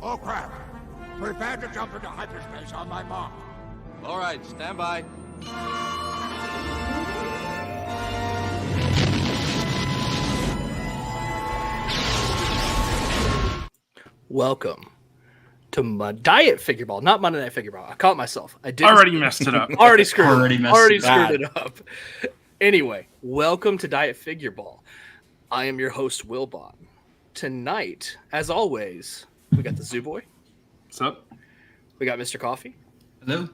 Oh crap! Prepare to jump into hyperspace on my Moff. All right, stand by. Welcome to my diet Figureball, not Monday Night Figureball. I caught myself. I did already messed it up. Already screwed Already it up. Anyway, welcome to Diet Figureball. I am your host, Wilbon. Tonight, as always, we got the Zoo Boy. What's up? We got Mr. Coffee. Hello.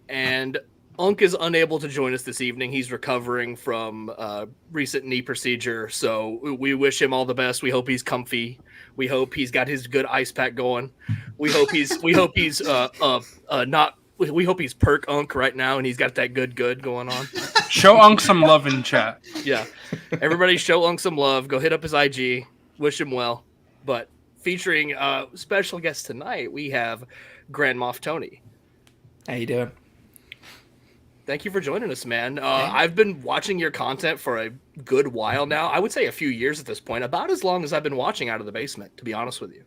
And Unk is unable to join us this evening. He's recovering from recent knee procedure, so we wish him all the best. We hope he's comfy. We hope he's got his good ice pack going. We hope he's perk Unk right now, and he's got that good going on. Show Unk some love in chat. Yeah, everybody show Unk some love. Go hit up his IG. Wish him well. But featuring special guest tonight, we have Grand Moff Tony. How you doing? Thank you for joining us, man. I've been watching your content for a good while now. I would say a few years at this point, about as long as I've been watching Out of the Basement, to be honest with you.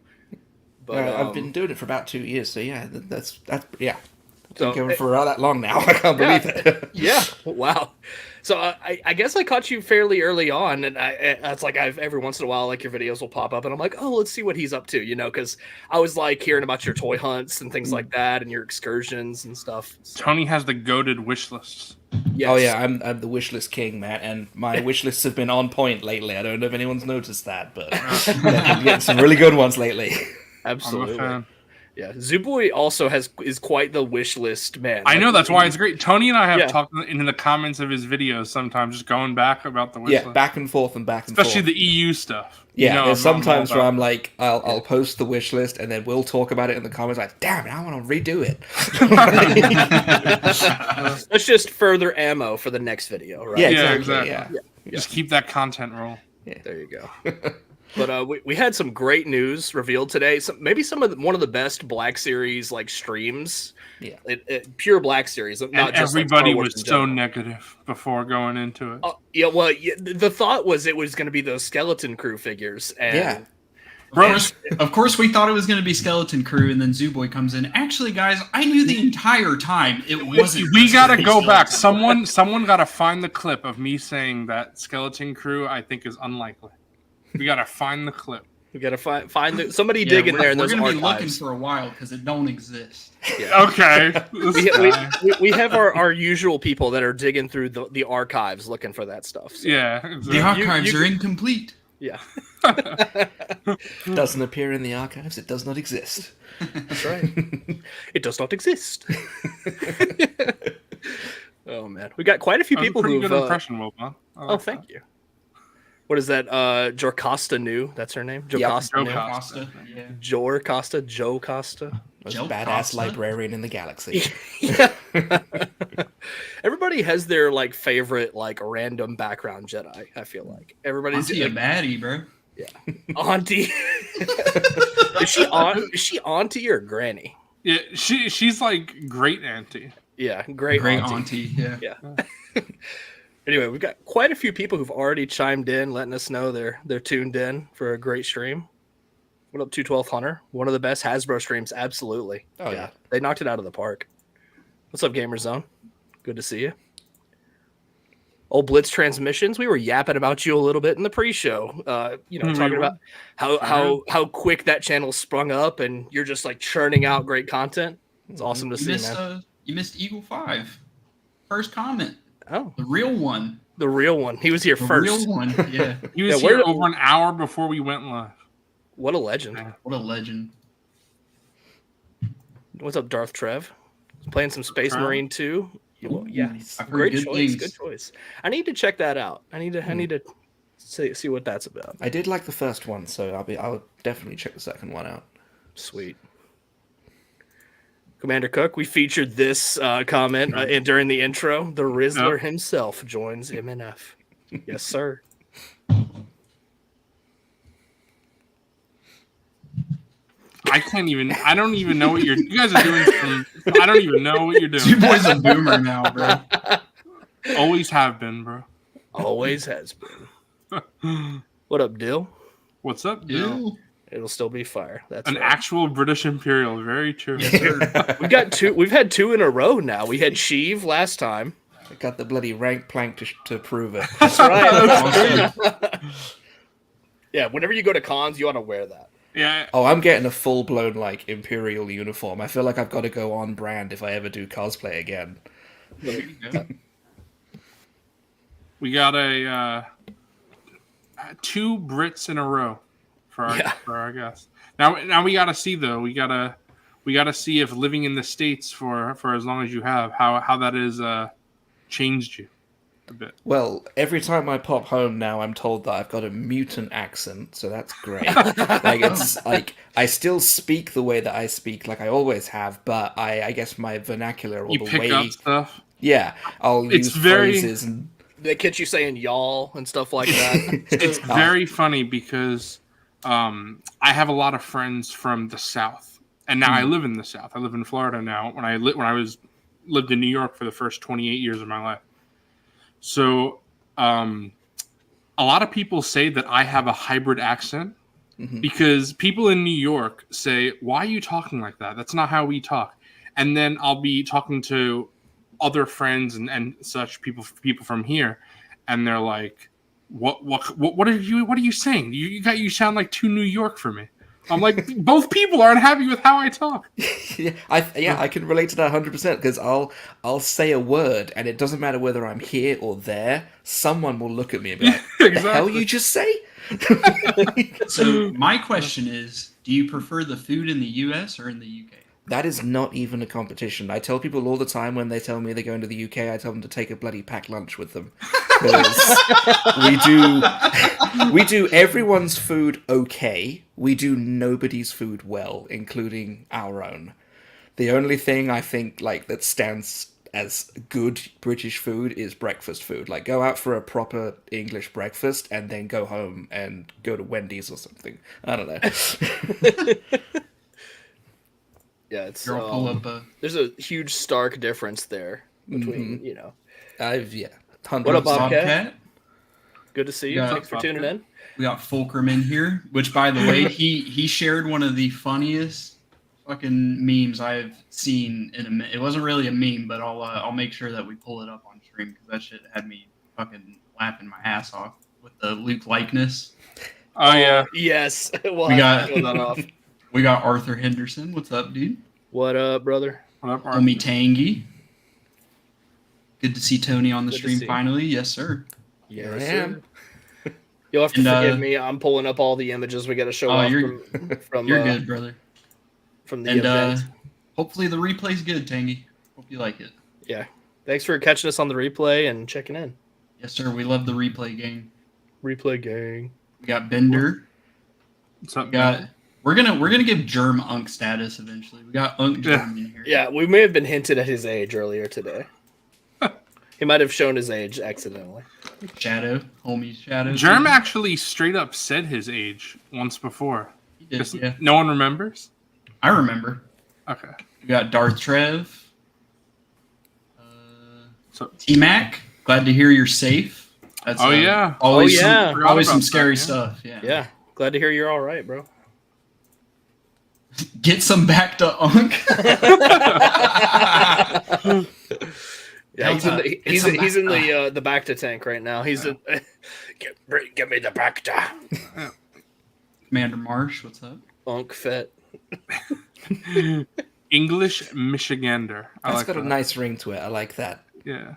But I've been doing it for about 2 years, so yeah, that's yeah. So, Been going for that long now. I can't believe it. Yeah, wow. So I guess I caught you fairly early on, and it's like every once in a while, like your videos will pop up, and I'm like, oh, let's see what he's up to, because I was like hearing about your toy hunts and things like that, and your excursions and stuff. So, Tony has the goated wish lists. yes. Oh yeah, I'm the wish list king, man, and my wish lists have been on point lately. I don't know if anyone's noticed that, but I've been getting some really good ones lately. Absolutely. I'm a fan. Yeah, Zooboy also is quite the wish list man. I know, Like, that's why it's great. Tony and I have Yeah. talked in the comments of his videos sometimes, just going back about the wish Yeah, list. back and forth and back and Especially forth. the EU stuff. Yeah, I'm there's not sometimes all where about I'm like, I'll post the wish list and then we'll talk about it in the comments. Like, damn it, I want to redo it. That's just further ammo for the next video, right? Yeah, Yeah, exactly. exactly. Yeah. Just keep that content roll. There you go. But we had some great news revealed today. Maybe one of the best Black Series like streams. Yeah. Pure Black Series. Not And just like, everybody Star Wars was in so general. negative before going into it. Yeah, well, the thought was it was going to be those Skeleton Crew figures. And Yeah. Of course, we thought it was going to be Skeleton Crew, and then Zooboy comes in. Actually, guys, I knew the entire time it wasn't. We just gotta gonna be go back. Skeleton Someone gotta find the clip of me saying that Skeleton Crew I think is unlikely. We gotta find the clip. we got to find somebody Crew. dig in there in We're those going to be looking archives. for a while because it don't exist. Okay. We have our usual people that are digging through the archives looking for that stuff. So, Yeah. The Exactly. archives are incomplete. yeah. Doesn't appear in the archives. It does not exist. That's right. It does not exist. Oh man, we got quite a few That was people a pretty who've. good impression, Wilbon. Oh, thank you. What is that? Jorcosta New. That's her name. Jorcosta Joe New. Costa. Costa. Yeah. Jor Costa. Joe Costa. Most Joe badass Costa? librarian in the galaxy. Everybody has their like favorite like random background Jedi. I feel like everybody's Auntie a like, baddie, bro. auntie. Is she auntie or granny? Yeah, she's like great auntie. Yeah, great auntie. Yeah. Yeah. Anyway, we've got quite a few people who've already chimed in, letting us know they're tuned in for a great stream. What up, 212 Hunter? One of the best Hasbro streams, absolutely. Oh, yeah. They knocked it out of the park. What's up, Gamer Zone? Good to see you. Old Blitz Transmissions, we were yapping about you a little bit in the pre-show. Talking about how quick that channel sprung up, and you're just like churning out great content. It's awesome to see, man. You missed Eagle 5. First comment. Oh, The real one. the real one. He was here The first. real one. Yeah. He was Yeah, here where- over an hour before we went live. What a legend. What a legend. What's up, Darth Trev? Playing some Space Trev? Marine 2. Yeah, I've heard great good choice. things. Good choice. I need to check that out. I need to see what that's about. I did like the first one, so I'll definitely check the second one out. Sweet. Commander Cook, we featured this comment during the intro. The Rizzler himself joins MNF. Yes, sir. I don't even know what you guys are doing. I don't even know what you're doing. Zooboy's a boomer now, bro. Always have been, bro. Always has been. What up, Dill? What's up, Ew. It'll still be fire. That's An right. actual British Imperial. Very true. We've had 2 in a row now. We had Sheev last time. I got the bloody rank plank to prove it. That's right. Awesome. Yeah, whenever you go to cons, you ought to wear that. Yeah. Oh, I'm getting a full-blown, like, Imperial uniform. I feel like I've got to go on brand if I ever do cosplay again. There you go. We got a 2 Brits in a row for our guests. Now we gotta see though. We gotta see if living in the States for as long as you have, how that has changed you a bit. Well, every time I pop home now, I'm told that I've got a mutant accent, so that's great. Like, it's like I still speak the way that I speak, like I always have, but I guess my vernacular or You the pick way, up stuff. yeah, I'll It's use very- phrases and They catch you saying y'all and stuff like that. It's very funny because I have a lot of friends from the South, and now I live in the South. I live in Florida now. When I lived in New York for the first 28 years of my life. So a lot of people say that I have a hybrid accent because people in New York say, "Why are you talking like that? That's not how we talk." And then I'll be talking to other friends and such people from here, and they're like, what are you saying? You sound like too New York for me. I'm like, both people aren't happy with how I talk. I can relate to that 100% because I'll say a word and it doesn't matter whether I'm here or there. Someone will look at me and be like, "What the hell you just say?" So my question is, do you prefer the food in the US or in the UK? That is not even a competition. I tell people all the time when they tell me they're going to the UK, I tell them to take a bloody packed lunch with them. Because we do everyone's food okay. We do nobody's food well, including our own. The only thing I think like that stands as good British food is breakfast food. Like, go out for a proper English breakfast and then go home and go to Wendy's or something. I don't know. Yeah, it's Girl, pull up there's a huge stark difference there between I've What up, Bobcat? Bobcat. Good to see you. Yeah. Thanks for tuning in. We got Fulcrum in here, which, by the way, he shared one of the funniest fucking memes I've seen in a minute. It wasn't really a meme, but I'll make sure that we pull it up on stream because that shit had me fucking laughing my ass off with the Luke likeness. Oh yeah. Yes. We'll We have to got- show that off. We got Arthur Henderson. What's up, dude? What up, brother? What up, Arthur? Homie Tangy. Good to see Tony on the Good to stream see. finally. Yes, sir. Yeah, I am. You'll have to And, forgive me. I'm pulling up all the images we got to show Oh, off you're- from You're good, brother. from the And event. hopefully the replay's good, Tangy. Hope you like it. Yeah. Thanks for catching us on the replay and checking in. Yes, sir. We love the replay gang. Replay gang. We got Bender. What's up, We got. We're gonna give Germ Unk status eventually. We got Unk Germ in here. Yeah, we may have been hinted at his age earlier today. He might have shown his age accidentally. Shadow, homie Shadow. Germ actually straight up said his age once before. He did, Just- yeah. No one remembers? I remember. Okay. We got Darth Trev. So T-Mac, glad to hear you're safe. That's, yeah. Always Oh, yeah. some, always Forgot some about scary that, yeah. stuff. Yeah. Yeah. Glad to hear you're all right, bro. Get some back to Unk. Yeah, he's in the It's a he's in the Bacta tank right now. He's in, give me the Bacta. Commander Marsh, what's up? Unk Fet. English Michigander. I That's like got that. a nice ring to it. I like that. Yeah.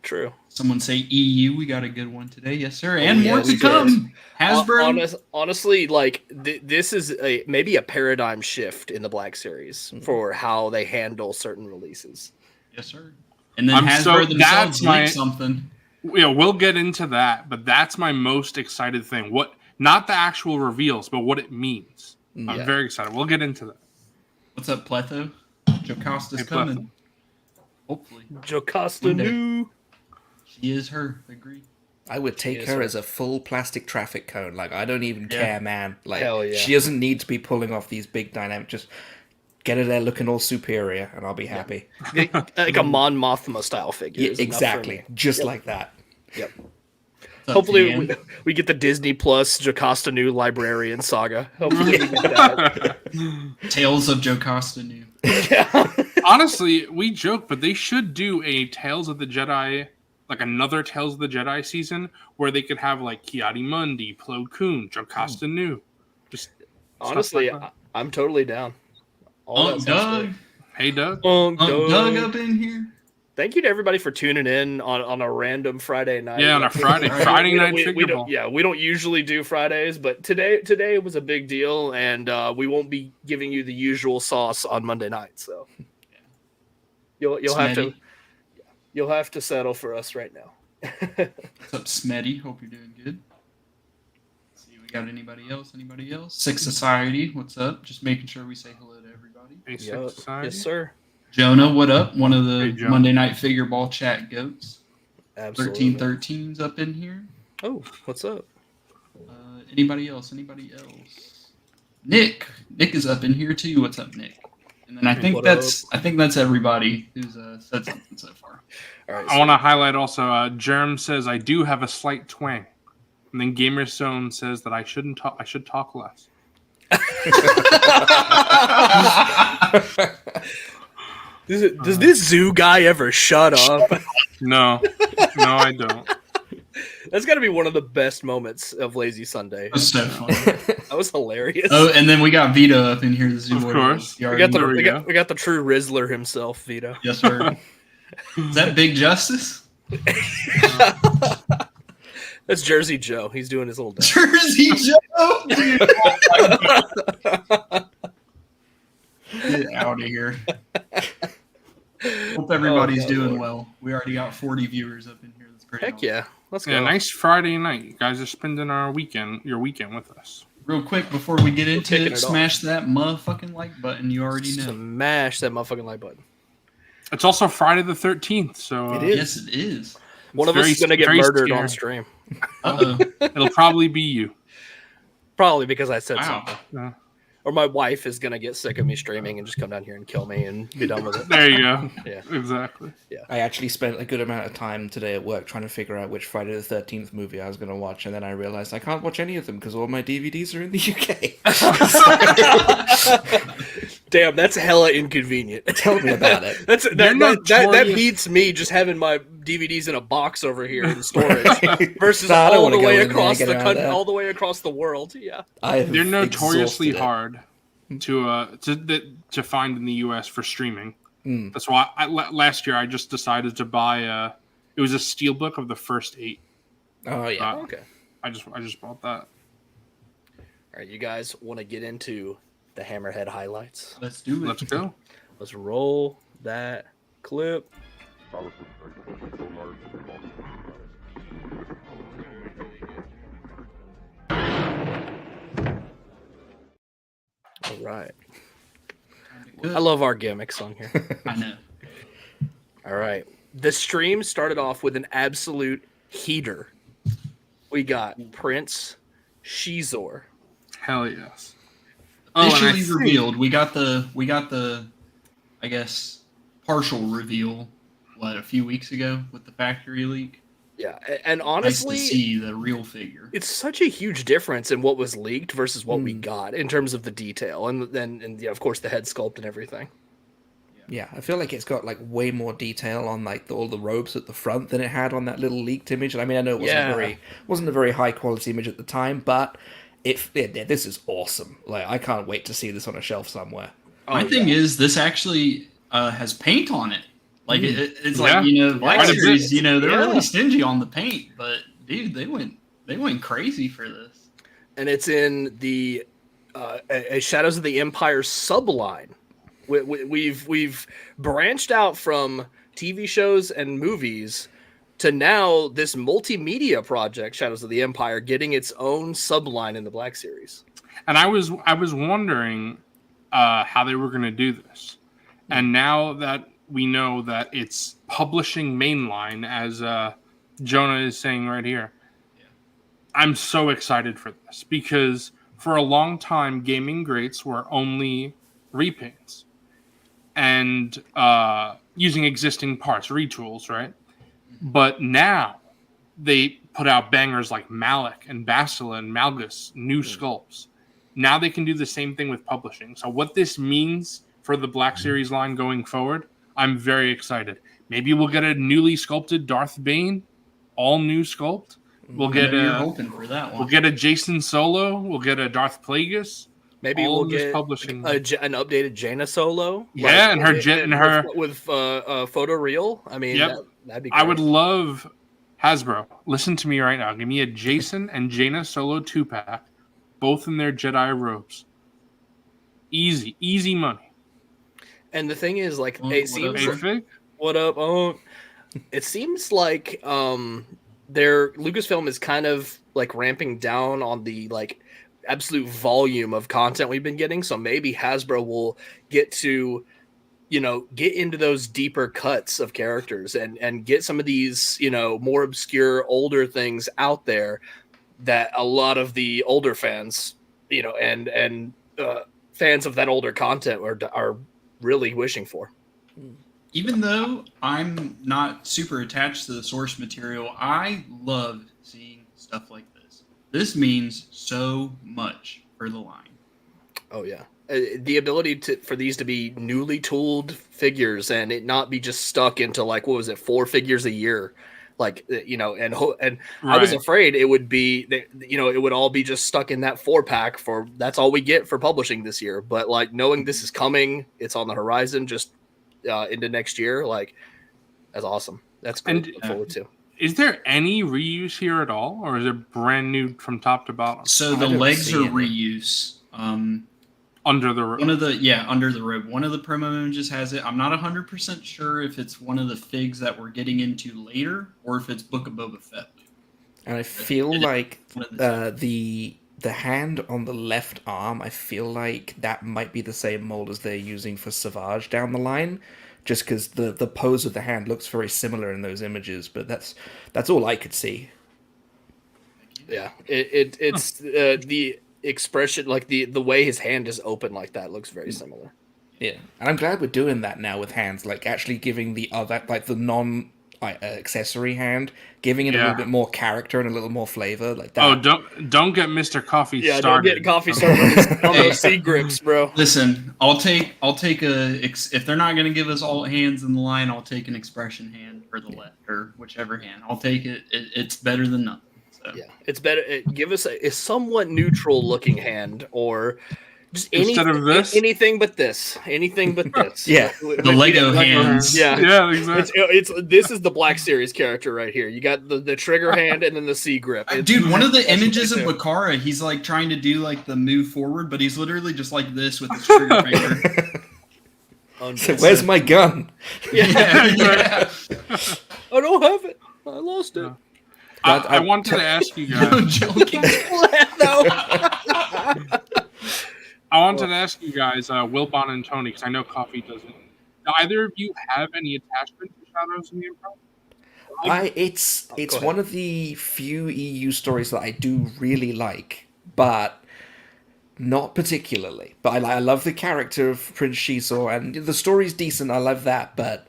True. Someone say EU. We got a good one today. Yes, sir. And yeah, more we to come. Hasbro. Honestly, like this is maybe a paradigm shift in the Black Series for how they handle certain releases. Yes, sir. And then I'm Hasbro so- themselves that's my- leaked something. Yeah, we'll get into that, but that's my most excited thing. What, not the actual reveals, but what it means. Yeah. I'm very excited. We'll get into that. What's up, Pletho? Jocosta's Hey, coming. Pletho. Hopefully. Jocasta One day. new. She is her. Agreed. I would take Yes, her sir. as a full plastic traffic cone. Like, I don't even care, man. Like, Hell yeah. she doesn't need to be pulling off these big dynamic. Just get her there looking all superior, and I'll be happy. Like a Mon Mothma style figure. Yeah, is enough for exactly. me. Just Yep. like that. Yep. Hopefully we get the Disney Plus Jocasta New Librarian saga. Hopefully we get that. Tales of Jocasta New. Honestly, we joke, but they should do a Tales of the Jedi, like another Tales of the Jedi season, where they could have like Ki-Adi-Mundi, Plo Koon, Jocasta New. Just honestly, like I'm totally down. Doug. Hey, Doug. Doug up in here. Thank you to everybody for tuning in on a random Friday night. Yeah, on a Friday night Figureball. We don't usually do Fridays, but today was a big deal, and we won't be giving you the usual sauce on Monday night. So you'll have to settle for us right now. What's up, Smetty? Hope you're doing good. Let's see, we got anybody else? Sick Society, what's up? Just making sure we say hello to everybody. Yes, sir. Jonah, what up? One of the Hey, Monday Night Figureball chat goats. Absolutely. 1313's up in here. Oh, what's up? Anybody else? Nick is up in here too. What's up, Nick? And then I think that's everybody who's said something so far. All right. I want to highlight also. Germ says I do have a slight twang, and then Gamerzone says that I shouldn't talk. I should talk less. Does this zoo guy ever shut up? No, I don't. That's got to be one of the best moments of Lazy Sunday. That's so funny. That was hilarious. Oh, and then we got Vito up in here. The zoo Of warrior. course. we got the true Rizzler himself, Vito. Yes, sir. Is that Big Justice? That's Jersey Joe. He's doing his little dance. Jersey Joe. Dude. Get out of here. Hope everybody's doing well. We already got 40 viewers up in here. That's pretty Heck awesome. yeah. Let's go. Yeah, nice Friday night. You guys are spending your weekend with us. Real quick before we get into kicking it, it smash that motherfucking like button. You already know. Smash that motherfucking like button. It's also Friday the 13th, so It is. Yes, it is. One of us is going to get very murdered scary. on stream. Uh-oh. It'll probably be you. Probably because I said Wow. something. Yeah. Or my wife is going to get sick of me streaming and just come down here and kill me and be done with it. There you go. Yeah. Exactly. I actually spent a good amount of time today at work trying to figure out which Friday the 13th movie I was going to watch, and then I realized I can't watch any of them because all my DVDs are in the UK. Damn, that's hella inconvenient. Tell me about it. That beats me just having my DVDs in a box over here in storage versus I don't all wanna the go way in there and across get the out country, of that. all the way across the world. Yeah, They're notoriously exhausted it. hard to find in the US for streaming. Mm. That's why last year I just decided to buy it was a steelbook of the first 8. Oh, yeah. okay. I just bought that. All right, you guys want to get into the Hammerhead highlights? Let's do it. Let's go. Let's roll that clip. All right. Good. I love our gimmicks on here. I know. All right. The stream started off with an absolute heater. We got Prince Shizor. Hell yes. Officially revealed. We got the I guess partial reveal a few weeks ago with the factory leak. Yeah, and Nice honestly, to see the real figure. it's such a huge difference in what was leaked versus what we got in terms of the detail, and yeah, of course the head sculpt and everything. Yeah, I feel like it's got like way more detail on like all the robes at the front than it had on that little leaked image. I mean, I know it wasn't a very high quality image at the time, but this is awesome. Like, I can't wait to see this on a shelf somewhere. My thing is, this actually has paint on it. Like it's Yeah. like Black Quite a Series. bit. They're Yeah. really stingy on the paint, but dude, they went crazy for this. And it's in the a Shadows of the Empire subline. We've branched out from TV shows and movies to now this multimedia project, Shadows of the Empire, getting its own subline in the Black Series. And I was wondering how they were going to do this. And now that we know that it's publishing mainline, as Jonah is saying right here, I'm so excited for this because for a long time, gaming greats were only repaints and using existing parts, retools, right? But now they put out bangers like Malik and Bastila and Malgus, new sculpts. Now they can do the same thing with publishing. So what this means for the Black Series line going forward, I'm very excited. Maybe we'll get a newly sculpted Darth Bane, all new sculpt. We'll get you're hoping for that one. We'll get a Jason Solo. We'll get a Darth Plagueis. Maybe we'll get publishing an updated Jaina Solo. Yeah, and her with photo real. I mean, that'd be great. I would love Hasbro. Listen to me right now. Give me a Jason and Jaina Solo 2-pack, both in their Jedi robes. Easy money. And the thing is, like, it seems. What up? Oh, it seems like their Lucasfilm is kind of like ramping down on the like absolute volume of content we've been getting. So maybe Hasbro will get to, get into those deeper cuts of characters and get some of these, more obscure older things out there that a lot of the older fans, and fans of that older content are really wishing for. Even though I'm not super attached to the source material, I love seeing stuff like this. This means so much for the line. Oh, yeah. The ability for these to be newly tooled figures and it not be just stuck into, like, 4 figures a year? Like, and right. I was afraid it would be, it would all be just stuck in that 4-pack that's all we get for publishing this year. But, like, knowing this is coming, it's on the horizon, just into next year, like, that's awesome. That's great to look forward to. Is there any reuse here at all, or is it brand new from top to bottom? So the legs are reuse. Under the robe. Under the robe. One of the promo images has it. I'm not 100% sure if it's one of the figs that we're getting into later, or if it's Book of Boba Fett. And I feel like the hand on the left arm, I feel like that might be the same mold as they're using for Savage down the line, just because the pose of the hand looks very similar in those images. But that's all I could see. Yeah, it's the expression, like the way his hand is open like that looks very similar. Yeah, and I'm glad we're doing that now with hands, like actually giving the other, like the non accessory hand, giving it a little bit more character and a little more flavor, like that. Oh, don't get Mr. Coffee started. Don't get Coffee started on those C grips, bro. Listen, I'll take if they're not gonna give us all hands in the line, I'll take an expression hand for the left or whichever hand. I'll take it. It's better than nothing. So. Yeah, it's better. Give us a somewhat neutral looking hand, or just anything but this. Anything but this. Yeah, the Lego hands. Yeah, exactly. This is the Black Series character right here. You got the trigger hand and then the C grip. Dude, one of the images of Bakara, he's like trying to do like the move forward, but he's literally just like this with his trigger finger. So where's my gun? Yeah. I don't have it. I lost it. I wanted to ask you guys. No joking. I wanted to ask you guys, Wilbon and Tony, because I know Coffee doesn't. Do either of you have any attachment to Shadows of the Empire? It's one of the few EU stories that I do really like, but not particularly. But I love the character of Prince Shisor, and the story's decent. I love that, but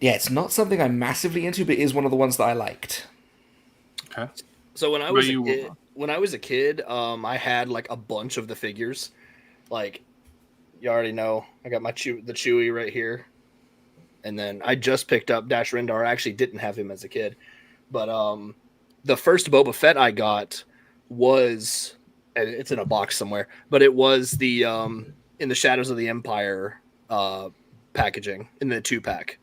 yeah, it's not something I'm massively into, but it is one of the ones that I liked. Okay. So when I was a kid, I had like a bunch of the figures. Like, you already know, I got the Chewie right here, and then I just picked up Dash Rendar. I actually didn't have him as a kid, but the first Boba Fett I got was, it's in a box somewhere, but it was the in the Shadows of the Empire packaging in the 2-pack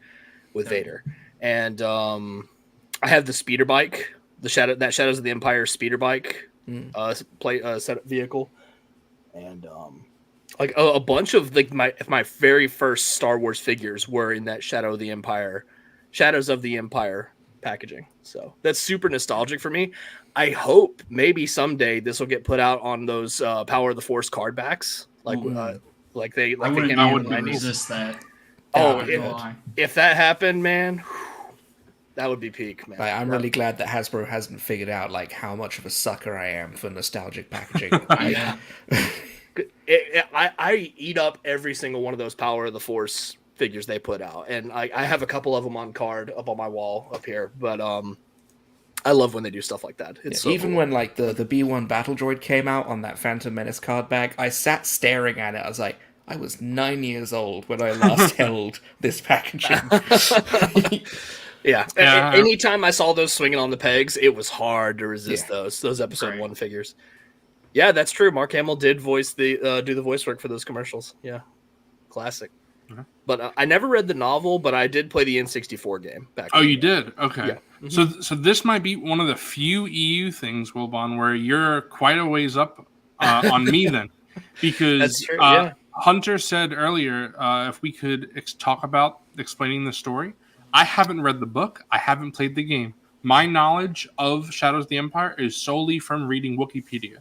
with Vader, and I have the speeder bike. Shadows of the Empire speeder bike set vehicle, and like a bunch of like my very first Star Wars figures were in that Shadows of the Empire packaging. So that's super nostalgic for me. I hope maybe someday this will get put out on those Power of the Force card backs, like they wouldn't resist that. If that happened, man. That would be peak, man. I'm really glad that Hasbro hasn't figured out like how much of a sucker I am for nostalgic packaging. I eat up every single one of those Power of the Force figures they put out, and I have a couple of them on card up on my wall up here. But I love when they do stuff like that. It's so Even cool. when like the B1 Battle Droid came out on that Phantom Menace card bag, I sat staring at it. I was like, I was 9 years old when I last held this packaging. Yeah. Yeah. Anytime I saw those swinging on the pegs, it was hard to resist those episode Right. 1 figures. Yeah, that's true. Mark Hamill did voice do the voice work for those commercials. Yeah, classic. Mhm. But I never read the novel, but I did play the N64 game back. Oh, in the you day. did? Okay. Yeah. Mm-hmm. So this might be one of the few EU things, Wilbon, where you're quite a ways up on me then, because That's true, yeah. Hunter said earlier if we could talk about explaining the story. I haven't read the book. I haven't played the game. My knowledge of Shadows of the Empire is solely from reading Wikipedia.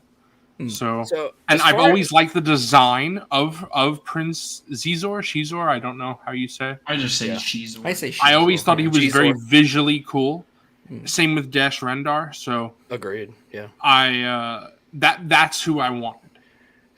So and as I've far always liked the design of Prince Shizor. I don't know how you say. I just say she's. I say I always thought he was Shizor. very visually cool. Same with Dash Rendar. So Agreed. Yeah. that's who I wanted.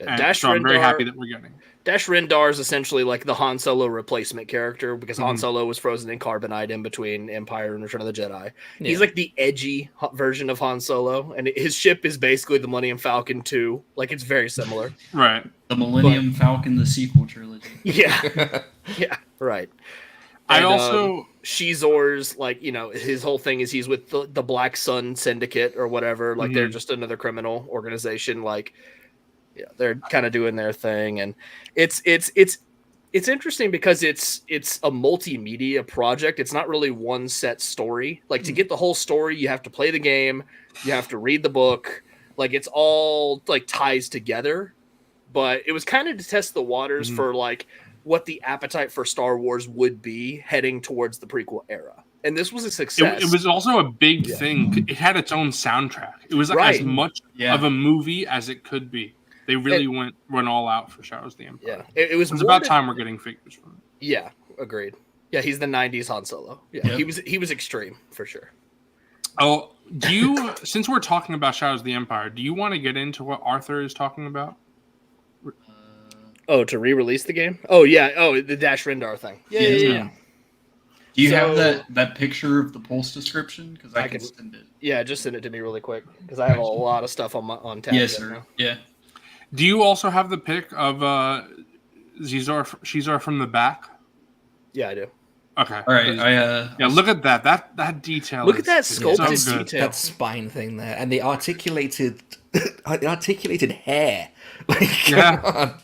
And Dash so I'm very Rendar- happy that we're getting. Dash Rendar is essentially like the Han Solo replacement character because Han Mhm. Solo was frozen in carbonite in between Empire and Return of the Jedi. Yeah. He's like the edgy version of Han Solo, and his ship is basically the Millennium Falcon 2. Like, it's very similar. Right. The Millennium Falcon, the sequel trilogy. Yeah. Yeah, right. I And, also Shizor's, like, his whole thing is he's with the Black Sun Syndicate or whatever. Like, they're just another criminal organization. Like, yeah, they're kind of doing their thing, and it's interesting because it's a multimedia project. It's not really one set story. Like, to get the whole story, you have to play the game, you have to read the book. Like, it's all like ties together. But it was kind of to test the waters for like what the appetite for Star Wars would be heading towards the prequel era. And this was a success. it was also a big thing. It had its own soundtrack. It was Right. as much Yeah. of a movie as it could be. They really went all out for Shadows of the Empire. Yeah, it was It's more about than- time we're getting figures from it. Yeah, agreed. Yeah, he's the '90s Han Solo. Yeah, Yep. he was extreme for sure. Oh, do you? Since we're talking about Shadows of the Empire, do you want to get into what Arthur is talking about? Oh, to re-release the game? Oh yeah. Oh, the Dash Rendar thing. Yeah. Do you So- have that picture of the pulse description? Because I can send it. Yeah, just send it to me really quick because I have a lot of stuff on tab. Yes, right sir. now. Yeah. Do you also have the pic of Shizor from the back? Yeah, I do. Okay. All right. Yeah, look at that. That detail. Look at is- that is sculpted so good. detail. That spine thing there, and the articulated hair. Like, Yeah. come on.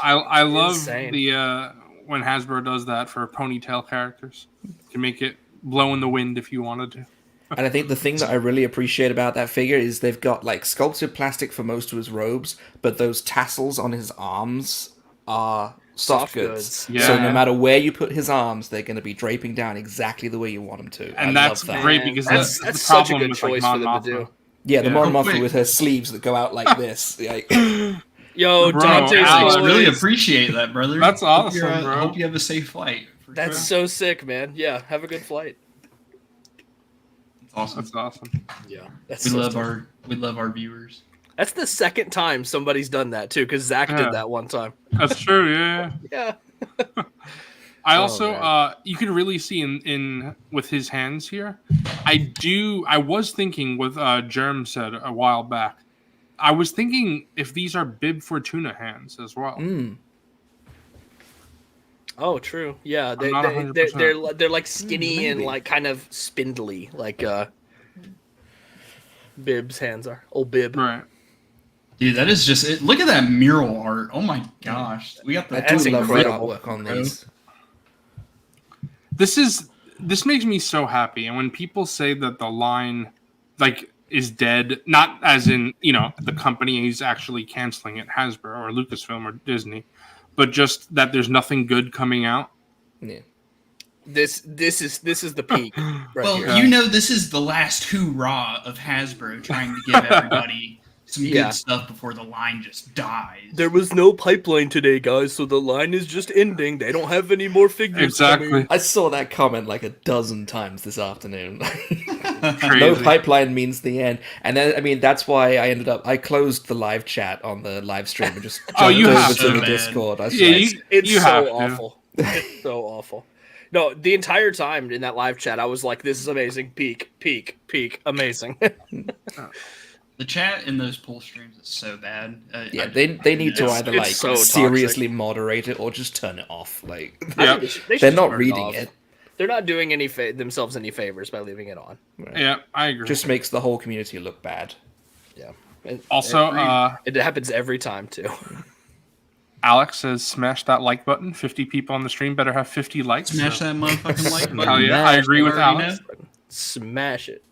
I love Insane. the when Hasbro does that for ponytail characters. You can make it blow in the wind if you wanted to. And I think the thing that I really appreciate about that figure is they've got like sculpted plastic for most of his robes, but those tassels on his arms are soft goods. Yeah. So no matter where you put his arms, they're going to be draping down exactly the way you want them to. And I that's love that. great because That's that's the such a problem good with like choice Mon for them to Mothma. do. Yeah, the Yeah. Mon Oh, Mothma wait. with her sleeves that go out like this. Like, Yo, Bro, Dante's Alex, I always- really appreciate that, brother. That's Hope you're, awesome, bro. Hope you have a safe flight. for That's so sure. sick, man. Yeah, have a good flight. That's awesome. That's awesome. Yeah, that's We so love sick. we love our viewers. That's the second time somebody's done that too, because Zach Yeah. did that one time. That's true. Yeah. Yeah. I Oh, also, man. you can really see in with his hands here. I was thinking with Germ said a while back. I was thinking if these are Bib Fortuna hands as well. Oh, true. Yeah, I'm not 100%. they're like skinny and Maybe. like kind of spindly, like Bib's hands are. Old Bib. Right. Dude, that is just it. Look at that mural art. Oh my gosh. We got the I That's do love the incredible. artwork on these. This makes me so happy. And when people say that the line like is dead, not as in, the company is actually canceling it, Hasbro or Lucasfilm or Disney, but just that there's nothing good coming out. Yeah. This is the peak right Well, here. this is the last hoorah of Hasbro trying to give everybody some Yeah. good stuff before the line just dies. There was no pipeline today, guys, so the line is just ending. They don't have any more figures. Exactly. coming. I saw that comment like a dozen times this afternoon. Crazy. No pipeline means the end. And then, I mean, that's why I closed the live chat on the live stream and just jumped Oh, you over have to to, the man. Discord. I was Yeah, like, you It's have so to. awful. It's so awful. No, the entire time in that live chat, I was like, "This is amazing! Peak, peak, peak! Amazing!" The chat in those pool streams is so bad. Yeah, they need to either it's like so toxic. seriously moderate it or just turn it off. Like I think they should they're just not turn reading off. it. They're not doing themselves any favors by leaving it on. Right. Yeah, I agree. Just makes the whole community look bad. Yeah. Also, it happens every time too. Alex says, "Smash that like button. 50 people on the stream better have 50 likes." Smash that motherfucking like button. Hell yeah, I agree with Already Alex. know. Smash it.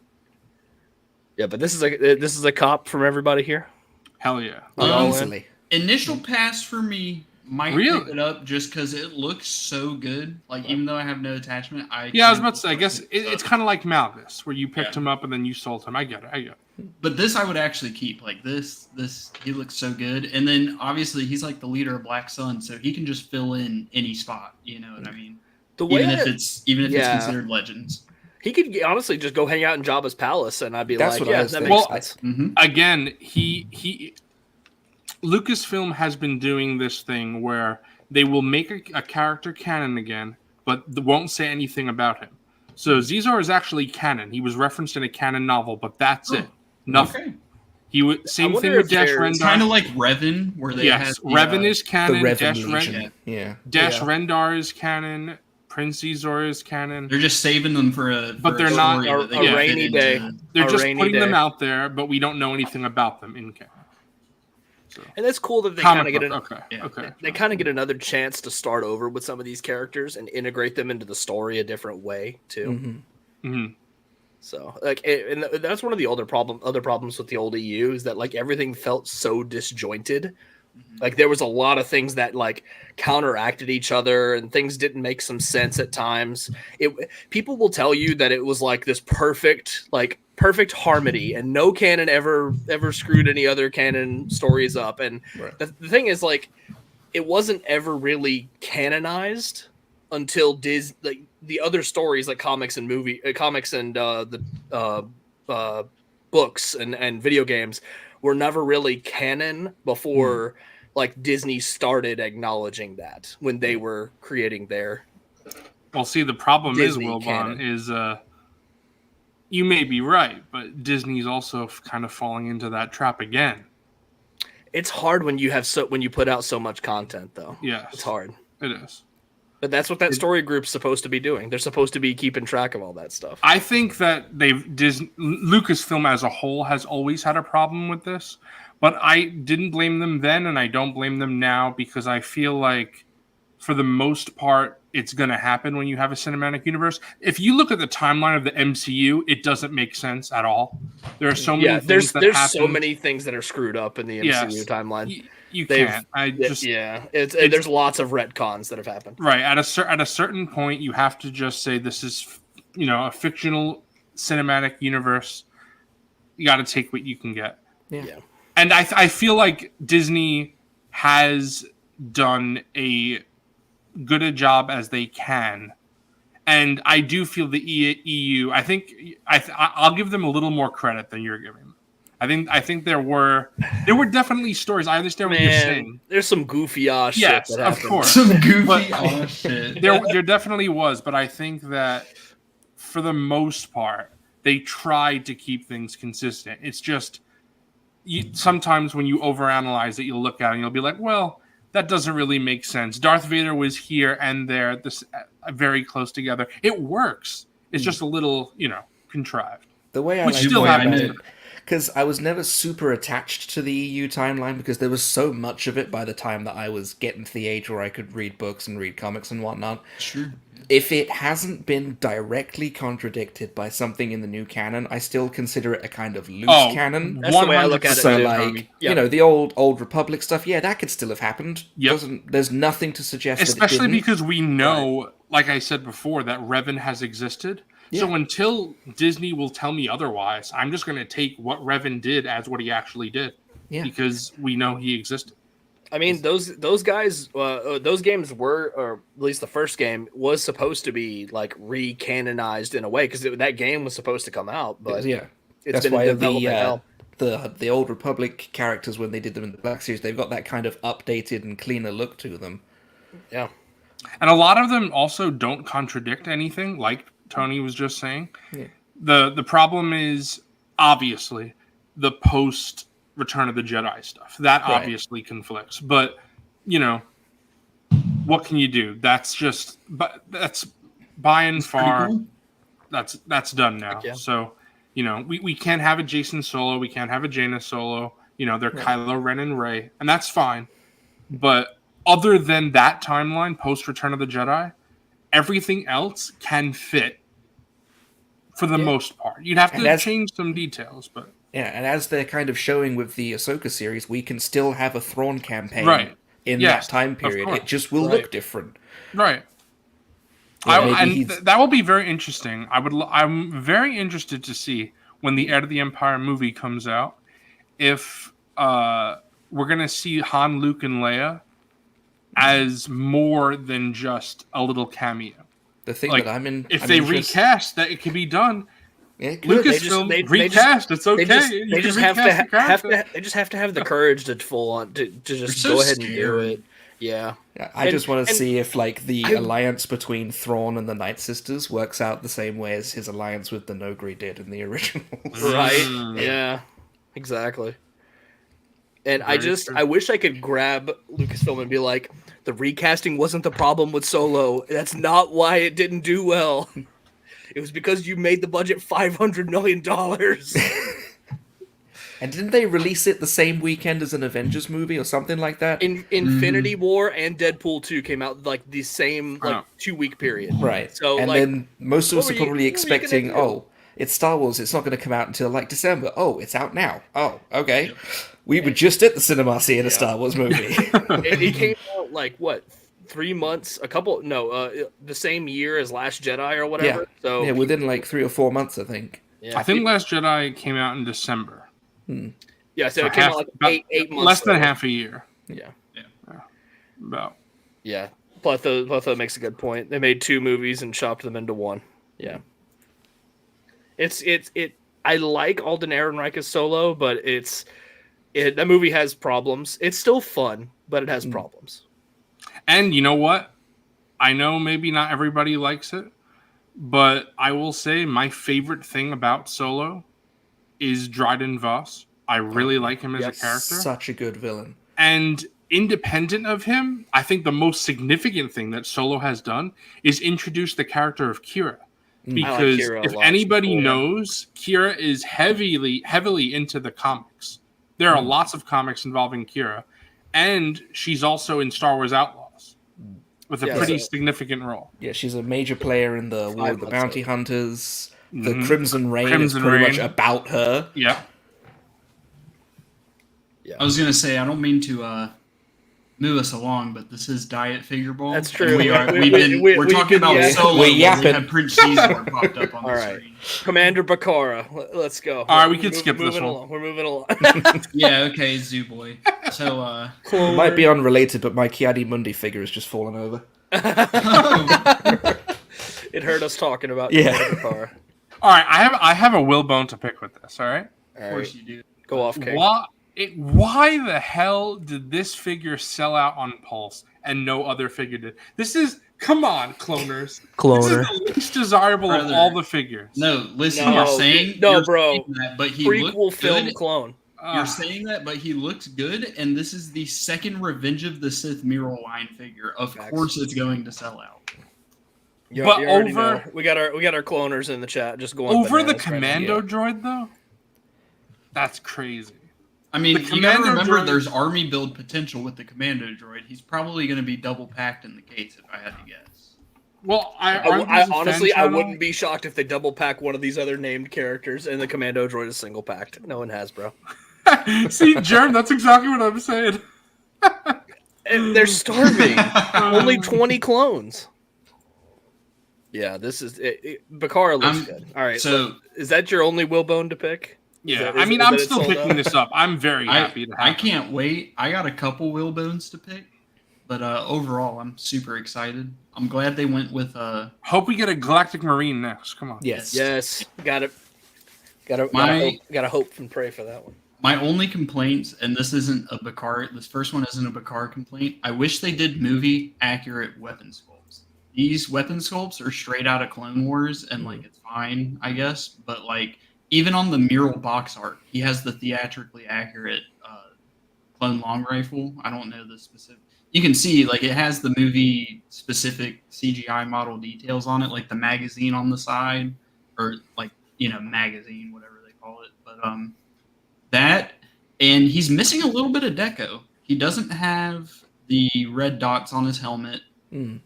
Yeah, but this is a cop from everybody here. Hell yeah. We all in? Easily. Initial pass for me might Really? pick it up just because it looks so good. Like, even though I have no attachment, I was can- about to say, I guess it's kind of like Malgus, where you picked Yeah. him up and then you sold him. I get it. But this I would actually keep. Like this he looks so good. And then obviously he's like the leader of Black Sun, so he can just fill in any spot. You know what I mean? The way Even if it's considered Legends. he could honestly just go hang out in Jabba's palace, and I'd be That's like, what I "Yeah, was that thinking. makes Well, sense." Mm-hmm. Again, he Lucasfilm has been doing this thing where they will make a character canon again, but they won't say anything about him. So Zizar is actually canon. He was referenced in a canon novel, but that's it. Nothing. Okay. He would same wonder thing with if Dash there's- Rendar. Kind of like Revan, where they Yes, had the, Revan is The canon. Revolution. Yeah. Dash Yeah. Rendar is canon. Prince Zizor is canon. They're just saving them for a. But for they're a not- story a- that they a can fit rainy into- day. They're A just rainy putting them day. out there, but we don't know anything about them in canon. And that's cool that they kind Comic of get book. Yeah. Okay. they kind of get another chance to start over with some of these characters and integrate them into the story a different way too. Mhm. hmm So and that's one of the other problems with the old EU is that like everything felt so disjointed. Like there was a lot of things that like counteracted each other and things didn't make some sense at times. People will tell you that it was like this perfect harmony and no canon ever screwed any other canon stories up. And Right. the thing is like it wasn't ever really canonized until the other stories like comics and books and video games were never really canon before like Disney started acknowledging that when they were creating their Well, see, the problem Disney is, Wilbon, canon. is you may be right, but Disney's also kind of falling into that trap again. It's hard when you put out so much content though. Yes, It's hard. It is. But that's what that story group's supposed to be doing. They're supposed to be keeping track of all that stuff. I think that Lucasfilm as a whole has always had a problem with this, but I didn't blame them then, and I don't blame them now because I feel like, for the most part, it's going to happen when you have a cinematic universe. If you look at the timeline of the MCU, it doesn't make sense at all. There are so many things that there's happen. so many things that are screwed up in the MCU Yes. timeline. You They've- can't. There's lots of retcons that have happened. Right. At a certain point, you have to just say this is, a fictional cinematic universe. You got to take what you can get. Yeah. And I feel like Disney has done a good a job as they can. And I do feel the EU. I think I'll give them a little more credit than you're giving them. I think there were definitely stories. I understand what you're saying. There's some goofy ass Yes, shit that of happened. course. Some goofy But- shit. There definitely was, but I think that for the most part, they tried to keep things consistent. It's just sometimes when you overanalyze it, you'll look at it and you'll be like, well, that doesn't really make sense. Darth Vader was here and there, very close together. It works. It's just a little, contrived. The way I Which like still to happens. it, because I was never super attached to the EU timeline because there was so much of it by the time that I was getting to the age where I could read books and read comics and whatnot. Sure. If it hasn't been directly contradicted by something in the new canon, I still consider it a kind of loose canon. That's the way I look at it. So, too, like, Tommy. Yeah. the old Republic stuff, yeah, that could still have happened. Yep. There's nothing to suggest Especially that it didn't. because we know, like I said before, that Revan has existed. So Yeah. until Disney will tell me otherwise, I'm just going to take what Revan did as what he actually did. Yeah. Because we know he existed. I mean, those guys, those games were, or at least the first game was supposed to be like re-canonized in a way because that game was supposed to come out, but Yeah. it's That's been why in development hell. the old Republic characters, when they did them in the Black Series, they've got that kind of updated and cleaner look to them. Yeah. And a lot of them also don't contradict anything, like Tony was just saying. Yeah. The problem is, obviously, the post Return of the Jedi stuff. That Right. obviously conflicts. But, what can you do? That's just... But that's by and It's pretty far... cool. That's done now. Yeah. So, we can't have a Jason Solo. We can't have a Jaina Solo. They're Kylo Ren and Rey. And that's fine. But other than that timeline, post Return of the Jedi, everything else can fit for the most part. You'd have to change some details, but... Yeah, and as they're kind of showing with the Ahsoka series, we can still have a Thrawn campaign in that time period. It just will look different. Right. Yeah, that will be very interesting. I'm very interested to see when the Heir to the Empire movie comes out, if we're going to see Han, Luke, and Leia as more than just a little cameo. The thing Like, that if they recast, that it can be done. Yeah, good. Lucasfilm recast. It's okay. They just have to have the courage to just so go ahead and do scared. it. Yeah. I just want to see if the alliance between Thrawn and the Night Sisters works out the same way as his alliance with the Nogri did in the originals. Right. Yeah. Exactly. And I wish I could grab Lucasfilm and be like, the recasting wasn't the problem with Solo. That's not why it didn't do well. It was because you made the budget $500 million. And didn't they release it the same weekend as an Avengers movie or something like that? Infinity War and Deadpool 2 came out like the same 2-week period. Right. So and then most of us are probably expecting, it's Star Wars, it's not going to come out until like December. Oh, it's out now. Oh, okay. Yep. We were just at the cinema seeing a Star Wars movie. it came out like, what, 3 months? The same year as Last Jedi or whatever. Yeah, so within like 3 or 4 months, I think. Yeah, I think Last Jedi came out in December. Yeah, so it came out like 8 months. Less than half a year. Yeah. About. Yeah. Platho makes a good point. They made 2 movies and chopped them into 1. Yeah. I like Alden Ehrenreich's Solo, but that movie has problems. It's still fun, but it has problems. And you know what? I know maybe not everybody likes it, but I will say my favorite thing about Solo is Dryden Voss. I really like him as a character. Such a good villain. And independent of him, I think the most significant thing that Solo has done is introduce the character of Kira. Because like Kira if anybody knows, Kira is heavily into the comics. There are lots of comics involving Kira. And she's also in Star Wars Outlaws with a pretty significant role. Yeah, she's a major player in the War of the Bounty Hunters. The Mhm. Crimson Reign is pretty much about her. Yeah. I was going to say, I don't mean to move us along, but this is Diet Figureball. That's true. We're talking about Solo. We're yapping. We had Prince Caesar popped up on the screen. Commander Bakara. Let's go. All right, we can skip this one. We're moving along. Yeah, okay, Zoo Boy. So, It might be unrelated, but my Kiadi Mundi figure has just fallen over. It hurt us talking about Commander Bakara. All right, I have a willbone to pick with this, all right? of course you do. Go off, King. Why the hell did this figure sell out on Pulse and no other figure did? Come on, cloners. This is the least desirable of all the figures. No, listen, No, you're saying that, but he prequel looked film good. clone. You're saying that, but he looks good, and this is the second Revenge of the Sith mural line figure. Of course, it's going to sell out. But you already know. we got our cloners in the chat just going over the bananas commando right now. droid though. That's crazy. I mean, The you gotta commando remember droid- there's army build potential with the commando droid. He's probably going to be double packed in the case, if I had to guess. Well, I honestly wouldn't be shocked if they double pack one of these other named characters and the commando droid is single packed. No one has, bro. See, Germ, that's exactly what I'm saying. And they're starving. Only 20 clones. Yeah, this is Bakara looks good. All right, so is that your only willbone to pick? Yeah, I'm still picking this up. I'm very happy to have I can't wait. I got a couple willbones to pick, but overall, I'm super excited. I'm glad they went with. Hope we get a Galactic Marine next. Come on. Yes, got it. Gotta hope and pray for that one. My only complaints, and this isn't a Bakar. This first one isn't a Bakar complaint. I wish they did movie accurate weapon sculpts. these weapon sculpts are straight out of Clone Wars, and like it's fine, I guess. But like even on the mural box art, he has the theatrically accurate clone long rifle. I don't know the specific. You can see like it has the movie specific CGI model details on it, like the magazine on the side, or like magazine, whatever they call it. But that, and he's missing a little bit of deco. He doesn't have the red dots on his helmet. Oh,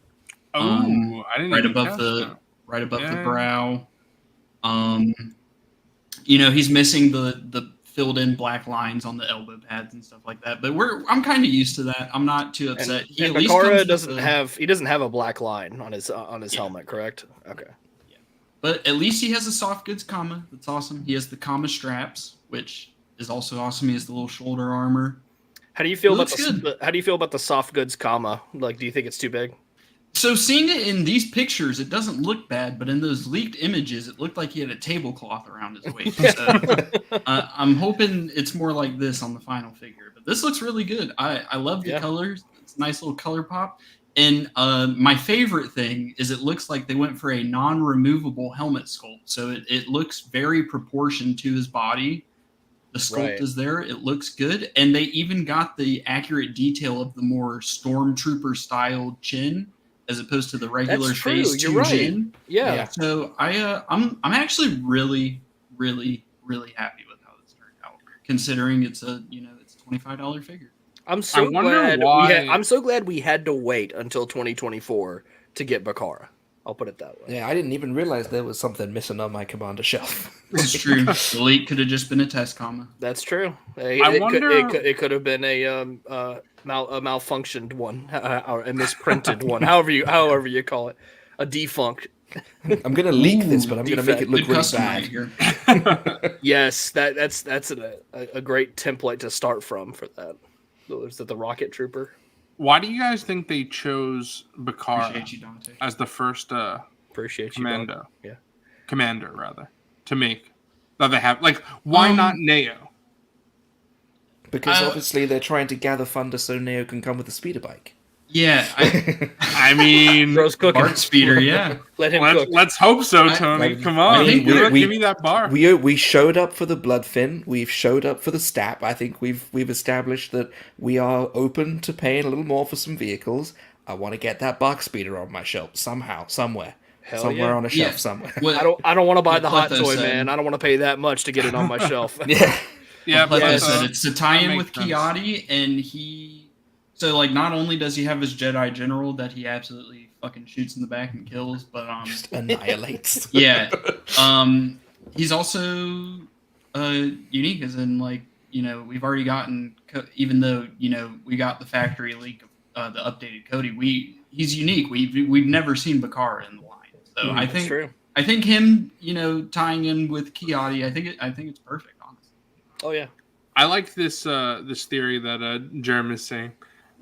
I didn't right even above catch the that. right above the brow. He's missing the filled in black lines on the elbow pads and stuff like that. But I'm kind of used to that. I'm not too upset. And Bakara doesn't have a black line on his helmet, correct? Okay. Yeah. But at least he has a soft goods comma. That's awesome. He has the comma straps, which is also awesome. He has the little shoulder armor. How do you feel about the soft goods comma? Like, do you think it's too big? So seeing it in these pictures, it doesn't look bad, but in those leaked images, it looked like he had a tablecloth around his waist. So I'm hoping it's more like this on the final figure. But this looks really good. I love the colors. It's a nice little color pop. And my favorite thing is it looks like they went for a non-removable helmet sculpt. So it looks very proportioned to his body. The sculpt is there. It looks good. And they even got the accurate detail of the more stormtrooper styled chin as opposed to the regular face. You're right. Chin. Yeah. So I'm actually really, really, really happy with how this turned out, considering it's a $25 figure. I'm so glad we had to wait until 2024 to get Bakara. I'll put it that way. Yeah, I didn't even realize there was something missing on my commander shelf. It's true. The leak could have just been a test comma. That's true. It could have been a malfunctioned one, or a misprinted one, however you call it, a defunct. I'm gonna leak this, but I'm gonna make it look really bad. Yes, that's a great template to start from for that. Is it the Rocket Trooper? Why do you guys think they chose Bakara as the first commander to make that they have? Like, why not Neo? Because obviously they're trying to gather funders so Neo can come with a speeder bike. Yeah, I mean, Bart speeder. Yeah, let's hope so, Tony. Come on, give me that bar. We showed up for the Bloodfin. We've showed up for the Stap. I think we've established that we are open to paying a little more for some vehicles. I want to get that Bach speeder on my shelf somehow, somewhere. Somewhere on a shelf somewhere. Well, I don't want to buy the hot toy, man. I don't want to pay that much to get it on my shelf. Yeah, but like I said, it's a tie-in with Kiadi, and so like not only does he have his Jedi General that he absolutely fucking shoots in the back and kills, but just annihilates. Yeah. He's also unique, as in like we've already gotten, even though we got the factory leak of the updated Cody, he's unique. We've never seen Bakara in the line, so I think him tying in with Kiadi, I think it's perfect. Oh yeah, I like this theory that Jerem is saying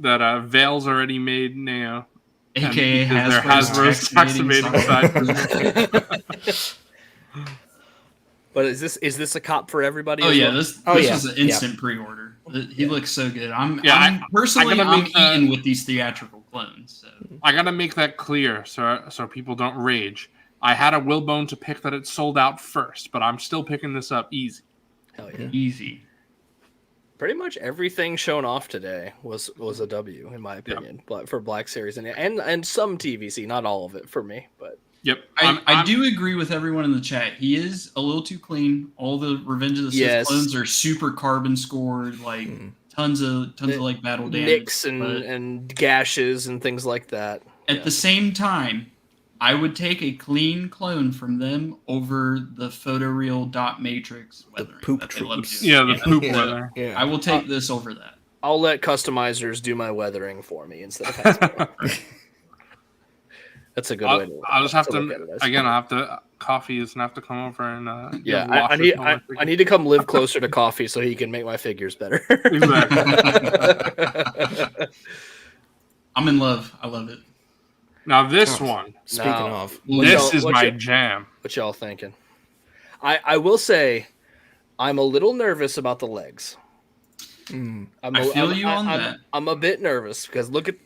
that Vale's already made Neo, aka Hasbro's activating side. But is this a cop for everybody? Oh yeah, this was an instant pre-order. He looks so good. I'm eating with these theatrical clones. So I gotta make that clear so people don't rage. I had a Willbone to pick that it sold out first, but I'm still picking this up easy. Hell yeah. Easy. Pretty much everything shown off today was a W in my opinion, but for Black Series and some TVC, not all of it for me, but yep. I do agree with everyone in the chat. He is a little too clean. All the Revenge of the Sith clones are super carbon scored, like tons of like battle damage, nicks and gashes and things like that. At the same time, I would take a clean clone from them over the photoreal dot matrix weathering. The poop the poop weather. Yeah. I will take this over that. I'll let customizers do my weathering for me instead of Hasbro. That's a good way to. I'll just have to again. I have to. Coffee is gonna have to come over and I need to come live closer to Coffee so he can make my figures better. I'm in love. I love it. Now this one. Speaking of, this is my jam. What y'all thinking? I will say, I'm a little nervous about the legs. I feel you on that. I'm a bit nervous because look at.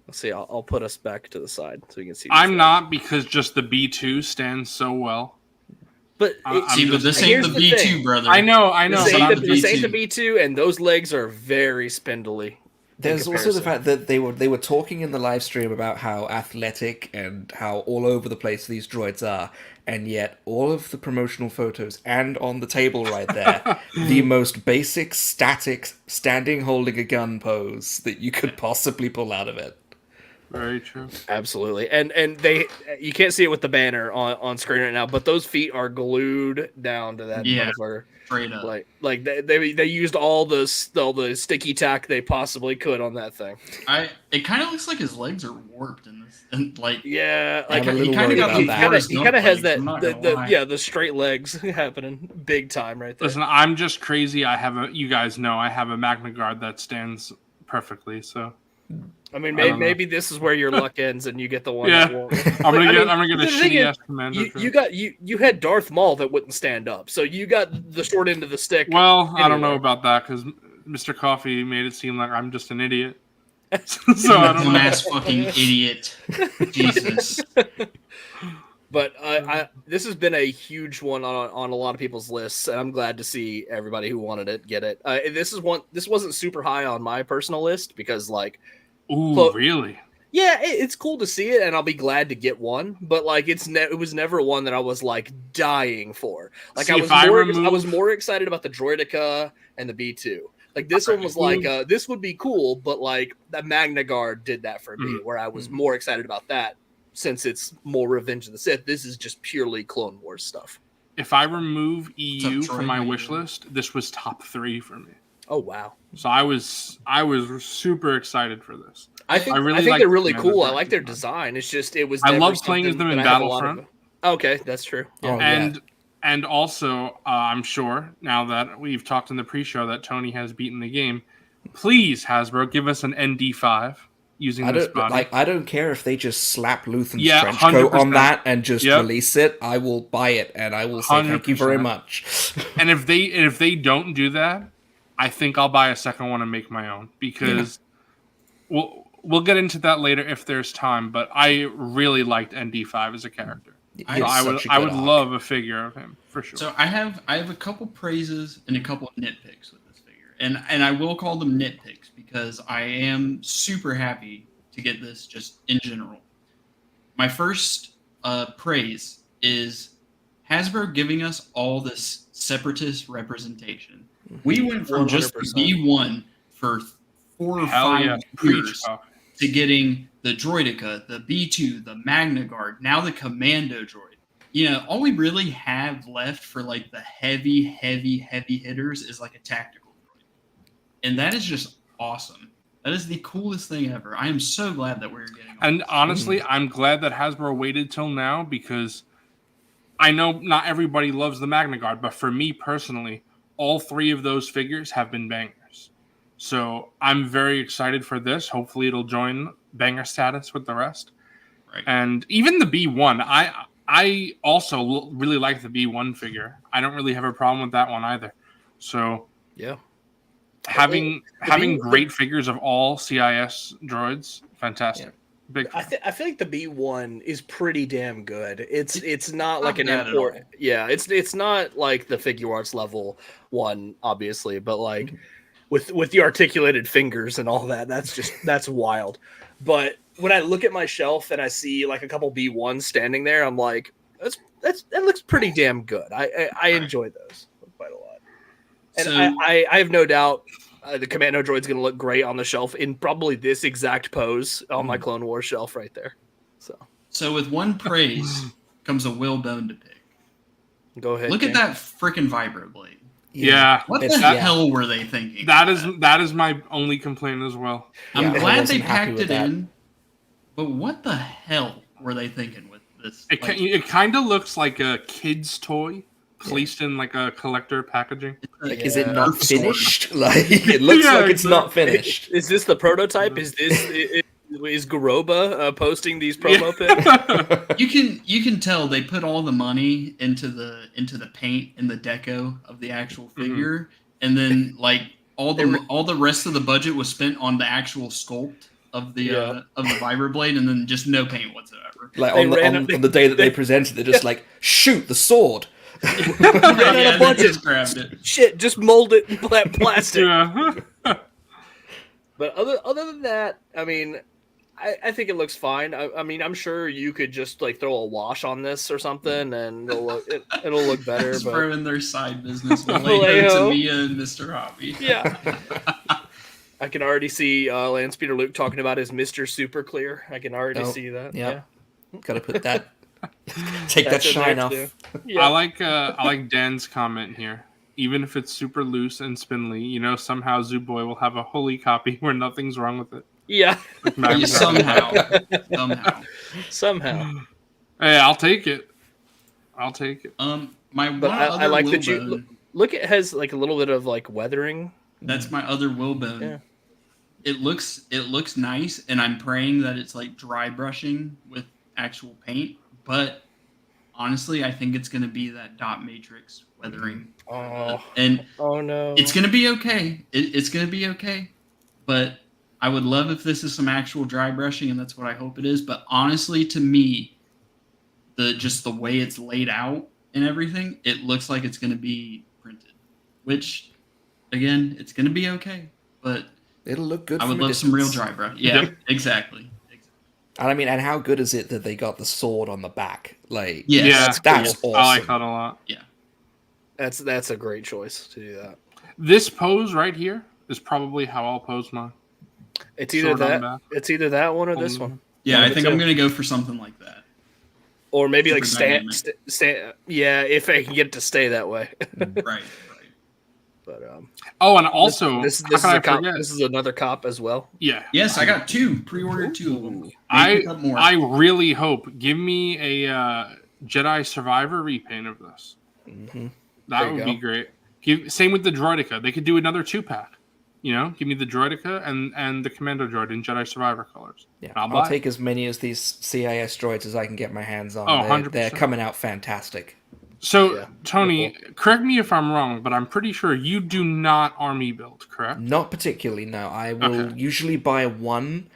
Let's see. I'll put us back to the side so you can see. I'm not, because just the B2 stands so well. But See, but this ain't the B2, brother. I know. This but ain't I'm the the B2, and those legs are very spindly. There's also the fact that they were talking in the live stream about how athletic and how all over the place these droids are, and yet all of the promotional photos and on the table right there, the most basic static standing holding a gun pose that you could possibly pull out of it. Very true. Absolutely, and you can't see it with the banner on screen right now, but those feet are glued down to that motherfucker. Straight up. Like they used all the sticky tack they possibly could on that thing. It kind of looks like his legs are warped in this, and like Yeah, I'm like a little he kind of worried got about the that. Forrest he Gump kind of has legs, that I'm not gonna lie. the straight legs happening big time right there. Listen, I'm just crazy. You guys know I have a Magna Guard that stands perfectly. So I mean, maybe this is where your luck ends and you get the one. yeah, that won't. I'm gonna get a the thing shitty is, ass commander. you had Darth Maul that wouldn't stand up, so you got the short end of the stick. Well, I don't know anyway. about that because Mr. Coffee made it seem like I'm just an idiot. So I don't know. dumbass fucking idiot. Jesus. But this has been a huge one on a lot of people's lists, and I'm glad to see everybody who wanted it get it. This wasn't super high on my personal list because like. Ooh, really? Yeah, it's cool to see it, and I'll be glad to get one. But like, it was never one that I was like dying for. Like, See, I was more excited about the Droideka and the B2. Like this one was like, this would be cool, but like that Magna Guard did that for me, where I was more excited about that since it's more Revenge of the Sith. This is just purely Clone Wars stuff. If I remove EU Troy? from my wish list, this was top 3 for me. Oh wow! So I was super excited for this. I think like they're really the cool. I Magna like their Guard. design. It's just it was. I never love playing as something them in that I have a lot Battlefront. of- Okay, that's true. Yeah. Oh, yeah. And also, I'm sure now that we've talked in the pre-show that Tony has beaten the game, please Hasbro give us an ND5 using this body. I don't care if they just slap Luthen's Yeah, trench coat on 100%. that and just Yep. release it. I will buy it and I will say thank you very 100%. much. And if they don't do that, I think I'll buy a second one and make my own because we'll get into that later if there's time. But I really liked ND5 as a character. I would love a figure of him for sure. So I have a couple praises and a couple of nitpicks with this figure, and I will call them nitpicks because I am super happy to get this just in general. My first praise is Hasbro giving us all this separatist representation. We went from just the 100%. B1 for 4 or Hell 5 yeah, years preach. to getting the Droideka, the B2, the Magna Guard, now the Commando Droid. You know, all we really have left for like the heavy hitters is like a tactical droid. And that is just awesome. That is the coolest thing ever. I am so glad that we're getting all And this. honestly, I'm glad that Hasbro waited till now because I know not everybody loves the Magna Guard, but for me personally, all 3 of those figures have been bangers. So I'm very excited for this. Hopefully it'll join banger status with the rest. Right. And even the B1, I also really like the B1 figure. I don't really have a problem with that one either. So Yeah. having great figures of all CIS droids, fantastic. Yeah. Big. I feel like the B1 is pretty damn good. It's not like an bad at import. all. Yeah, it's not like the figure arts level one, obviously, but like with the articulated fingers and all that, that's wild. But when I look at my shelf and I see like a couple B1s standing there, I'm like, that looks pretty damn good. I enjoy those quite a lot, and So- I have no doubt. The Commando droid's going to look great on the shelf in probably this exact pose on my Clone Wars shelf right there. So with one praise comes a whalebone to pick. Go ahead. Look King. at that freaking vibroblade. Yeah. What the It's- hell were they thinking? That is my only complaint as well. I'm Yeah, I glad they wasn't happy packed with it that. in, but what the hell were they thinking with this? Like, It kind of looks like a kid's toy placed in like a collector packaging. Like, is it Yeah. not Nerf sword. finished? Like, it looks Yeah, like it's not finished. Is this the prototype? Is Garoba posting these promo pics? You can tell they put all the money into the paint and the deco of the actual figure, and then like all the rest of the budget was spent on the actual sculpt. of the vibroblade, and then just no paint whatsoever. Like They on ran the day that they presented, they're just like, shoot the sword. Yeah, bunch they of- just grabbed it. Shit, just mold it in plastic. Yeah. But other than that, I mean, I think it looks fine. I mean, I'm sure you could just like throw a wash on this or something, and it'll look better. Just But ruin their side business. Vallejo. Vallejo, Mia, and Mr. Hobby. yeah, I can already see Lance Peter Luke talking about his Mr. Super Clear. I can already see that. yeah. Yeah, Gotta put that. Take That's that in shine there, off. too. Yeah. I like Dan's comment here. Even if it's super loose and spindly, somehow Zooboy will have a holy copy where nothing's wrong with it. Yeah, Yeah, somehow. somehow. Hey, I'll take it. My But one I other like will that you bone, look. It has like a little bit of like weathering. That's my other will bone. Yeah. It looks nice, and I'm praying that it's like dry brushing with actual paint. But honestly, I think it's gonna be that dot matrix weathering. And Oh no! it's gonna be okay. It's gonna be okay. But I would love if this is some actual dry brushing, and that's what I hope it is. But honestly, to me, the way it's laid out and everything, it looks like it's gonna be printed. Which, again, it's gonna be okay. But It'll look good. I would from a love some real distance. dry brush. Yeah, Yep. exactly. And I mean, and how good is it that they got the sword on the back? Like, Yes. Yeah, that's cool. awesome. I like that a lot. That's a great choice to do that. This pose right here is probably how I'll pose mine. It's either Sword on the that. back. It's either that one or this one, Yeah, One I of the think two. I'm gonna go for something like that. or maybe like Super stand. dynamic. Stand. Yeah, if I can get it to stay that way. Right. But Oh, and also, this how is can I a cop. forget? This is another cop as well. Yeah, Yes, I got two. Pre-ordered 2 of them. May I pick up more. I really hope. Give me a Jedi Survivor repaint of this. Mhm. That There you would go. be great. Same with the Droideka. They could do another 2-pack. Give me the Droideka and the Commando Droid in Jedi Survivor colors. Yeah, I'll I'll buy take as many as these CIS droids as I can get my hands on. Oh, they're 100%. coming out fantastic. So, Yeah, Tony, correct me if I'm wrong, but I'm pretty sure you do not army build, correct? Not particularly, no. I will Okay. usually buy one,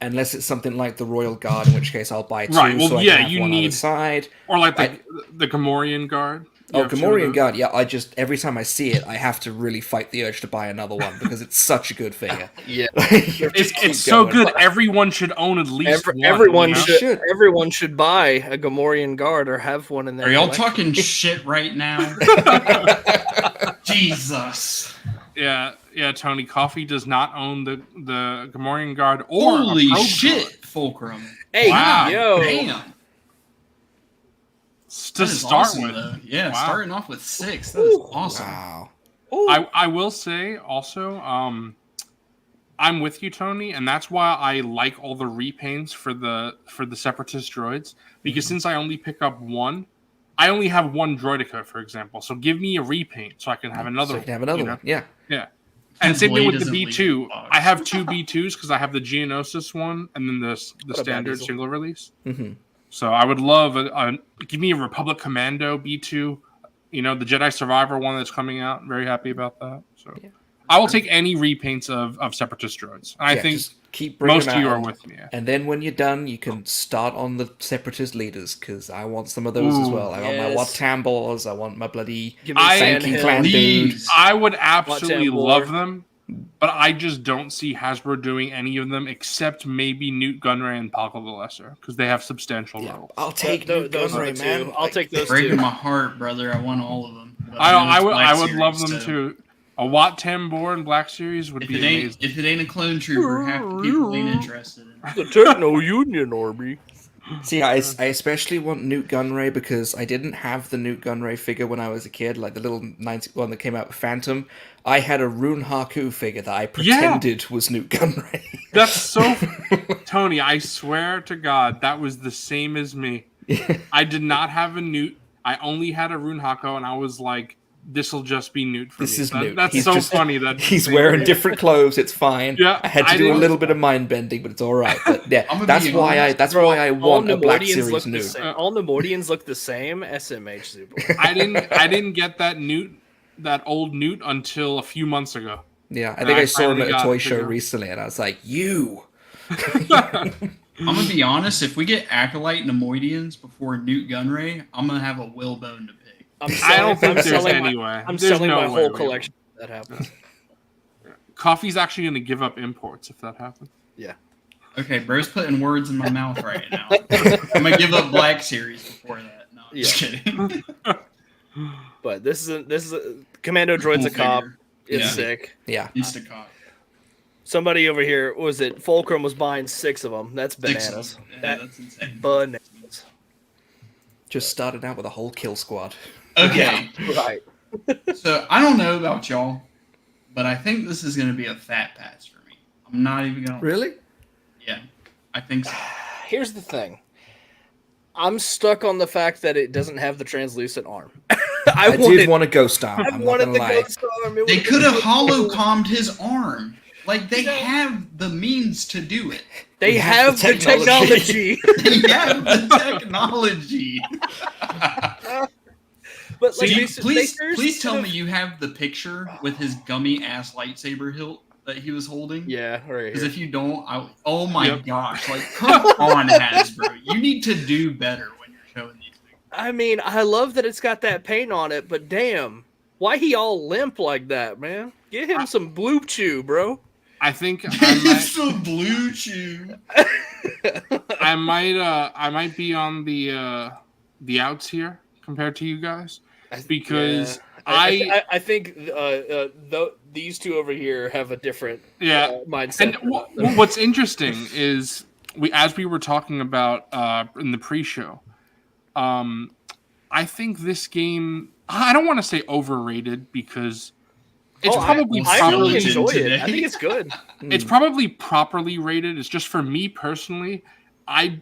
unless it's something like the Royal Guard, in which case I'll buy 2 Right, well, so I yeah, can have you one on the need- side. Or like the Gamorrean Guard? You Oh, have 2 of Gamorrean those? Guard, yeah, I just, every time I see it, I have to really fight the urge to buy another one, because it's such a good figure. Yeah, It's so good. Everyone should own at least one. everyone you know? should. Should. Everyone should buy a Gamorrean guard or have one in their Are y'all collection. talking shit right now? Jesus. Yeah, Tony. Coffee does not own the Gamorrean Guard or a Holy probe shit, droid. Fulcrum. Hey, Wow. yo, Damn. To That is start awesome, with. though. Yeah, Wow. starting off with 6. That is awesome. Wow. I will say also, I'm with you, Tony, and that's why I like all the repaints for the Separatist droids, because since I only pick up one, I only have one Droideka, for example. So give me a repaint so I can have another. So you can have another you know? one, yeah. Yeah. And His same thing blade with the doesn't leave B2. the box. I have 2 B2s because I have the Geonosis one and then the a bad standard diesel. single release. hmm So I would love give me a Republic Commando B2. The Jedi Survivor one that's coming out. I'm very happy about that. So Yeah. I will take any repaints of Separatist droids. And I Yeah, think just keep bringing most of them you out. are with me. Yeah. And then when you're done, you can start on the Separatist leaders, because I want some of those as Ooh, well. I want my yes. Wat Tambors, I want my bloody give me I- Banking Sandhill. Clan dude. Please. I would absolutely Watch out, love War. them, but I just don't see Hasbro doing any of them except maybe Newt Gunray and Paco the Lesser because they have substantial Yeah, roles. I'll take Those, Newt those are the Gunray, two. man. I'll take those Breaking two. my heart, brother. I want all of them. But I know it's would Black love Series, them so too. A Wat Tambor and Black Series would If be it ain't amazing. if it ain't a clone trooper, half the people ain't interested in it. The Techno Union Army. See, I especially want Newt Gunray because I didn't have the Newt Gunray figure when I was a kid, like the little 90 one that came out with Phantom. I had a Rune Haku figure that I pretended was Newt Gunray. That's so Tony, I swear to God, that was the same as me. I did not have a Newt. I only had a Rune Hako, and I was like, "This'll just be Newt for This me." is Newt. That's He's so just- funny that He's wearing different clothes. It's fine. Yeah, I had I to do a didn't- little bit of mind bending, but it's all right. But yeah, I'm gonna that's be why honest, I want a Black Series look the Newt. same. All Nemordians look the same. SMH Super. I didn't get that old Newt until a few months ago. Yeah, I And think I I saw him finally at a got toy it show figured. recently, and I was like, "You." I'm gonna be honest. If we get Acolyte and Nemoidians before Newt Gunray, I'm gonna have a whalebone to pick. I don't think there's any way. I'm There's selling no my way whole we collection if that happens. Coffee's actually going to give up imports if that happens. Yeah. Okay, bro's putting words in my mouth right now. I'm gonna give up Black Series before that. No, I'm just kidding. But this is a Commando Droid's a cop. It's sick. Yeah. Instacop. Somebody over here, what was it? Fulcrum was buying 6 of them. That's bananas. Yeah, that's insane. Bananas. Just started out with a whole kill squad. Okay. Right. So I don't know about y'all, but I think this is gonna be a fat pass for me. I'm not even gonna. Really? Yeah, I think so. Here's the thing. I'm stuck on the fact that it doesn't have the translucent arm. I did want a ghost arm. I I'm wanted not the gonna lie. ghost arm. They could have holocommed his arm. Like they have the means to do it. They have the technology. They have the technology. But like, Please tell me you have the picture with his gummy ass lightsaber hilt that he was holding. Yeah, right. Because if you don't, oh my gosh! Like, come on, Hasbro, you need to do better when you're showing these things. I mean, I love that it's got that paint on it, but damn, why he all limp like that, man? Get him some blue chew, bro. I think It's a blue chew. I might be on the outs here compared to you guys because I think these two over here have a different mindset. And what's interesting is as we were talking about in the pre-show, I think this game, I don't want to say overrated because it's probably I really enjoy it. I think it's good. It's probably properly rated. It's just for me personally, I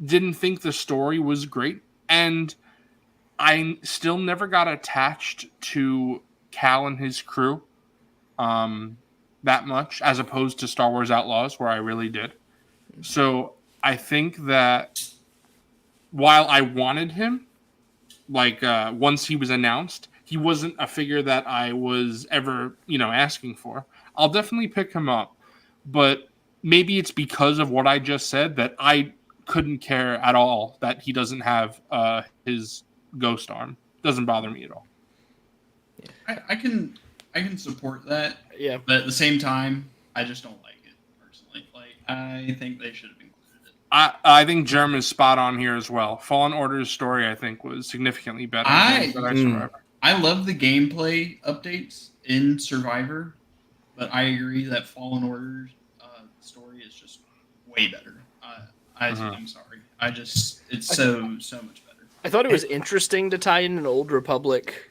didn't think the story was great, and I still never got attached to Cal and his crew that much, as opposed to Star Wars Outlaws, where I really did. So I think that while I wanted him, like once he was announced, he wasn't a figure that I was ever, asking for. I'll definitely pick him up, but maybe it's because of what I just said that I couldn't care at all that he doesn't have his ghost arm. Doesn't bother me at all. I can support that. Yeah, but at the same time, I just don't like it personally. Like, I think they should have included it. I think Germ is spot on here as well. Fallen Order's story, I think, was significantly better than Survivor. I love the gameplay updates in Survivor, but I agree that Fallen Order's story is just way better. I'm sorry. It's so much better. I thought it was interesting to tie in an Old Republic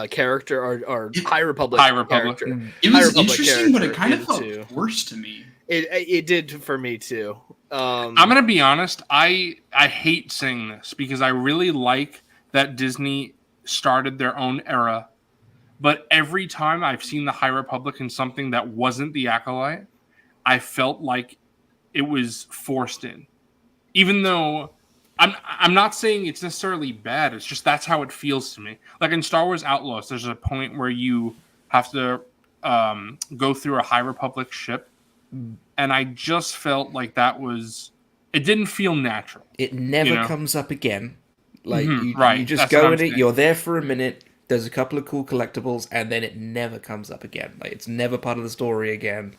character or High Republic character. It was interesting, but it kind of felt forced to me. It did for me too. I'm gonna be honest. I hate saying this because I really like that Disney started their own era, but every time I've seen the High Republic in something that wasn't the Acolyte, I felt like it was forced in. Even though I'm not saying it's necessarily bad, it's just that's how it feels to me. Like in Star Wars Outlaws, there's a point where you have to go through a High Republic ship, and I just felt like it didn't feel natural. It never comes up again. Like you just That's go what in I'm it, saying. you're there for a minute, there's a couple of cool collectibles, and then it never comes up again. Like it's never part of the story again.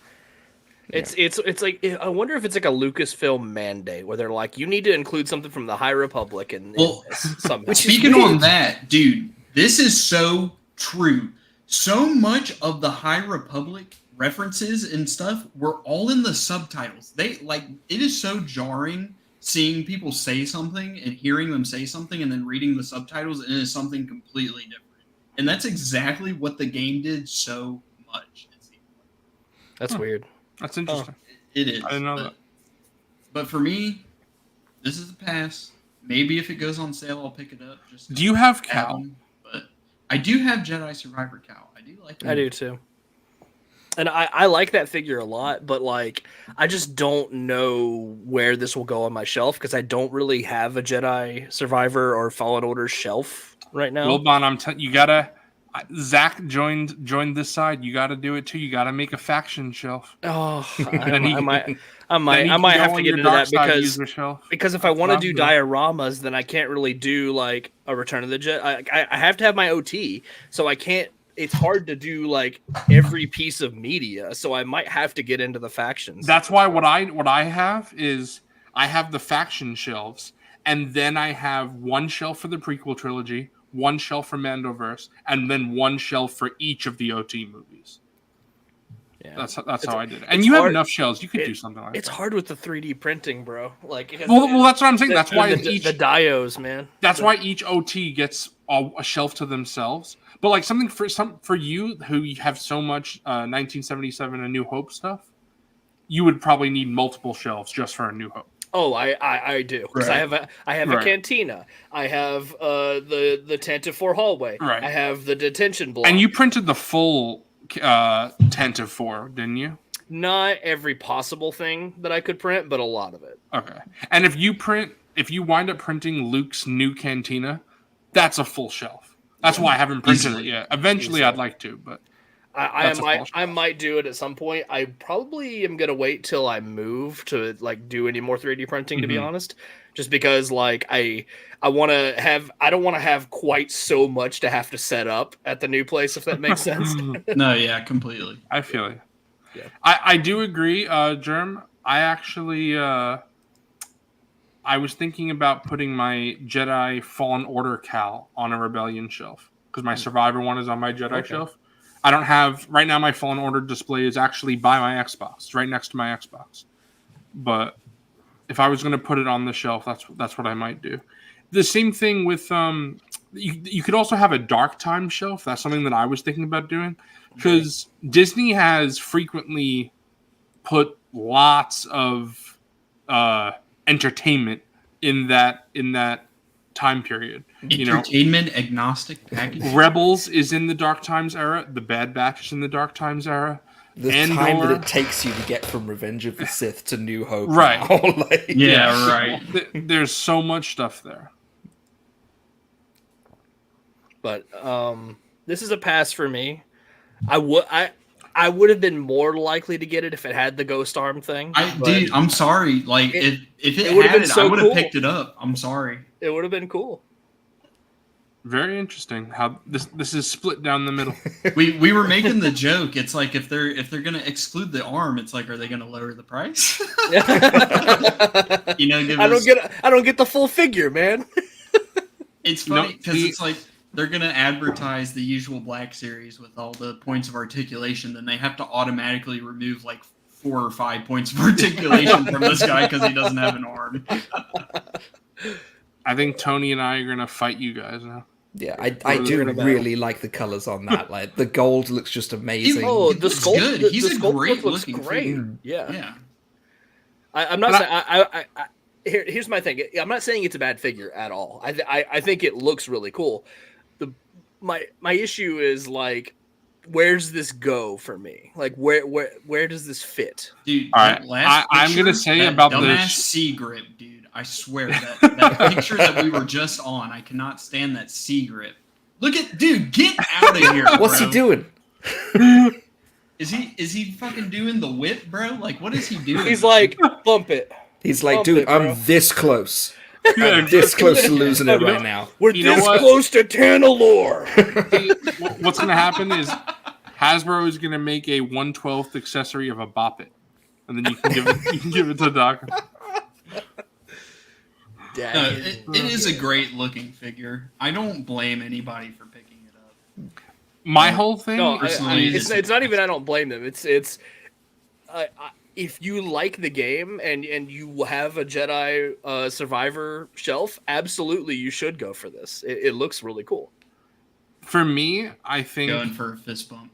It's like, I wonder if it's like a Lucasfilm mandate where they're like, you need to include something from the High Republic and somehow. Speaking on that, dude, this is so true. So much of the High Republic references and stuff were all in the subtitles. It is so jarring seeing people say something and hearing them say something and then reading the subtitles, and it is something completely different. And that's exactly what the game did so much. That's weird. That's interesting. It is. I didn't know that. But for me, this is the pass. Maybe if it goes on sale, I'll pick it up. Do you have Cal? But I do have Jedi Survivor Cal. I do like that. I do too. And I like that figure a lot, but like I just don't know where this will go on my shelf because I don't really have a Jedi Survivor or Fallen Order shelf right now. Wilbon, you gotta Zach joined this side. You got to do it too. You got to make a faction shelf. Oh, Then he- I might Then he have can to go on get your into dark that side user shelf. because if I That's want what to do I'm doing. dioramas, then I can't really do like a Return of the Jedi. I have to have my OT, so I can't. It's hard to do like every piece of media, so I might have to get into the factions. That's why what I have is I have the faction shelves, and then I have one shelf for the prequel trilogy, one shelf for Mandoverse, and then one shelf for each of the OT movies. Yeah. That's how I did it. And it's you have hard- enough shelves, you could do something like It's that. hard with the 3D printing, bro. Like, it has Well, that's what I'm saying. That's why the each dios, man. that's why each OT gets a shelf to themselves. But like something for you who have so much 1977 and New Hope stuff, you would probably need multiple shelves just for a New Hope. Oh, I do because I have a Right. cantina. I have the Tantive hallway. Right. I have the detention block. And you printed the full Tantive 4, didn't you? Not every possible thing that I could print, but a lot of it. Okay. And if you wind up printing Luke's new cantina, that's a full shelf. That's why I haven't printed it yet. Eventually, I'd like to, but I might do it at some point. I probably am gonna wait till I move to like do any more 3D printing, to be honest. Just because like I don't want to have quite so much to have to set up at the new place, if that makes sense. No, yeah, completely. I feel it. Yeah. I do agree, Germ. I actually I was thinking about putting my Jedi Fallen Order Cal on a Rebellion shelf because my Survivor one is on my Jedi shelf. I don't have right now. My Fallen Order display is actually by my Xbox, it's right next to my Xbox. But if I was going to put it on the shelf, that's what I might do. The same thing with you could also have a Dark Time shelf. That's something that I was thinking about doing because Disney has frequently put lots of entertainment in that time period. Entertainment agnostic package. Rebels is in the Dark Times era. The Bad Batch is in the Dark Times era. The Andor, time that it takes you to get from Revenge of the Sith to New Hope. Right. Now, like, Yeah, right. There's so much stuff there. But this is a pass for me. I would have been more likely to get it if it had the ghost arm thing. Dude, I'm sorry. Like, if it would've had been it, so I would have cool. picked it up. I'm sorry. It would have been cool. Very interesting how this is split down the middle. We were making the joke. It's like if they're gonna exclude the arm, it's like, are they gonna lower the price? I don't get the full figure, man. It's funny because it's like they're gonna advertise the usual Black Series with all the points of articulation, then they have to automatically remove like 4 or 5 points of articulation from this guy because he doesn't have an arm. I think Tony and I are gonna fight you guys now. Yeah, I do really like the colors on that. Like the gold looks just amazing. He the looks sculpt, good. the He's a sculpt great looks looking great. figure. Yeah. Yeah. I'm not saying here's my thing. I'm not saying it's a bad figure at all. I think it looks really cool. My issue is like, where's this go for me? Like where does this fit? Dude, All that right, last I'm picture, gonna say that about dumbass this- C grip, dude. I swear that picture that we were just on, I cannot stand that C grip. Look at dude, get out of here. What's he doing? Is he fucking doing the whip, bro? Like, what is he doing? He's like, bump it. He's like, Bump dude, it, bro. I'm this close. I'm this close to losing it right now. We're You know this what? close to Tanalore. What's gonna happen is Hasbro is gonna make a 1/12th accessory of a Bop It, and then you can give it to Doc. No, it is a great looking figure. I don't blame anybody for picking it up. My whole thing, No, Personally, it's not even I don't blame them. It's if you like the game and you have a Jedi Survivor shelf, absolutely you should go for this. It looks really cool. for me, I think Going for a fist bump.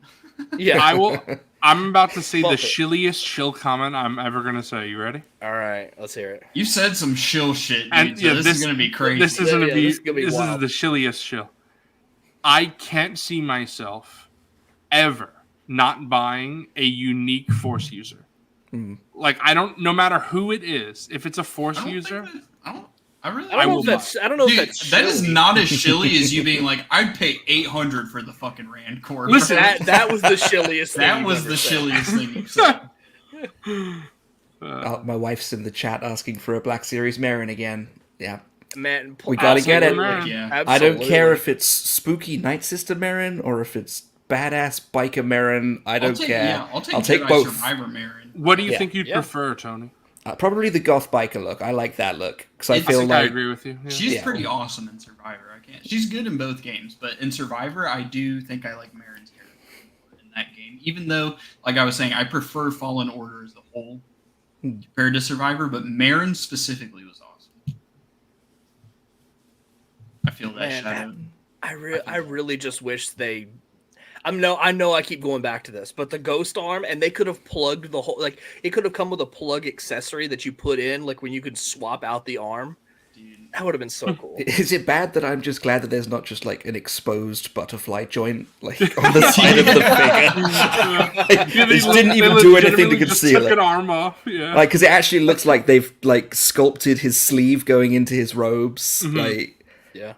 Yeah. I'm about to say the Bump it. shilliest shill comment I'm ever gonna say. You ready? All right, let's hear it. You said some shill shit, dude. And, So yeah, this is gonna be crazy. This is gonna Yeah, be this is gonna be this is wild. the shilliest shill. I can't see myself ever not buying a unique Force user. Like I don't, no matter who it is, if it's a Force I don't user, think that- I don't- I really. I don't know if Dude, that's that is shilly. not as shilly as you being like, I'd pay $800 for the fucking Rancor. Listen, that was the shilliest thing. That was the shilliest thing you said. My wife's in the chat asking for a Black Series Marin again. Yeah. Man, We gotta get it. absolutely. Yeah. I don't care Absolutely. if it's spooky Night Sister Marin or if it's badass biker Marin. I don't care. Yeah, I'll take take Jedi both. Survivor Marin. What do you Yeah. think you'd Yeah. prefer, Tony? Probably the goth biker look. I like that look because I It's- feel I think I like agree with you. Yeah. She's Yeah. pretty awesome in Survivor. I can't. She's good in both games, but in Survivor, I do think I like Marin's character more in that game. Even though, like I was saying, I prefer Fallen Order as a whole compared to Survivor, but Marin specifically was awesome. I feel that Man, shadow. I really just wish they. I know I keep going back to this, but the ghost arm, and they could have plugged the whole, like, it could have come with a plug accessory that you put in, like when you could swap out the arm. Dude. That would have been so cool. is it bad that I'm just glad that there's not just like an exposed butterfly joint like on the side of the figure? Yeah, This didn't even do anything to legitimately just conceal took it. an arm off. Yeah. Like, because it actually looks like they've like sculpted his sleeve going into his robes. Mhm. Like, Yeah.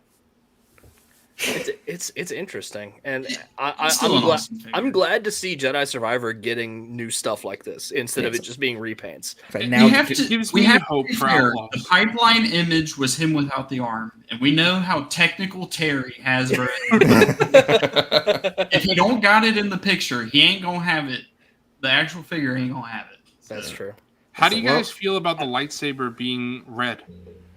It's interesting, and It's still an awesome figure. I'm glad to see Jedi Survivor getting new stuff like this instead of it just being repaints. like now we have you to. gives We me have hope to be for fair. Outlaws. The pipeline image was him without the arm, and we know how technical Terry has. If he don't got it in the picture, he ain't gonna have it. The actual figure ain't gonna have it. That's true. How do you Well- guys feel about the lightsaber being red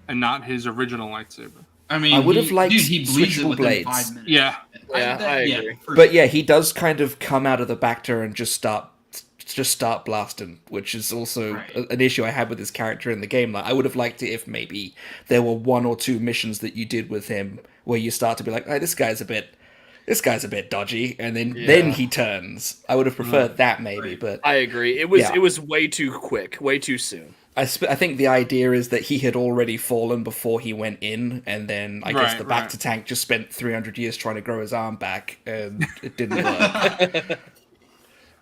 and not his original lightsaber? I mean, I would have liked dude, he bleeds it switchable within blades. 5 minutes. Yeah. Yeah, I agree. for but sure. yeah, he does kind of come out of the back door and just start blasting, which is also Right. an issue I had with his character in the game. Like, I would have liked it if maybe there were 1 or 2 missions that you did with him where you start to be like, oh, this guy's a bit dodgy, and then he turns. I would have preferred that maybe, Right. but I agree. It was way too quick, way too soon. I think the idea is that he had already fallen before he went in, and then I guess Right, the back right. to tank just spent 300 years trying to grow his arm back, and it didn't work.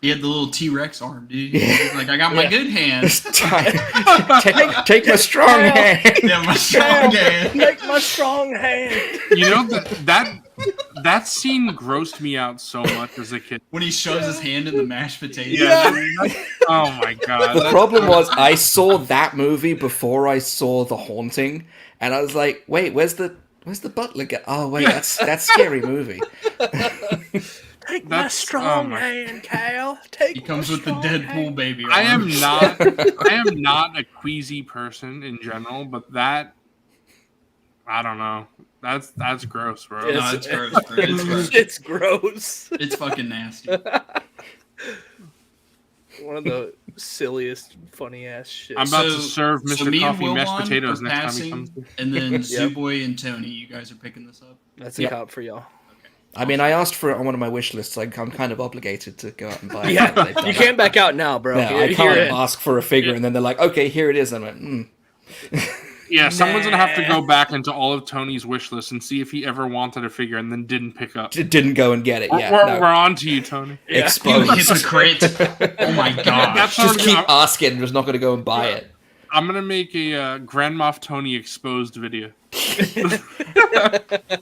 He had the little T-Rex arm, dude. He was like, I got my good hand. take my strong hand. Yeah, my strong hand. Make my strong hand. You know that scene grossed me out so much as a kid. When he shoves his hand in the mashed potatoes. Oh my god. The problem was I saw that movie before I saw The Haunting, and I was like, wait, where's the butler guy? Oh wait, that's Scary Movie. Take my That's- strong oh my- hand, Cal. Take He comes my with the strong Deadpool hand. baby arm. I am not a queasy person in general, but that I don't know. That's gross, bro. Yeah. No, it's gross, bro. It's gross. It's gross. It's fucking nasty. One of the silliest, funny ass shit. I'm about to serve Mr. me and Coffee mashed Wilmon potatoes are next time passing, he comes. and then Zooboy and Tony, you guys are picking this up. That's a Yep. cop for y'all. I mean, I asked for it on one of my wish lists. I'm kind of obligated to go out and buy it. Yeah, They've done you it. can't back out now, bro. No, I You're can't in. ask for a figure, and then they're like, "Okay, here it is." I'm like, Yeah, someone's gonna have to go back into all of Tony's wish list and see if he ever wanted a figure and then didn't pick up. didn't go and get it. Yeah, we're, no. we're on to you, Tony. You Exposed. hypocrite. Oh my god. That's Just what keep I'm, asking. Just not going to go and buy it. I'm gonna make a Grand Moff Tony exposed video.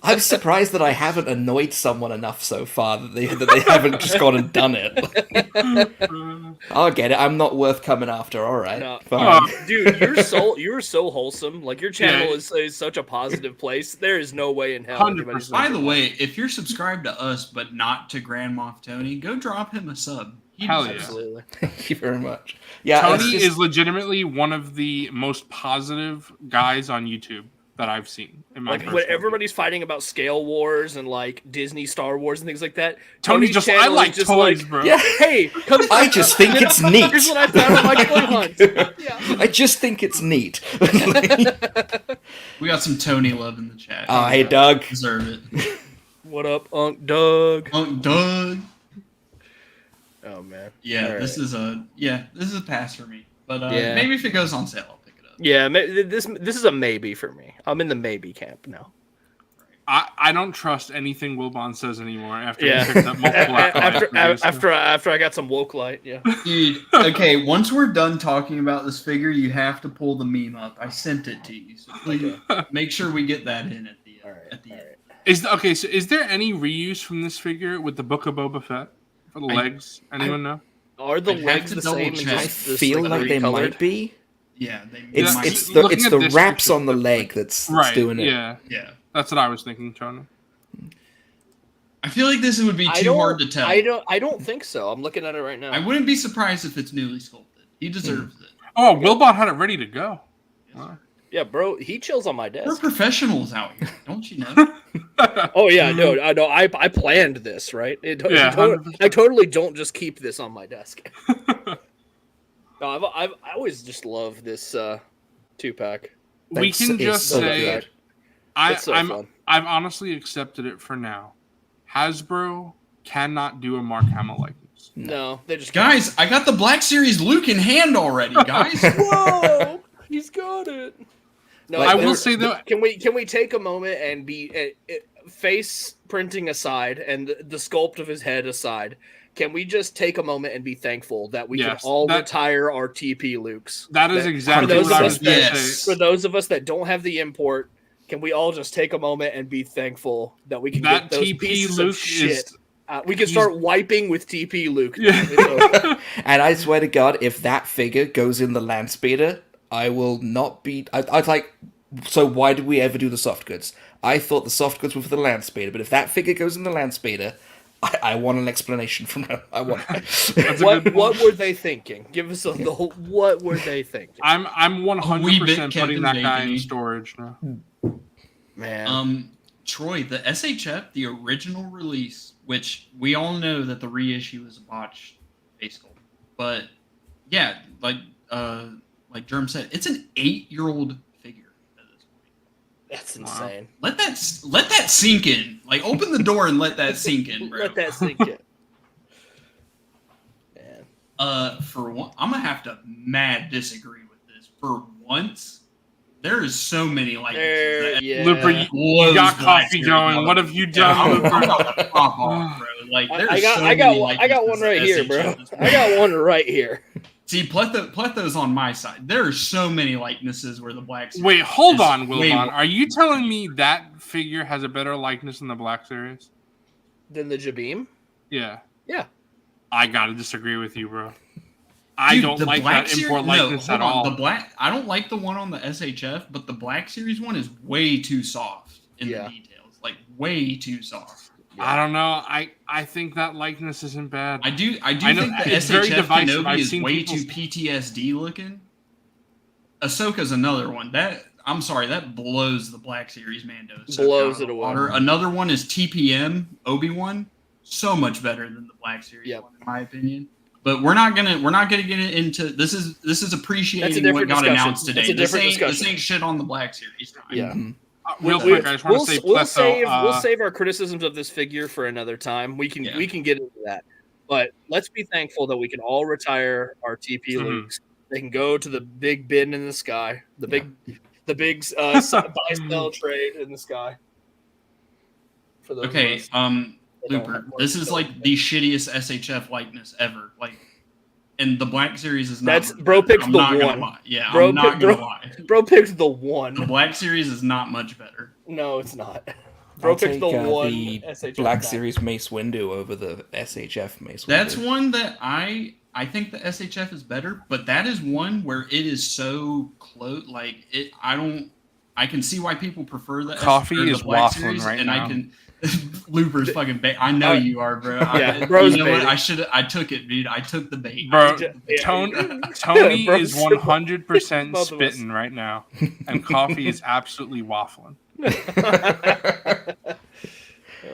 I'm surprised that I haven't annoyed someone enough so far that they haven't just gone and done it. I'll get it. I'm not worth coming after. All right, No. fine. Dude, you're so wholesome. Like your channel Yeah. is such a positive place. There is no way in hell 100%. anybody's By gonna the do way, if you're subscribed to us but not to Grand Moff Tony, go drop him a sub. He Hell that. yeah. deserves it. Absolutely. Thank you very much. Yeah, Tony it's just- is legitimately one of the most positive guys on YouTube that I've seen. In my Like when personal everybody's fighting about scale wars and like Disney Star Wars and things like that, Tony's just I channel like is just toys, like, bro. Yeah. hey, come I just think it's neat. Here's what I found on my toy hunt. Yeah. I just think it's neat. We got some Tony love in the chat. Oh, hey, Doug. Deserve it. What up, Unc Doug? Unc Doug. Oh man. Yeah, All this is a pass for me. But Yeah. maybe if it goes on sale, I'll pick it up. Yeah, this is a maybe for me. I'm in the maybe camp now. I don't trust anything Wilbon says anymore after Yeah. he picked up multiple after I got some woke light. Yeah. Dude, okay, once we're done talking about this figure, you have to pull the meme up. I sent it to you, so please make sure we get that in at the end. So is there any reuse from this figure with the Book of Boba Fett for the legs? Anyone know? Are the I'd have legs to the double same? check. And I just feel like they recolored? might be. Yeah, It's might it's be. the Looking it's at the this wraps picture, on the leg that's doing it. Yeah, Yeah. that's what I was thinking, Tony. I feel like this would be too hard to tell. I don't think so. I'm looking at it right now. I wouldn't be surprised if it's newly sculpted. He deserves it. Oh, Wilbon had it ready to go. Wow. Yeah, bro, he chills on my We're desk. professionals out here, don't you know? Oh yeah, no, I know. I planned this, right? I 100%. totally don't just keep this on my desk. No, I always just love this 2-pack. We can just so say good. It's so fun. I've honestly accepted it for now. Hasbro cannot do a Mark Hamill likeness. No, they just Guys, I got the Black Series Luke in hand already, guys. Whoa, he's got it. No, I will say though, Can we take a moment and be face printing aside and the sculpt of his head aside? Can we just take a moment and be thankful that we can all retire our TP Lukes? that is exactly what I was going to say. For those of us that don't have the import, can we all just take a moment and be thankful that we can That get those TP pieces Luke of shit? is. We can start wiping with TP Luke. Yeah. And I swear to God, if that figure goes in the land speeder, I will not be. I'd like. So why did we ever do the soft goods? I thought the soft goods were for the land speeder, but if that figure goes in the land speeder, I want an explanation from her. I want. What were they thinking? Give us a what were they thinking? I'm 100% putting that guy in Bacon-y. storage now. Man, Troy, the SHF, the original release, which we all know that the reissue is a botched face sculpt, but yeah, like Germ said, it's an 8-year-old figure at this point. that's insane. Let that sink in. Like, open the door and let that sink in, bro. Let that sink in. Man. For one, I'm gonna have to mad disagree with this. For once, there is so many likenesses. Yeah. Looper, you got coffee going. What have you done, I'm Looper? about to pop off, bro. Like, there's I got one right here, bro. I got one right here. See, Pletho's on my side. There are so many likenesses where the Black Series. Wait, hold is on, way Wilbon. more- Are you telling me that figure has a better likeness than the Black Series? Then the Jabim? Yeah. Yeah. I gotta disagree with you, bro. I Dude, don't the like Black that import Series- likeness hold at on. all. The Black, I don't like the one on the SHF, but the Black Series one is way too soft in Yeah. the details. Like, way too soft. I don't know. I think that likeness isn't bad. I do I know, think the it's very SHF divisive. Kenobi I've is seen way people's- too PTSD looking. Ahsoka's another one. I'm sorry, that blows the Black Series Mando. so Blows out of it the water. away. Another one is TPM Obi-Wan. So much better than the Black Series Yep. one, in my opinion. But we're not gonna get into this. Is appreciating what different got discussion. announced today. That's a different This discussion. ain't shit on the Black Series. Time. Yeah. Real quick, I just want to say, we'll Pletho, save our criticisms of this figure for another time. We can get into that. But let's be thankful that we can all retire our TP Lukes. They can go to the big bin in the sky, the big buy sell trade in the sky. For those of Okay, us that don't Looper, have more this is skill. like the shittiest SHF likeness ever. Like, and the Black Series is not. That's- bro picked I'm the not gonna one. lie. Yeah, Bro I'm not picked- gonna bro- lie. Bro picked the The one. Black Series is not much better. No, it's not. Bro I'll picked take the one the SHF Black guy. Series Mace Windu over the SHF Mace Windu. That's one that I think the SHF is better, but that is one where it is so close. Like it, I can see why people prefer the Coffee or the is Black waffling Series, right and now. I can. Looper's fucking bait. I know you are, bro. Yeah, I, bro's you know what? baiting. I took it, dude. I took the bait. Bro, Yeah. Tony Bro, is 100% both of us. spitting right now, and coffee is absolutely waffling.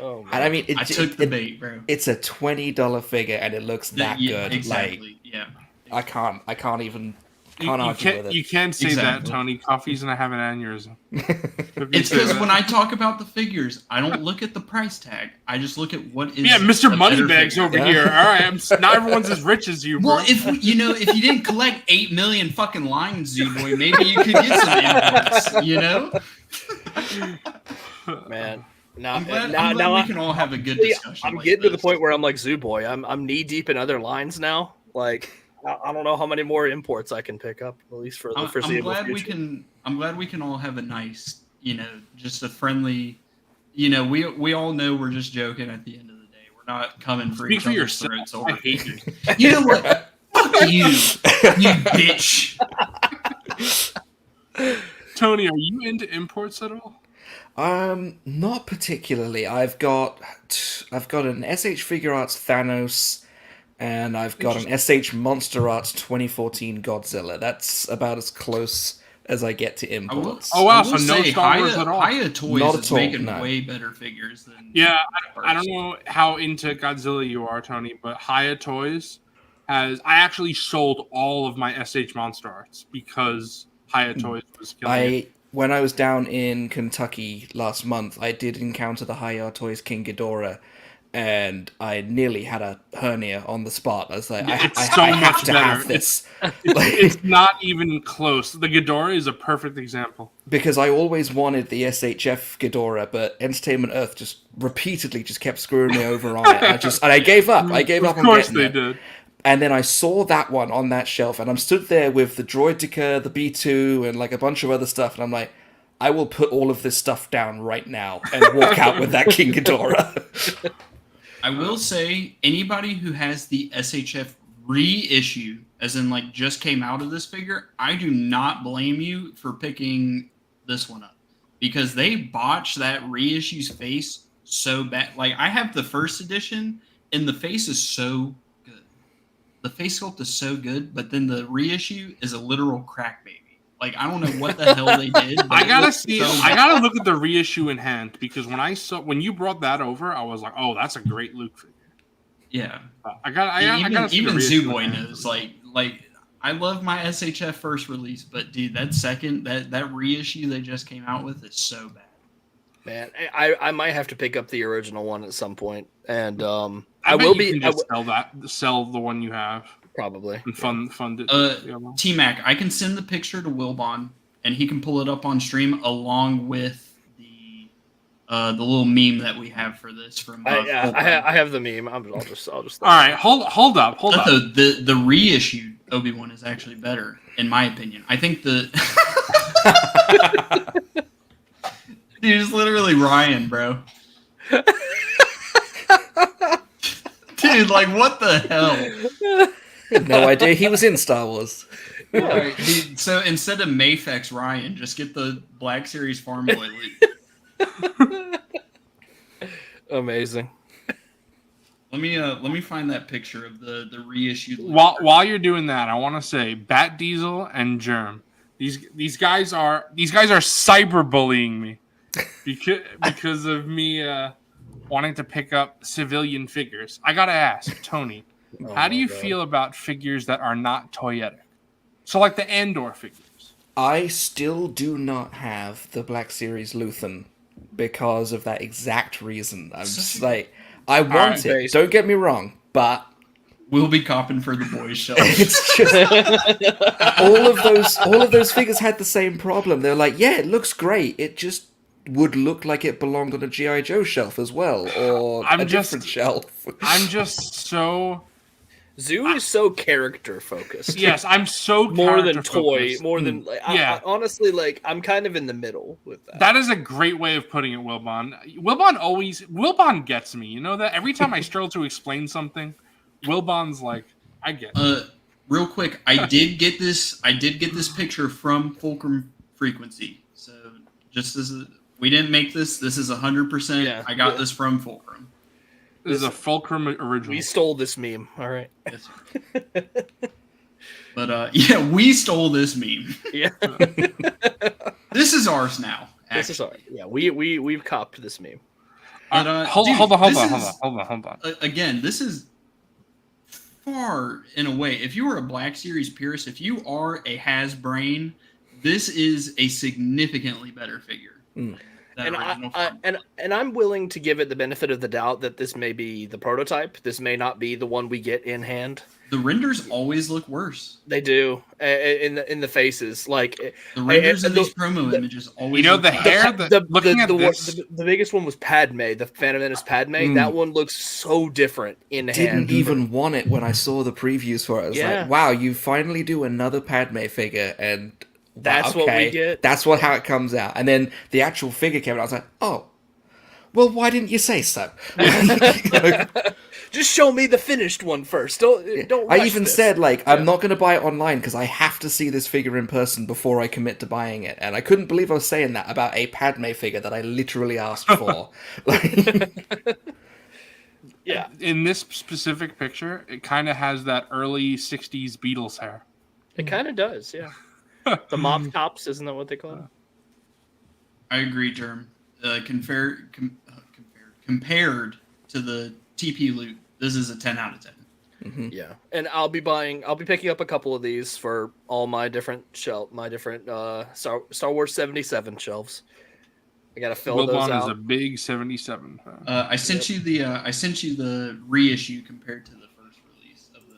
Oh, man. And I mean, I took the bait, bro. It's a $20 figure, and it looks that Yeah, good. exactly. Yeah. Like, I can't even You argue with it. you can't say that, Exactly. Tony. Coffee's gonna have an aneurysm. It's because when I talk about the figures, I don't look at the price tag. I just look at what is. Yeah, Mr. a better Moneybags figure. over Yeah. here. All right, not everyone's as rich as you, bro. Well, if you didn't collect 8 million fucking lines, Z-Boy, maybe you could get some imports, you know? Man, Now, I'm glad we can all have a good discussion. I'm like getting to the this. point where I'm like Zoo Boy. I'm knee deep in other lines now. Like I don't know how many more imports I can pick up, at least for the foreseeable future. I'm glad we can all have a nice, just a friendly, we all know we're just joking at the end of the day. We're not coming for each other's throats over figures. You know what? Fuck you, you bitch. Tony, are you into imports at all? Not particularly. I've got an SH Figure Arts Thanos, and I've got an SH Monster Arts 2014 Godzilla. That's about as close as I get to imports. Oh wow! I will So no say, Star Wars at all. Haya Toys Not is at all, making no. way better figures than. Yeah, I don't know how into Godzilla you are, Tony, but Haya Toys I actually sold all of my SH Monster Arts because Haya Toys was killing it. When I was down in Kentucky last month, I did encounter the Haya Toys King Ghidorah, and I nearly had a hernia on the spot. I was like, I have to have this. It's not even close. The Ghidorah is a perfect example. Because I always wanted the SHF Ghidorah, but Entertainment Earth just repeatedly kept screwing me over on it. And I gave up. I gave up on getting it. Of course they did. And then I saw that one on that shelf, and I'm stood there with the Droideka, the B2, and like a bunch of other stuff, and I'm like, I will put all of this stuff down right now and walk out with that King Ghidorah. I will say, anybody who has the SHF reissue, as in like just came out of this figure, I do not blame you for picking this one up. Because they botched that reissue's face so bad. Like, I have the first edition, and the face is so good. The face sculpt is so good, but then the reissue is a literal crack baby. Like, I don't know what the hell they did. I gotta look at the reissue in hand, because when you brought that over, I was like, oh, that's a great Luke figure. Yeah. I gotta see even the Zoo reissue Boy in hand. knows. Like I love my SHF first release, but dude, that reissue they just came out with is so bad. Man, I might have to pick up the original one at some point, and I will be sell the one you have probably and fund it. T-Mac, I can send the picture to Wilbon, and he can pull it up on stream along with the little meme that we have for this from. I have the meme. I'll just. All right, hold up. The reissued Obi-Wan is actually better, in my opinion. I think the. Dude, it's literally Ryan, bro. Dude, like, what the hell? No idea he was in Star Wars. Right, dude, so instead of Mayfex Ryan, just get the Black Series Farm Boy Luke. Amazing. Let me find that picture of the reissued. While you're doing that, I want to say Bat Diesel and Germ. These guys are cyberbullying me because of me wanting to pick up civilian figures. I gotta ask Tony, how do you feel about figures that are not toyetic? So like the Andor figures. I still do not have the Black Series Luthen because of that exact reason. I'm just like, I want it. Base. Don't get me wrong, but we'll be copping for the boys' shelf. It's just all of those figures had the same problem. They're like, yeah, it looks great. It just would look like it belonged on a G.I. Joe shelf as well, or different shelf. I'm just so. Zoo is so character focused. Yes, I'm so more than toy, focused. more than like, I honestly, like, I'm kind of in the middle with that. That is a great way of putting it, Wilbon. Wilbon gets me. You know that every time I struggle to explain something, Wilbon's like, I get it. Real quick, I did get this picture from Fulcrum Frequency. So just we didn't make this. This is 100%. Yeah, I got this from Fulcrum. This is a Fulcrum original. We stole this meme. All right. Yes, but we stole this meme. Yeah. This is ours now. Actually. This is ours. Yeah, we've copped this meme. But, hold on. Again, this is far in a way. If you are a Black Series purist, if you are a has brain, this is a significantly better figure. that And original I form. and I'm willing to give it the benefit of the doubt that this may be the prototype. This may not be the one we get in hand. The renders always look worse. They do in the faces. Like The renders of the- these promo images always. You know look the worse. hair. Looking at this, the biggest one was Padme, the Phantom Menace Padme. That one looks so different in Didn't hand. even want it when I saw the previews for it. I was Yeah. like, wow, you finally do another Padme figure, and wow, That's what we get. That's how it comes out. And then the actual figure came out. I was like, oh, well, why didn't you say so? Just show me the finished one first. Don't. I rush even this. said, like, I'm not going to buy it online because I have to see this figure in person before I commit to buying it. And I couldn't believe I was saying that about a Padme figure that I literally asked for. Yeah. in this specific picture, it kind of has that early '60s Beatles hair. It kind of does, yeah. The mop tops, isn't that what they call it? I agree, Germ. Compared to the TP loot, this is a 10 out of 10. Yeah, and I'll be picking up a couple of these for all my different Star Wars 77 shelves. I gotta fill those Wilbon out. is a big '77 fan. I sent you the reissue compared to the first release of the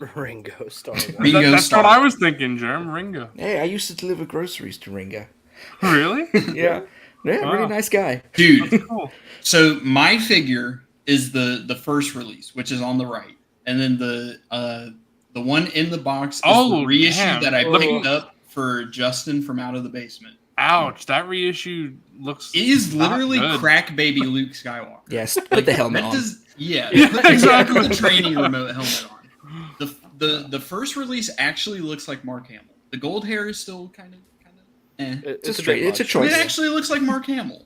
SHF. Ringo Star Wars. Ringo That's Starr. what I was thinking, Jerm. Ringo. Hey, I used to deliver groceries to Ringo. Really? Yeah. Yeah, Wow. really nice guy. Dude, Cool. so my figure is the first release, which is on the right, and then the one in the box is the reissue damn. that I picked up for Justin from Out of the Basement. Ouch! That reissue looks. It is not literally good. crack baby Luke Skywalker. Yes, put the helmet on. Exactly. Put the training remote helmet on. The first release actually looks like Mark Hamill. The gold hair is still kind of It's It's a a bit it's a much. choice. It actually looks like Mark Hamill.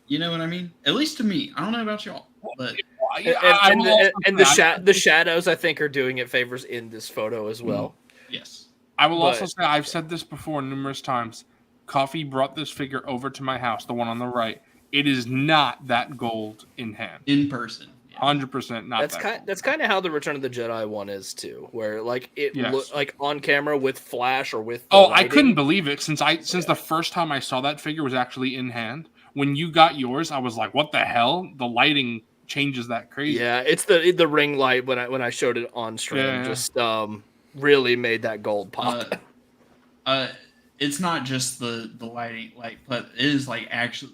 You know what I mean? At least to me. I don't know about y'all, but The shadows, I think, are doing it favors in this photo as well. yes. I will also But- say I've said this before numerous times. Coffee brought this figure over to my house, the one on the right. It is not that gold in hand. In person. Yeah. 100% not that gold. That's kind of how the Return of the Jedi one is too, where like it Yes. like on camera with flash or with. The Oh, I lighting. couldn't believe it since the first time I saw that figure was actually in hand. When you got yours, I was like, "What the hell?" The lighting changes that crazy. Yeah, it's the ring light when I showed it on stream. Yeah. Just really made that gold pop. It's not just the lighting, but it is actually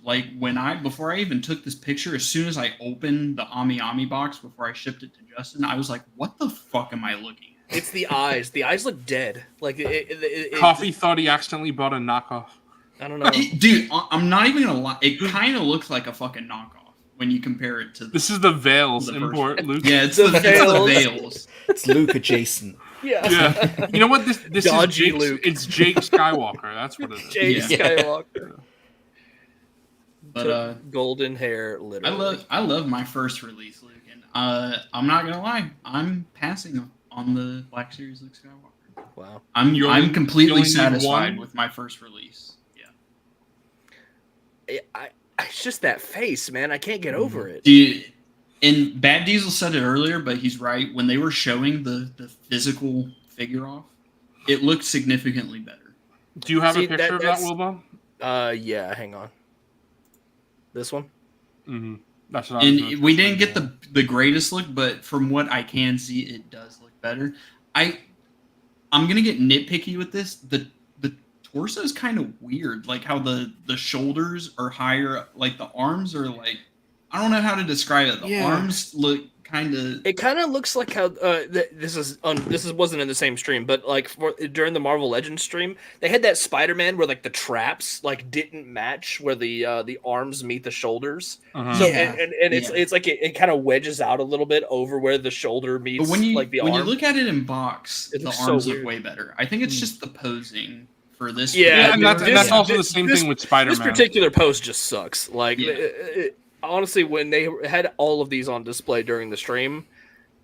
before I even took this picture, as soon as I opened the Ami box before I shipped it to Justin, I was like, "What the fuck am I looking at?" It's the eyes. The eyes look dead. Like Coffee thought he accidentally bought a knockoff. I don't know. Dude, I'm not even gonna lie. It kind of looks like a fucking knockoff when you compare it to. This is the Veils The first- import, Luke. Yeah, it's The the veils. veils. It's Luke adjacent. Yeah. Yeah. You know what? This Dodgy is Luke. It's Jake Skywalker. That's what it is. Jake Yeah. Skywalker. But Golden hair, literally. I love my first release, Luke, and I'm not gonna lie, I'm passing on the Black Series Luke Skywalker. Wow. I'm You only completely need satisfied one? with my first release. Yeah, It's just that face, man. I can't get over it. dude. And Bad Diesel said it earlier, but he's right. When they were showing the physical figure off, it looked significantly better. Do you have See, a picture of that, that's- Wilbon? Yeah. Hang on. This one. Mm-hmm. That's what I was And gonna we say. didn't get the greatest look, but from what I can see, it does look better. I'm gonna get nitpicky with this. The torso is kind of weird, like how the shoulders are higher, like the arms are like, I don't know how to describe it. The Yeah. arms look kind of. It kind of looks like how this wasn't in the same stream, but like during the Marvel Legends stream, they had that Spider-Man where like the traps like didn't match where the arms meet the shoulders. Uh-huh. So Yeah. and it's Yeah. it's like it kind of wedges out a little bit over where the shoulder meets But when you like the when arm. you look at it in box, It the looks so arms look weird. way better. I think it's just the posing for this. Yeah, Yeah, and that's this- also the this- same this- thing with Spider-Man. This particular post just sucks. Like, Yeah. Honestly, when they had all of these on display during the stream,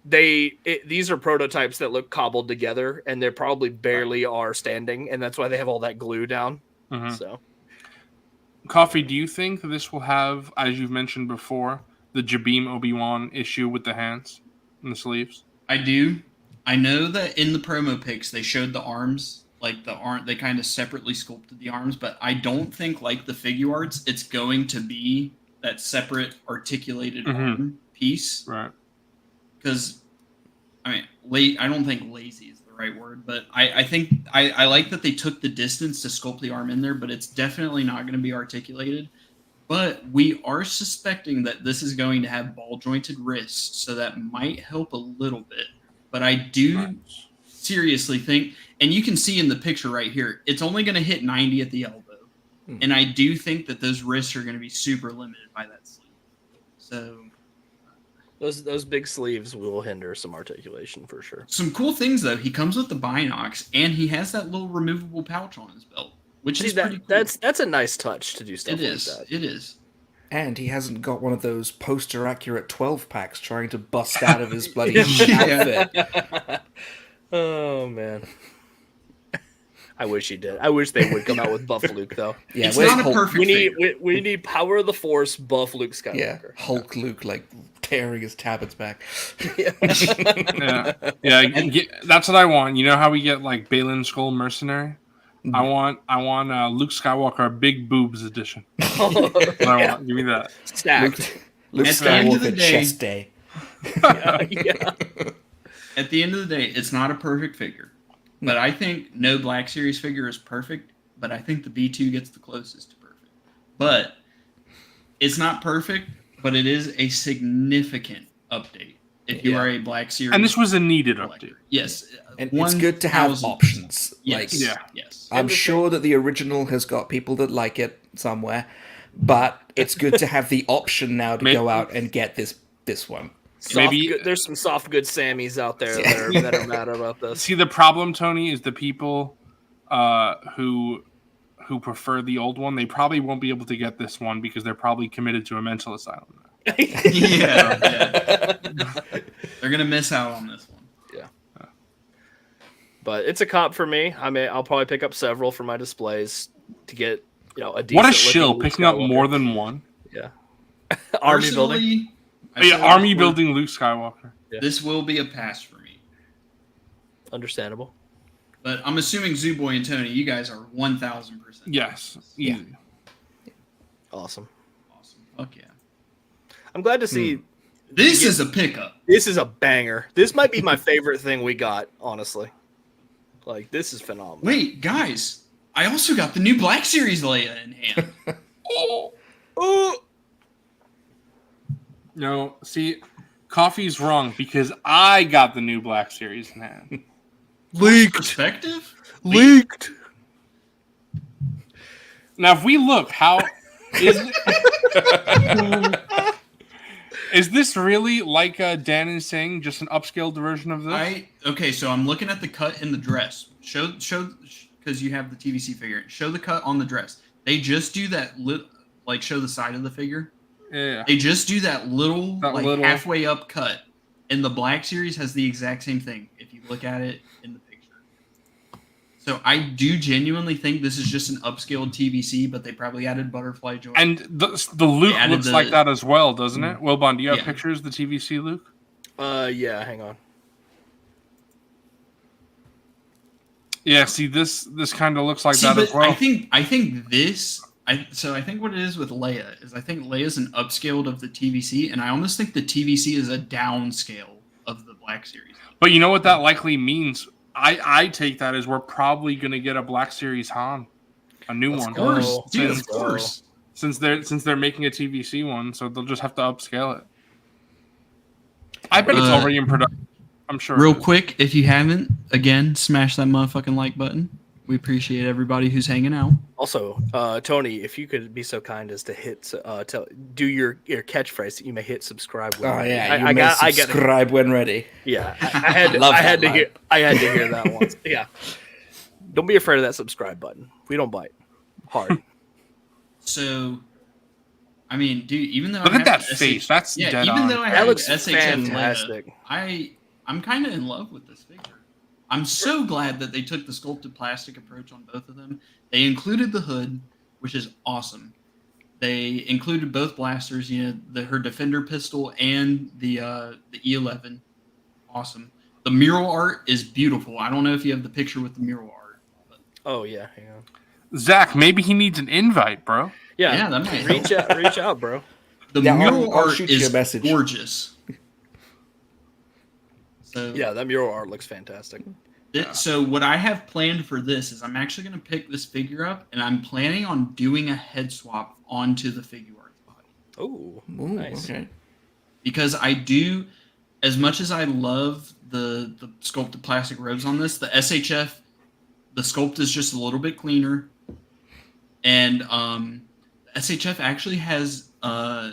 these are prototypes that look cobbled together, and they probably barely are standing, and that's why they have all that glue down. Mhm. So, Coffee, do you think this will have, as you've mentioned before, the Jabeem Obi-Wan issue with the hands and the sleeves? I do. I know that in the promo pics they showed the arms like the arm, they kind of separately sculpted the arms, but I don't think like the figure arts, it's going to be that separate articulated arm piece. Right. Because, I mean, I don't think lazy is the right word, but I think I like that they took the distance to sculpt the arm in there, but it's definitely not going to be articulated. But we are suspecting that this is going to have ball jointed wrists, so that might help a little bit. But I do seriously think, and you can see in the picture right here, it's only going to hit 90 at the elbow. And I do think that those wrists are going to be super limited by that sleeve. So those big sleeves will hinder some articulation for sure. some cool things though. He comes with the binocs, and he has that little removable pouch on his belt, which is pretty cool. That's a nice touch to do stuff like that. It is. And he hasn't got one of those poster accurate 12 packs trying to bust out of his bloody outfit. Oh man. I wish he did. I wish they would come out with Buff Luke though. Yeah, It's where's not a Hulk? perfect figure. We need Power of the Force Buff Luke Yeah, Skywalker. Hulk Luke like tearing his tablets back. Yeah. That's what I want. You know how we get like Balin Skull Mercenary? I want Luke Skywalker Big Boobs edition. That's what I want. Give me that. Stacked. Luke At the end of the Skywalker day- chest day. Yeah. At the end of the day, it's not a perfect figure. But I think no Black Series figure is perfect, but I think the B2 gets the closest to perfect. But it's not perfect, but it is a significant update if you are a Black Series. And this was a needed collector. update. Yes. And it's good to have 1000%. options. Yes. Like, Yes. I'm sure that the original has got people that like it somewhere, but it's good to have the option now to go out and get this one. There's some soft good Sammys out there that are mad about this. See, the problem, Tony, is the people who prefer the old one. They probably won't be able to get this one because they're probably committed to a mental asylum. yeah. They're gonna miss out on this one. Yeah. But it's a comp for me. I mean, I'll probably pick up several for my displays to get a decent. What a shill picking up more than one. Yeah. Army building. Army building Luke Skywalker. Yeah. This will be a pass for me. Understandable. But I'm assuming Zooboy and Tony, you guys are 1,000%. Yes. Easy. Awesome. Fuck yeah. I'm glad to see. This is a pickup. This is a banger. This might be my favorite thing we got, honestly. Like, this is phenomenal. Wait, guys. I also got the new Black Series Leia in hand. No, see, Coffee's wrong because I got the new Black Series in hand. Perspective? Leaked. Now, if we look, how is this really like Dan is saying, just an upscaled version of this? Okay, so I'm looking at the cut in the dress. Show because you have the TVC figure. Show the cut on the dress. They just do that show the side of the figure. Yeah. They just do that little halfway up cut. And the Black Series has the exact same thing if you look at it in the picture. So I do genuinely think this is just an upscaled TVC, but they probably added butterfly joints. And the Luke looks like that as well, doesn't it? Wilbon, do you have pictures of the TVC Luke? Yeah, hang on. Yeah, see, this kind of looks like that as well. I think this. So I think what it is with Leia is I think Leia's an upscaled of the TVC, and I almost think the TVC is a downscale of the Black Series. But you know what that likely means? I take that as we're probably going to get a Black Series Han, a new one. Of course, dude, of course. Since they're making a TVC one, so they'll just have to upscale it. I bet it's already in production. I'm sure. Real quick, if you haven't, again, smash that motherfucking like button. We appreciate everybody who's hanging out. Also, Tony, if you could be so kind as to hit, do your catchphrase that you may hit subscribe. When ready. I subscribe when ready. Yeah, I had to hear that once. Yeah, don't be afraid of that subscribe button. We don't bite hard. So, I mean, dude, even though look at that face, that's dead even on. though I that have looks SHF fantastic. Leia, I'm kind of in love with this figure. I'm so glad that they took the sculpted plastic approach on both of them. They included the hood, which is awesome. They included both blasters, her Defender pistol and the E11. Awesome. The mural art is beautiful. I don't know if you have the picture with the mural art, but Oh yeah, hang on. Zach, maybe he needs an invite, bro. Yeah, that might reach out, bro. The Yeah, mural I'll art shoot you a is message. gorgeous. So Yeah, that mural art looks fantastic. So what I have planned for this is I'm actually going to pick this figure up, and I'm planning on doing a head swap onto the figure art's body. Oh, Ooh, nice. okay. Because I do, as much as I love the sculpted plastic robes on this, the SHF, the sculpt is just a little bit cleaner, and SHF actually has a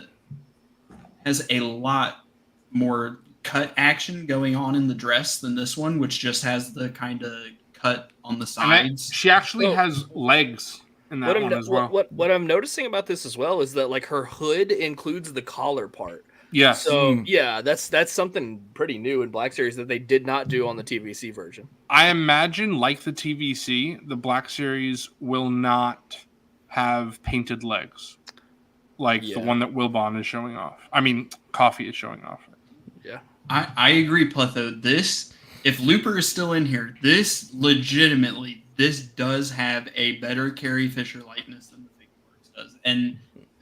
lot more cut action going on in the dress than this one, which just has the kind of cut on the sides. She actually has legs in that one as well. What I'm noticing about this as well is that like her hood includes the collar part. Yes. So yeah, that's something pretty new in Black Series that they did not do on the TVC version. I imagine, like the TVC, the Black Series will not have painted legs, like the one that Wilbon is showing off. I mean, Coffee is showing off. Yeah. I agree, Pletho. This, if Looper is still in here, this legitimately, this does have a better Carrie Fisher likeness than the Figureworks does, and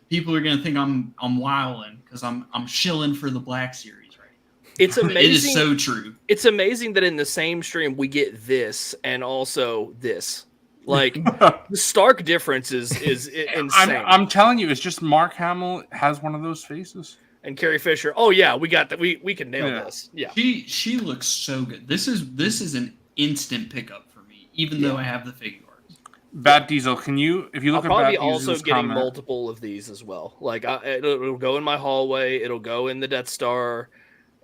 people are gonna think I'm wilding because I'm shilling for the Black Series right now. It's amazing. It is so true. It's amazing that in the same stream we get this and also this. Like the stark difference is insane. I'm telling you, it's just Mark Hamill has one of those faces. And Carrie Fisher. Oh yeah, we got that. We can nail this. Yeah. She looks so good. This is an instant pickup for me, even though I have the figure art. Bad Diesel, can you, if you look I'll at Bad probably Diesel's also getting comment, multiple of these as well. Like it'll go in my hallway. It'll go in the Death Star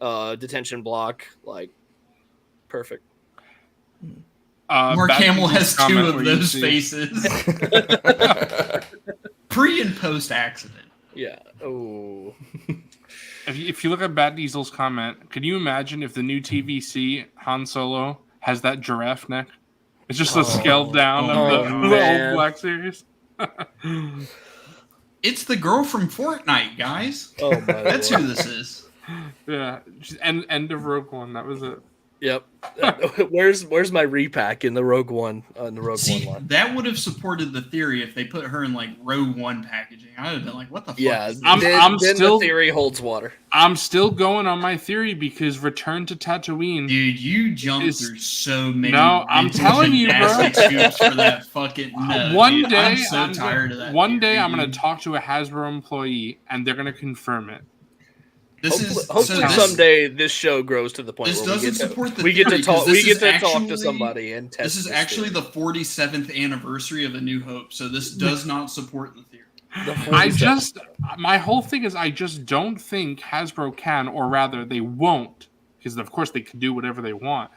detention block. Like perfect. Mark Bad Hamill Diesel's has two comment of where you those see- faces. Pre and post accident. Yeah. Oh. If you look at Bad Diesel's comment, can you imagine if the new TVC Han Solo has that giraffe neck? It's just a scaled down of the old Black Series. It's the girl from Fortnite, guys. Oh my That's Lord. who this is. Yeah, end of Rogue One. That was it. Yep. Where's my repack in the Rogue One on the Rogue See, One line? that would have supported the theory if they put her in like Rogue One packaging. I would have been like, "What the fuck?" Yeah, is this? I'm then still- the theory holds water. I'm still going on my theory because Return to Tatooine. Dude, you jumped It's- through so many. No, I'm mental telling you, bro. gymnastics hoops for that fucking. No, One dude, day, I'm so tired of that. One day, theory, I'm going dude. to talk to a Hasbro employee, and they're going to confirm it. Hopefully someday this show grows to the point This where doesn't support the we get to theory, talk. 'cause We this get is to talk to actually- somebody and test. This is actually the 47th anniversary of A New Hope, so this does not support the theory. My whole thing is I just don't think Hasbro can, or rather they won't, because of course they can do whatever they want,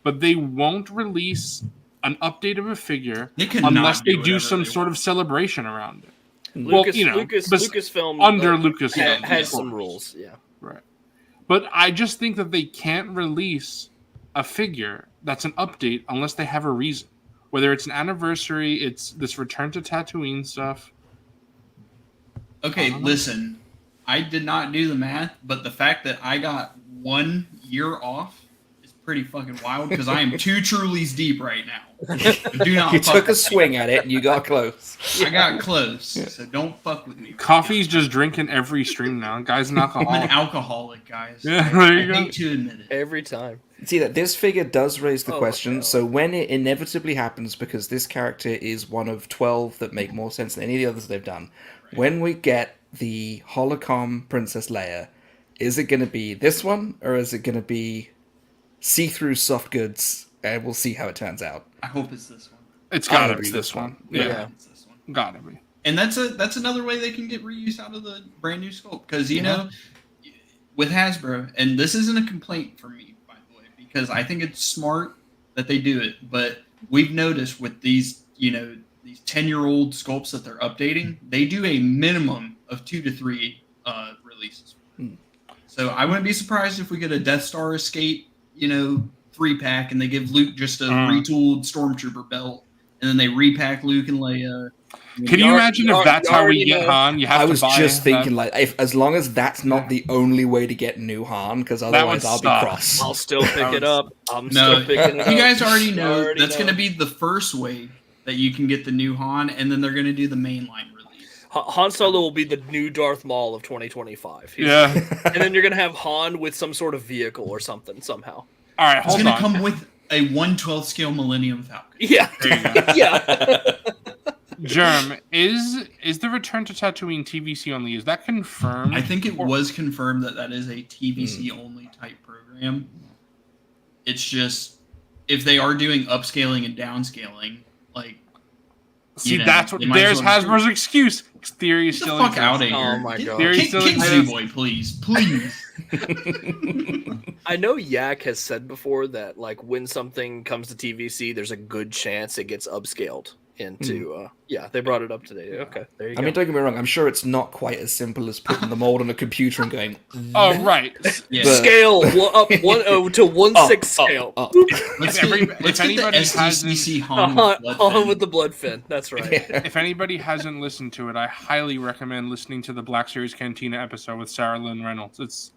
but they won't release an update of a figure They cannot unless they do do whatever some they sort want. of celebration around it. Lucasfilm under Lucasfilm has some rules. Yeah. Right. But I just think that they can't release a figure that's an update unless they have a reason. Whether it's an anniversary, it's this Return to Tatooine stuff. Okay, listen. I did not do the math, but the fact that I got 1 year off is pretty fucking wild because I am 2 Trulies deep right now. Do not You fuck took a with swing at it and you got close. me. I got close, so don't fuck with me. Coffee's just drinking every stream now. Guy's an I'm alcoholic. an alcoholic, guys. Yeah, there you I go. hate to admit it. Every time. See that this figure does raise the Oh, question. hell. So when it inevitably happens, because this character is one of 12 that make more sense than any of the others they've done, when we get the holocom Princess Leia, is it going to be this one or is it going to be see-through soft goods? And we'll see how it turns out. I hope it's this one. It's I gotta hope be it's this this one. one. Yeah, Yeah. It's this one. gotta be. And that's another way they can get reuse out of the brand new sculpt because you know, with Hasbro, and this isn't a complaint for me, by the way, because I think it's smart that they do it. But we've noticed with these, these 10-year-old sculpts that they're updating, they do a minimum of 2 to 3 releases. So I wouldn't be surprised if we get a Death Star Escape, 3-pack, and they give Luke just a retooled Stormtrooper belt, and then they repack Luke and Leia. Can you imagine if that's how we get Han? You have I to was buy just thinking, that. as long as that's not the only way to get new Han, because would otherwise I'll be suck. cross. I'll still pick it up. I'm No, still picking it up. you guys already know Already that's know. going to be the first way that you can get the new Han, and then they're gonna do the mainline release. Han Solo will be the new Darth Maul of 2025. Yeah. And then you're gonna have Han with some sort of vehicle or something somehow. All right, It's hold gonna on. come with a 1/12 scale Millennium Falcon. Yeah. There you go. Yeah. Germ, is the Return to Tatooine TVC only? Is that confirmed? I think it was confirmed that is a TVC only type program. It's just if they are doing upscaling and downscaling, like See, know, that's what they might there's as well Hasbro's excuse. Theory get the still fuck out of exists. here. Oh my God. Theory Kick still Zoo exists. Boy, please. I know Yak has said before that like when something comes to TVC, there's a good chance it gets upscaled into. Yeah, they brought it up today. Okay, there you go. I mean, don't get me wrong. I'm sure it's not quite as simple as putting the mold on a computer and going. Oh, right. Yeah. But- Scale up to 1/6 scale. Let's If get the anybody SDCC hasn't- Han Han, with blood Han fin. with the blood fin. That's right. If anybody hasn't listened to it, I highly recommend listening to the Black Series Cantina episode with Sarah Lynn Reynolds. It's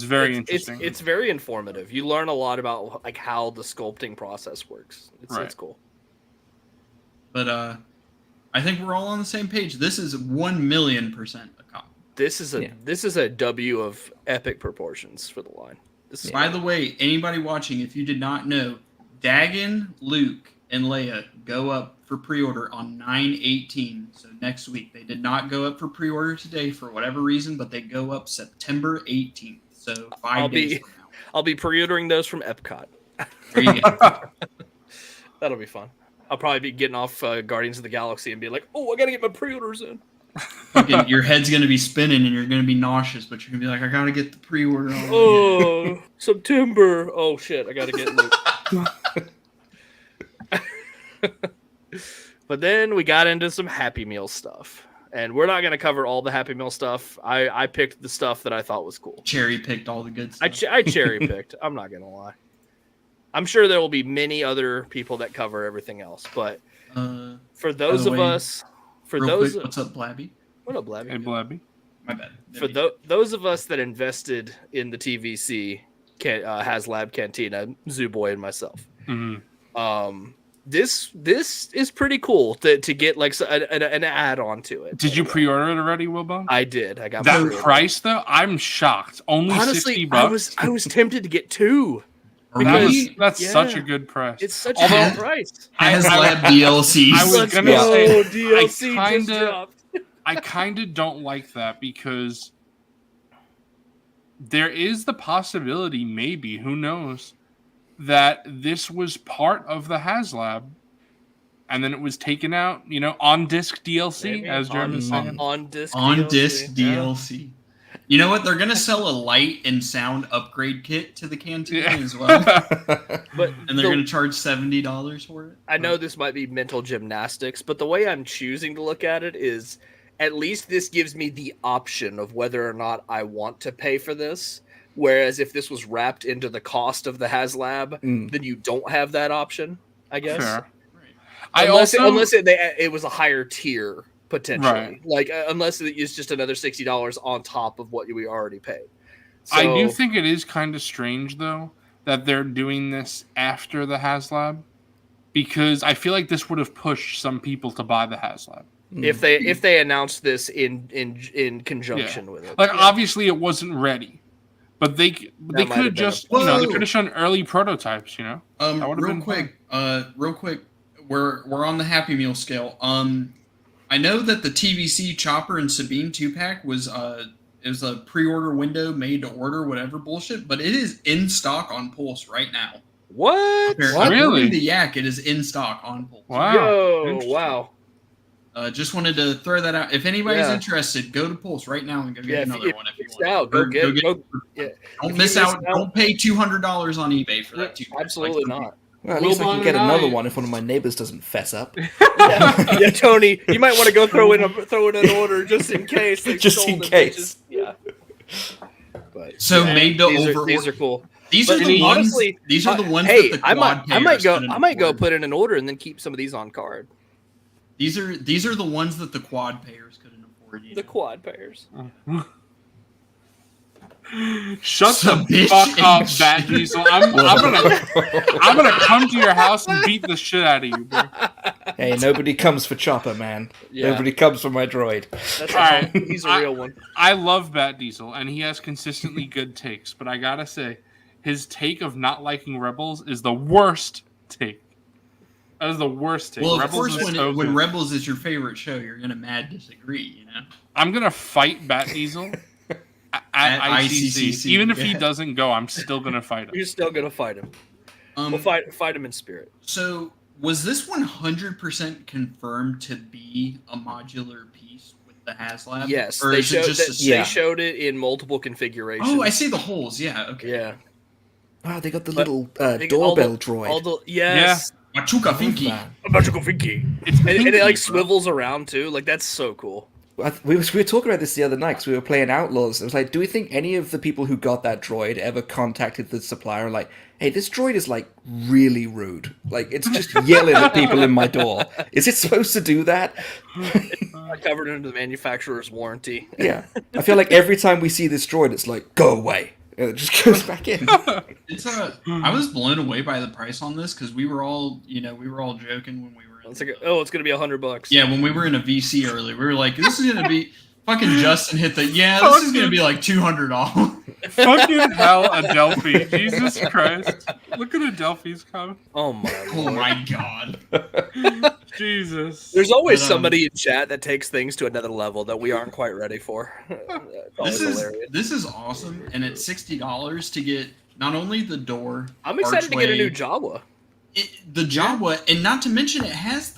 very interesting. It's very informative. You learn a lot about like how the sculpting process works. It's cool. But I think we're all on the same page. This is 1,000,000% a cop. This is a W of epic proportions for the line. This is By the way, anybody watching, if you did not know, Dagon, Luke, and Leia go up for pre-order on 9/18, so next week. They did not go up for pre-order today for whatever reason, but they go up September 18th, so 5 days from now. I'll be pre-ordering those from Epcot. There you go. That'll be fun. I'll probably be getting off Guardians of the Galaxy and be like, "Oh, I gotta get my pre-orders in." Fucking, your head's going to be spinning and you're going to be nauseous, but you're going to be like, I got to get the pre-order on. Oh, September. Oh shit, I gotta get Luke. But then we got into some Happy Meal stuff, and we're not gonna cover all the Happy Meal stuff. I picked the stuff that I thought was cool. Cherry picked all the good stuff. I cherry picked. I'm not gonna lie. I'm sure there will be many other people that cover everything else, but for those of us, Quick, what's up, Blabby? What up, Blabby? Hey, Blabby. My bad. For those of us that invested in the TVC HasLab Cantina, Zoo Boy and myself, this is pretty cool to get like an add-on to it. Did you pre-order it already, Wilbon? I did. I got that my price though. I'm shocked. Only honestly, $60. I was tempted to get two. That's yeah, such a good price. It's such a good price. HasLab DLCs. I was Let's gonna go, say, DLC I just dropped. I kind of don't like that because there is the possibility, maybe, who knows, that this was part of the HasLab and then it was taken out, on disc DLC, Maybe. as Jeremy was saying. On disc DLC. You know what? They're gonna sell a light and sound upgrade kit to the cantina as well, But and they're gonna charge $70 for it. I know this might be mental gymnastics, but the way I'm choosing to look at it is at least this gives me the option of whether or not I want to pay for this. Whereas if this was wrapped into the cost of the HasLab, then you don't have that option, I guess. Fair. Unless it was a higher tier potentially, Right. like unless it's just another $60 on top of what we already paid. So, I do think it is kind of strange, though, that they're doing this after the HasLab, because I feel like this would have pushed some people to buy the HasLab. if they announced this in conjunction with it, Like, obviously, it wasn't ready, but they could have just they could have shown early prototypes. That would've been Real quick, we're on the Happy Meal scale. I know that the TVC Chopper and Sabine 2-pack was it was a pre-order window, made to order, whatever bullshit, but it is in stock on Pulse right now. what? Really? The Yak, it is in stock on Pulse. Wow. Yo, wow. Just wanted to throw that out. If anybody's interested, go to Pulse right now and go get another one. If you want. Don't miss out. Don't pay $200 on eBay for that. Absolutely not. Well, at least I can Wilbon get and another I- one if one of my neighbors doesn't fess up. Yeah, Tony, you might want to go throw in an order just in case. Just in case. Yeah. But So made to order. these are cool. These are But the ones. honestly, These are the ones. Hey, that the I quad might go. payers couldn't I might go afford. put in an order and then keep some of these on card. These are the ones that the quad payers couldn't afford. The quad pairs. Shut Some the bitch fuck up, ain't Bat shit. Diesel. I'm gonna come to your house and beat the shit out of you, bro. Hey, nobody comes for Chopper, man. Yeah. Nobody comes for my droid. That's Alright, he's a real one. I love Bat Diesel, and he has consistently good takes, but I gotta say, his take of not liking Rebels is the worst take. That is the worst take. Well, of Rebels course, is when, so when good. Rebels is your favorite show, you're gonna mad disagree. You know. I'm gonna fight Bat Diesel at ICC. Even if he doesn't go, I'm still gonna fight him. You're still gonna fight him. We'll fight him in spirit. So, was this 100% confirmed to be a modular piece with the HasLab? Yes, or they is it showed just they showed it in multiple configurations. Oh, I see the holes. Yeah. Okay. Yeah. Oh, they got the But little They- doorbell all droid. the yes. Machuca Finky. A magical Finky. It's And it like pinky, bro. swivels around too. Like that's so cool. We were talking about this the other night because we were playing Outlaws. It was like, do we think any of the people who got that droid ever contacted the supplier and like, hey, this droid is like really rude. Like it's just yelling at people in my door. Is it supposed to do that? Covered under the manufacturer's warranty. Yeah. I feel like every time we see this droid, it's like, go away. And it just goes back in. It's I was blown away by the price on this because we were all joking when we were. It's like, it's gonna be $100. Yeah, when we were in a VC earlier, we were like, "This is gonna be fucking." Justin hit the this is gonna be like $200. Fucking hell, Adelphi. Jesus Christ. Look at Adelphi's comment. Oh my Oh lord. my god! Jesus. There's always But, somebody in chat that takes things to another level that we aren't quite ready for. It's always hilarious. This is awesome, and it's $60 to get not only the door. I'm excited to get a archway, new Jawa. the Jawa, and not to mention it has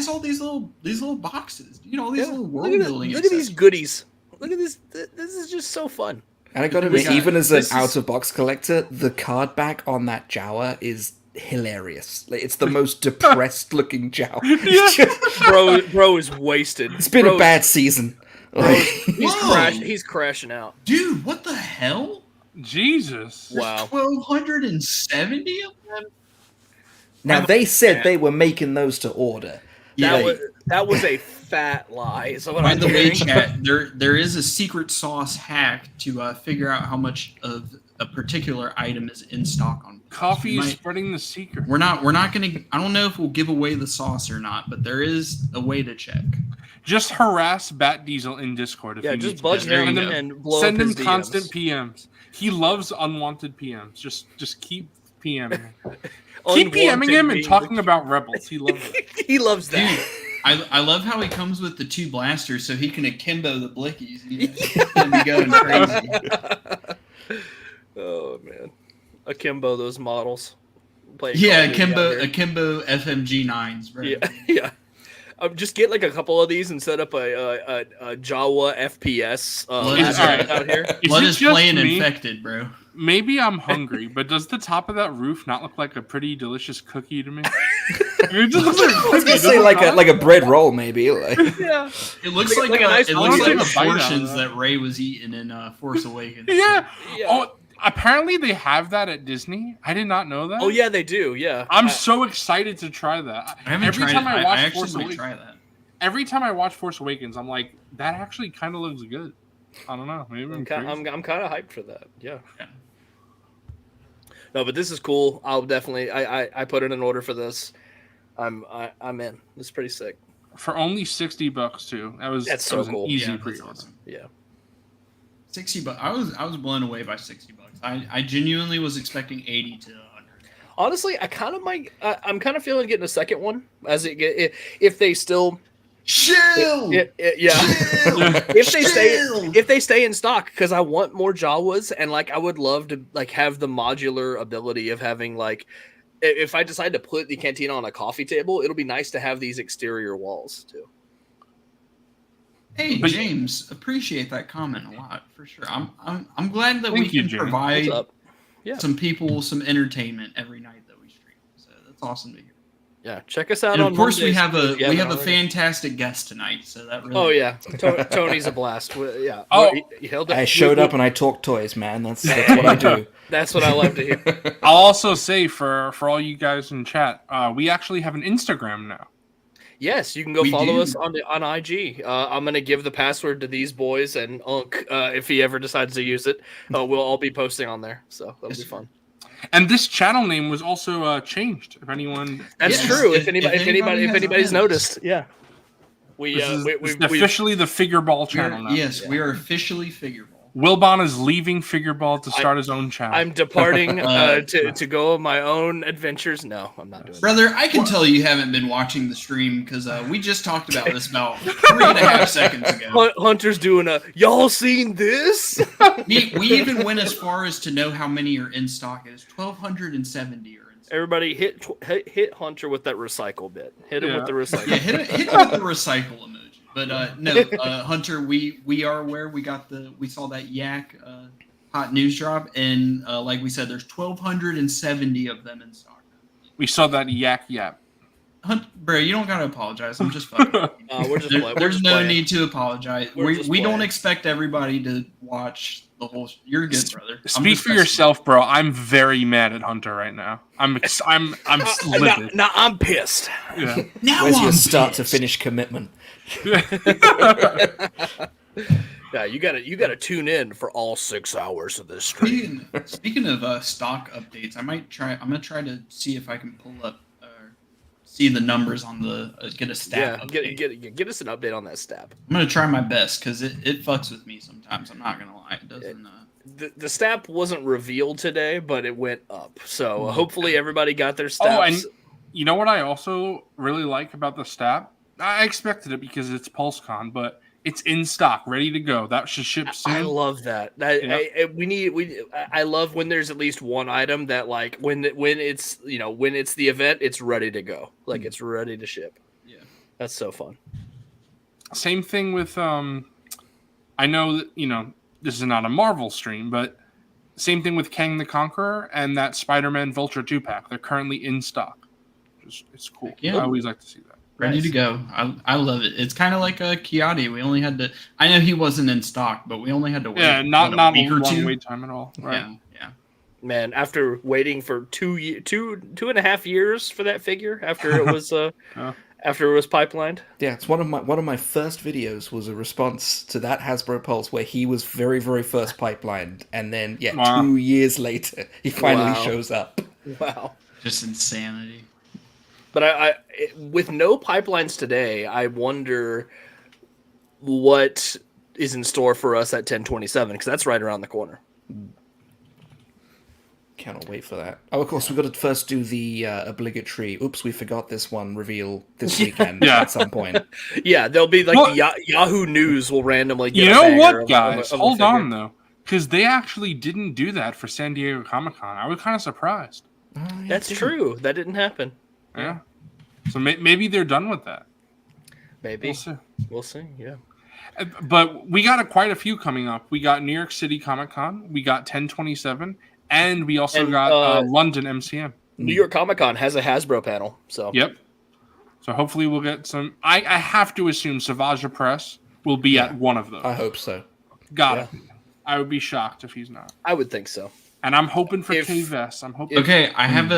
all these little boxes. You know, all these little world building. Look at these goodies. Look at this. This is just so fun. And I gotta admit, Yeah, even as an this is- out-of-box collector, the card back on that Jawa is hilarious. Like, it's the most depressed-looking Jawa. It's, just- Bro is wasted. it's been a bad season. Like, He's crashing out. Dude, what the hell? Jesus. Wow. 1,270 of them. now, they said they were making those to order. That was a fat lie. So what By I'm the way, hearing. chat, there is a secret sauce hack to figure out how much of a particular item is in stock on. Coffee is Might- spreading the secret. We're not gonna. I don't know if we'll give away the sauce or not, but there is a way to check. Just harass Bat Diesel in Discord if Yeah, you just need to. budge there him you go. and blow Send up him his DMs. constant PMs. He loves unwanted PMs. Just keep PMing. Keep PMing Unwanted him and being talking about Rebels. He loves it. He loves that. Dude, I love how he comes with the 2 blasters so he can akimbo the blickies. He's gonna be going crazy. Oh man, akimbo those models. Playing Yeah, Call of Duty out here. akimbo FMG 9s, bro. Yeah, yeah. Just get like a couple of these and set up a Jawa FPS Blood is- laptop out here. Is Blood it is just playing me? infected, bro. Maybe I'm hungry, but does the top of that roof not look like a pretty delicious cookie to me? It just looks like a I was cookie. gonna does say it like not? a bread roll, maybe. Like, Yeah, It looks Like- like, like a nice it looks I like wanna the take a bite out of portions that. that Ray was eating in Force Awakens. Yeah. yeah. Oh, apparently they have that at Disney. I did not know that. Oh yeah, they do. Yeah, I'm so excited to try that. I haven't Every tried time it. I watch I actually Force might Awakens, try that. every time I watch Force Awakens, I'm like, that actually kind of looks good. I don't know. Maybe I'm crazy. I'm kind of hyped for that. Yeah. Yeah. No, but this is cool. I'll definitely. I put in an order for this. I'm in. This is pretty sick. For only $60 too. That's that so was an cool. easy Yeah, that's pre-order. awesome. Yeah. $60. I was blown away by $60. I genuinely was expecting 80 to 100. Honestly, I kind of might. I'm kind of feeling getting a second one as it get if they still. Chill. Yeah. If they stay in stock, because I want more Jawas, and like I would love to like have the modular ability of having like if I decide to put the cantina on a coffee table, it'll be nice to have these exterior walls too. Hey But- James, appreciate that comment a lot for sure. I'm glad that we Thank you, can James. provide What's up? Yeah. some people some entertainment every night that we stream. So that's awesome to hear. Yeah, check us out And on of course we Mondays, have if you a haven't already. fantastic guest tonight. So that really. Oh yeah, Tony's a blast. Yeah. Oh. I showed up and I talked toys, man. That's what I do. That's what I love to hear. I'll also say for all you guys in chat, we actually have an Instagram now. Yes, you can go We follow do. us on IG. I'm gonna give the password to these boys and Unk if he ever decides to use it. We'll all be posting on there, so that'll be fun. And this channel name was also changed. If anyone, That's true. If anybody's noticed, yeah. This is officially the Figureball channel now. Yes, we are officially Figureball. Wilbon is leaving Figureball to start his own channel. I'm departing to go on my own adventures. No, I'm not doing that. Brother, I can tell you haven't been watching the stream because we just talked about this about 3.5 seconds ago. Hunter's doing y'all seen this? We even went as far as to know how many are in stock. It is 1,270 are in stock. Everybody hit Hunter with that recycle bit. Hit him with the recycle. Yeah, hit him with the recycle emoji. But no, Hunter, we are aware. We saw that yak hot news drop, and like we said, there's 1,270 of them in stock. We saw that yak yap. Bro, you don't gotta apologize. I'm just fucking. There's no need to apologize. We don't expect everybody to watch the whole. You're good, brother. Speak for yourself, bro. I'm very mad at Hunter right now. I'm livid. Now I'm pissed. Yeah. Now Where's I'm your start pissed. to finish commitment? Yeah, you gotta tune in for all 6 hours of this stream. Speaking of stock updates, I'm gonna try to see if I can pull up see the numbers on the get a stat. Yeah, get us an update on that stat. I'm gonna try my best because it fucks with me sometimes. I'm not gonna lie, it doesn't. The stat wasn't revealed today, but it went up. So hopefully everybody got their stats. Oh, and you know what I also really like about the stat? I expected it because it's PulseCon, but it's in stock, ready to go. That should ship soon. I love that. I love when there's at least one item that like when it's the event, it's ready to go. Like it's ready to ship. Yeah, that's so fun. Same thing with I know that this is not a Marvel stream, but same thing with Kang the Conqueror and that Spider-Man Vulture 2-pack. They're currently in stock. It's cool. Yeah. I always like to see that. Ready to go. I love it. It's kind of like a Kiati. We only had to. I know he wasn't in stock, but we only had to wait. Yeah, not a week or long two. wait time at all. Right? Yeah. Man, after waiting for 2.5 years for that figure, after it was after it was pipelined. Yeah, it's one of my first videos was a response to that Hasbro Pulse where he was very, very first pipelined, and then 2 years later he finally shows up. Wow, just insanity. But I with no pipelines today, I wonder what is in store for us at 10/27 because that's right around the corner. Cannot wait for that. Oh, of course, we've got to first do the obligatory, oops, we forgot this one reveal this weekend at some point. Yeah, there'll be like Yahoo News will randomly get guys? Hold on, though. Because they actually didn't do that for San Diego Comic-Con. I was kind of surprised. That's true. That didn't happen. Yeah. So maybe they're done with that. Maybe. We'll see, yeah. But we got quite a few coming up. We got New York City Comic-Con. We got 10/27. And we also got London MCM. New York Comic-Con has a Hasbro panel. So Yep. So hopefully we'll get some... I have to assume Savaja Press will be at one of those. I hope so. Got it. I would be shocked if he's not. I would think so. And I'm hoping for K-Vest. I'm hoping. Okay, I have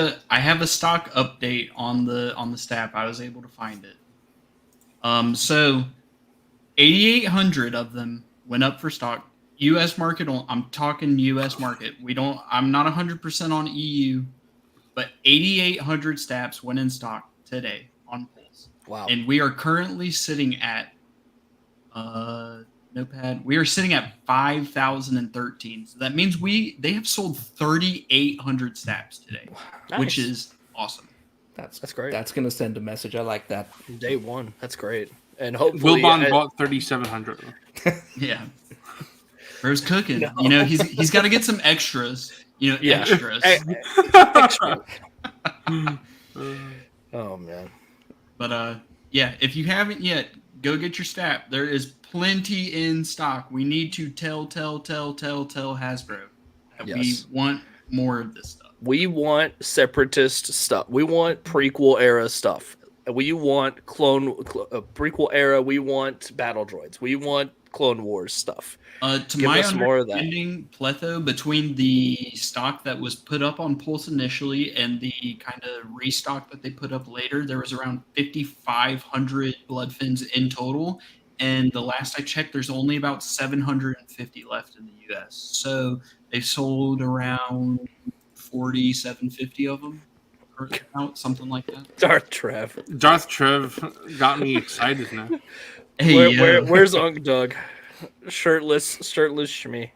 a stock update on the staff. I was able to find it. So 8,800 of them went up for stock. U.S. market. I'm talking U.S. market. I'm not 100% on EU, but 8,800 stabs went in stock today on Pulse. Wow. And we are currently sitting at Notepad. We are sitting at 5,013. So that means they have sold 3,800 stabs today, which is awesome. That's great. That's going to send a message. I like that. Day one. That's great. And hopefully Wilbon bought 3,700. Yeah. Bro's cooking. No. He's got to get some extras. Extras. Extra. Oh man. But if you haven't yet, go get your stat. There is plenty in stock. We need to tell Hasbro that we want more of this stuff. We want separatist stuff. We want prequel era stuff. We want prequel era. We want battle droids. We want Clone Wars stuff. To my understanding, Pletho, between the stock that was put up on Pulse initially and the kind of restock that they put up later, there was around 5,500 blood fins in total. And the last I checked, there's only about 750 left in the U.S. So they sold around 740, 750 of them out, something like that. Darth Trev. Darth Trev got me excited now. Hey, Where's Unc Doug? Shirtless Shmi.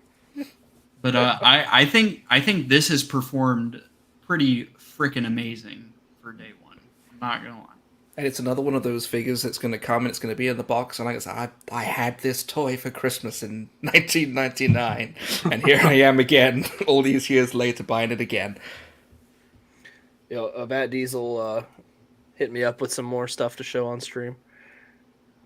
But I think this has performed pretty freaking amazing for day one. I'm not gonna lie. And it's another one of those figures that's going to come and it's going to be in the box. And like I said, I had this toy for Christmas in 1999. And here I am again, all these years later, buying it again. You know, Vat Diesel hit me up with some more stuff to show on stream.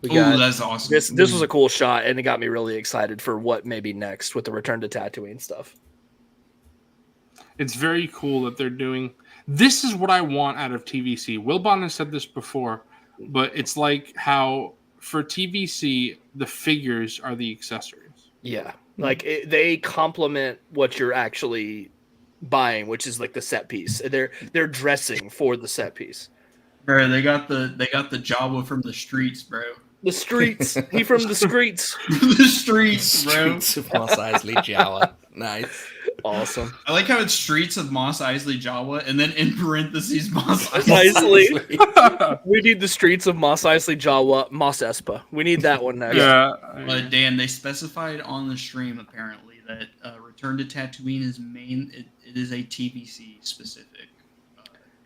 Oh, that's awesome. This was a cool shot, and it got me really excited for what may be next with the Return to Tatooine stuff. It's very cool that they're doing. This is what I want out of TVC. Wilbon has said this before, but it's like how for TVC the figures are the accessories. Yeah, like they complement what you're actually buying, which is like the set piece. They're dressing for the set piece. Bro, they got the Jawa from the streets, bro. The streets. He from the streets. The streets, bro. Streets of Mos Eisley Jawa. Nice. Awesome. I like how it's streets of Mos Eisley Jawa, and then in parentheses Mos Eisley. Nicely. We need the streets of Mos Eisley Jawa, Mos Espa. We need that one next. Yeah. But Dan, they specified on the stream apparently that Return to Tatooine is it is a TVC specific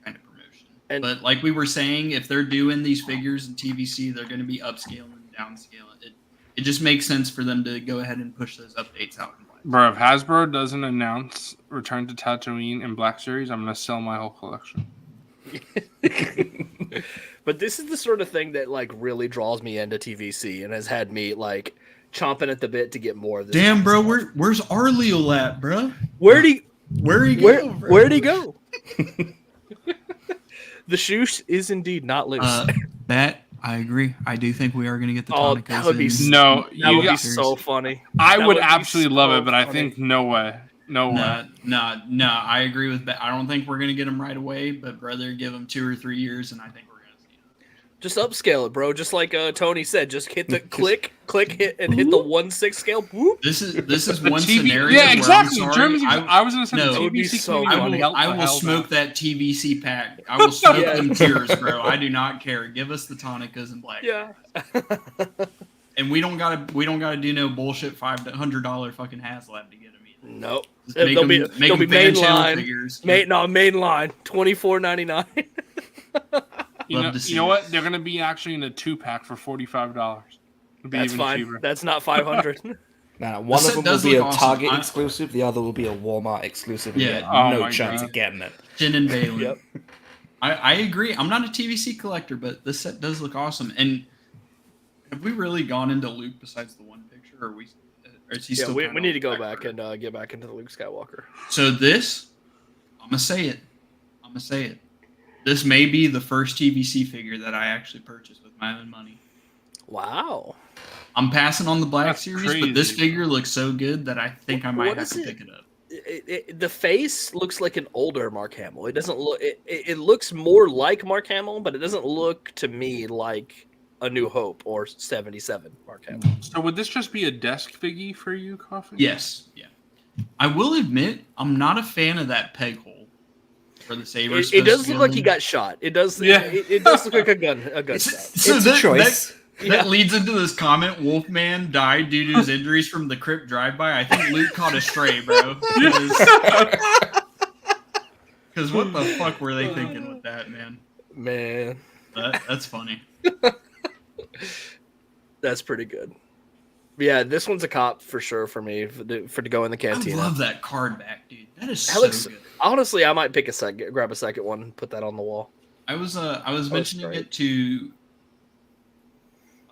kind of promotion. But like we were saying, if they're doing these figures in TVC, they're going to be upscaling and downscaling. It just makes sense for them to go ahead and push those updates out. Bro, if Hasbro doesn't announce Return to Tatooine in Black Series, I'm going to sell my whole collection. But this is the sort of thing that like really draws me into TVC and has had me like chomping at the bit to get more of this. Damn, bro, where's Arleo at, bro? Where'd he go? Bro? Where'd he go? The shoes is indeed not loose. That I agree. I do think we are going to get the Tonicos. That would be no. That would be so funny. I That would would be absolutely so love it, but I funny. think no way. No way. No. I agree with that. I don't think we're going to get them right away, but brother, give them 2 or 3 years, and I think we're going to see them. Just upscale it, bro. Just like Tony said, just hit the click, hit, and hit the 1/6 scale. Whoop. This is one TV scenario. Yeah, where exactly. I'm sorry, I was going to say No, the it would be TVC so community funny. I will hell smoke no. that TVC pack. I will smoke Yeah. them tears, bro. I do not care. Give us the Tonicas and black. Yeah. And we don't gotta do no bullshit $500 fucking HasLab to get them either. Nope. Just make They'll be them main fan channel line. figures. Main line, $24.99. You Love to see know it. what? They're going to be actually in a 2-pack for $45. It'd be That's even fine. cheaper. That's not 500. Now, one set of them will does be a look awesome. Target I- exclusive, the other will be a Walmart exclusive. Yeah. Yeah, Oh no my chance God. of getting it. Jin and Balin. Yep. I agree. I'm not a TVC collector, but this set does look awesome. And have we really gone into Luke besides the one picture? Or is he Yeah, still? we kinda need to on go the back burner? and get back into the Luke Skywalker. So this, I'm gonna say it. This may be the first TVC figure that I actually purchased with my own money. Wow. I'm passing on the Black That's Series, but this crazy. figure looks so good that I think I might What have is to it? pick it up. The face looks like an older Mark Hamill. It doesn't look. It looks more like Mark Hamill, but it doesn't look to me like A New Hope or 77 Mark Hamill. So would this just be a desk figgy for you, Coffee? Yes, yeah. I will admit, I'm not a fan of that peg hole for the saber. It does look like he got shot. It does. Yeah. It does look like a gun. A gun shot. So It's a choice. That leads into this comment. Wolfman died due to his injuries from the crypt drive-by. I think Luke caught a stray, bro. Because what the fuck were they thinking with that, man? Man, That's funny. that's pretty good. Yeah, this one's a cop for sure for me for to go in the I cantina. love that card back, dude. That is That so looks- good. Honestly, I might grab a second one, and put that on the wall. I was mentioning great. it to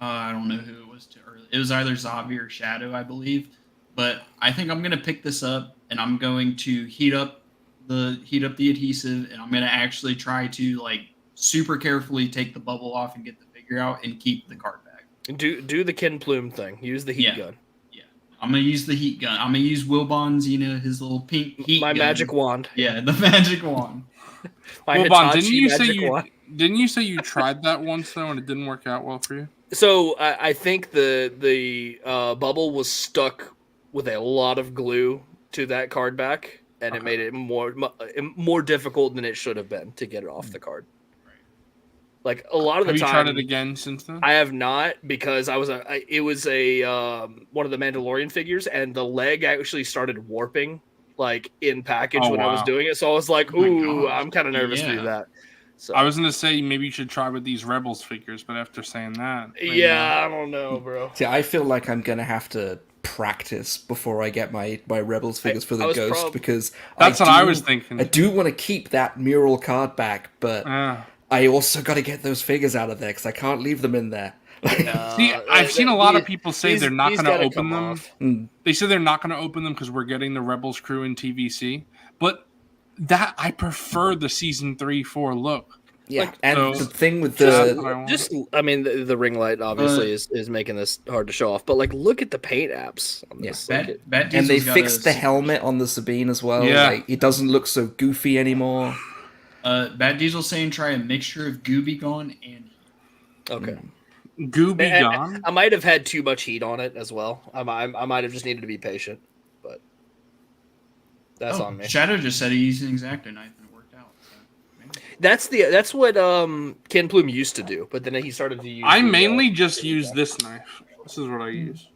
I don't know who it was to earlier. It was either Xavier or Shadow, I believe. But I think I'm gonna pick this up and I'm going to heat up the adhesive and I'm gonna actually try to like super carefully take the bubble off and get the figure out and keep the card back. And do the Ken Plume thing. Use the heat Yeah. gun. I'm gonna use the heat gun. I'm gonna use Wilbon's, his little pink heat My gun. magic wand. Yeah, the magic wand. My Well, Bon, Hitachi magic wand. didn't you say you tried that once though and it didn't work out well for you? So I think the bubble was stuck with a lot of glue to that card back, and it made it more difficult than it should have been to get it off the card. Like a lot of the Have you time, tried it again since then? I have not, because it was a one of the Mandalorian figures, and the leg actually started warping like in package when I was doing it. So I was like, "Ooh, I'm kind of nervous to do that." So I was gonna say maybe you should try with these Rebels figures, but after saying that, I don't know, bro. See, I feel like I'm gonna have to practice before I get my Rebels figures for the Ghost, because that's what I was thinking. I do want to keep that mural card back, but I also got to get those figures out of there because I can't leave them in there. See, I've seen a lot of people say they're not going to open them. They say they're not going to open them because we're getting the Rebels crew in TVC. But that I prefer the season 3-4 look. Yeah, like, and so, the thing with the ring light obviously is making this hard to show off. But like, look at the paint apps on this. And they fixed the helmet on the Sabine as well. Yeah, like, it doesn't look so goofy anymore. Bad Diesel saying try a mixture of Gooby Gone and okay. Gooby Gone. I might have had too much heat on it as well. I might have just needed to be patient, but that's on me. Shadow just said he used an X-Acto knife and it worked out. So that's what Ken Plume used to do, but then he started to use. I mainly just use this knife. This is what I use.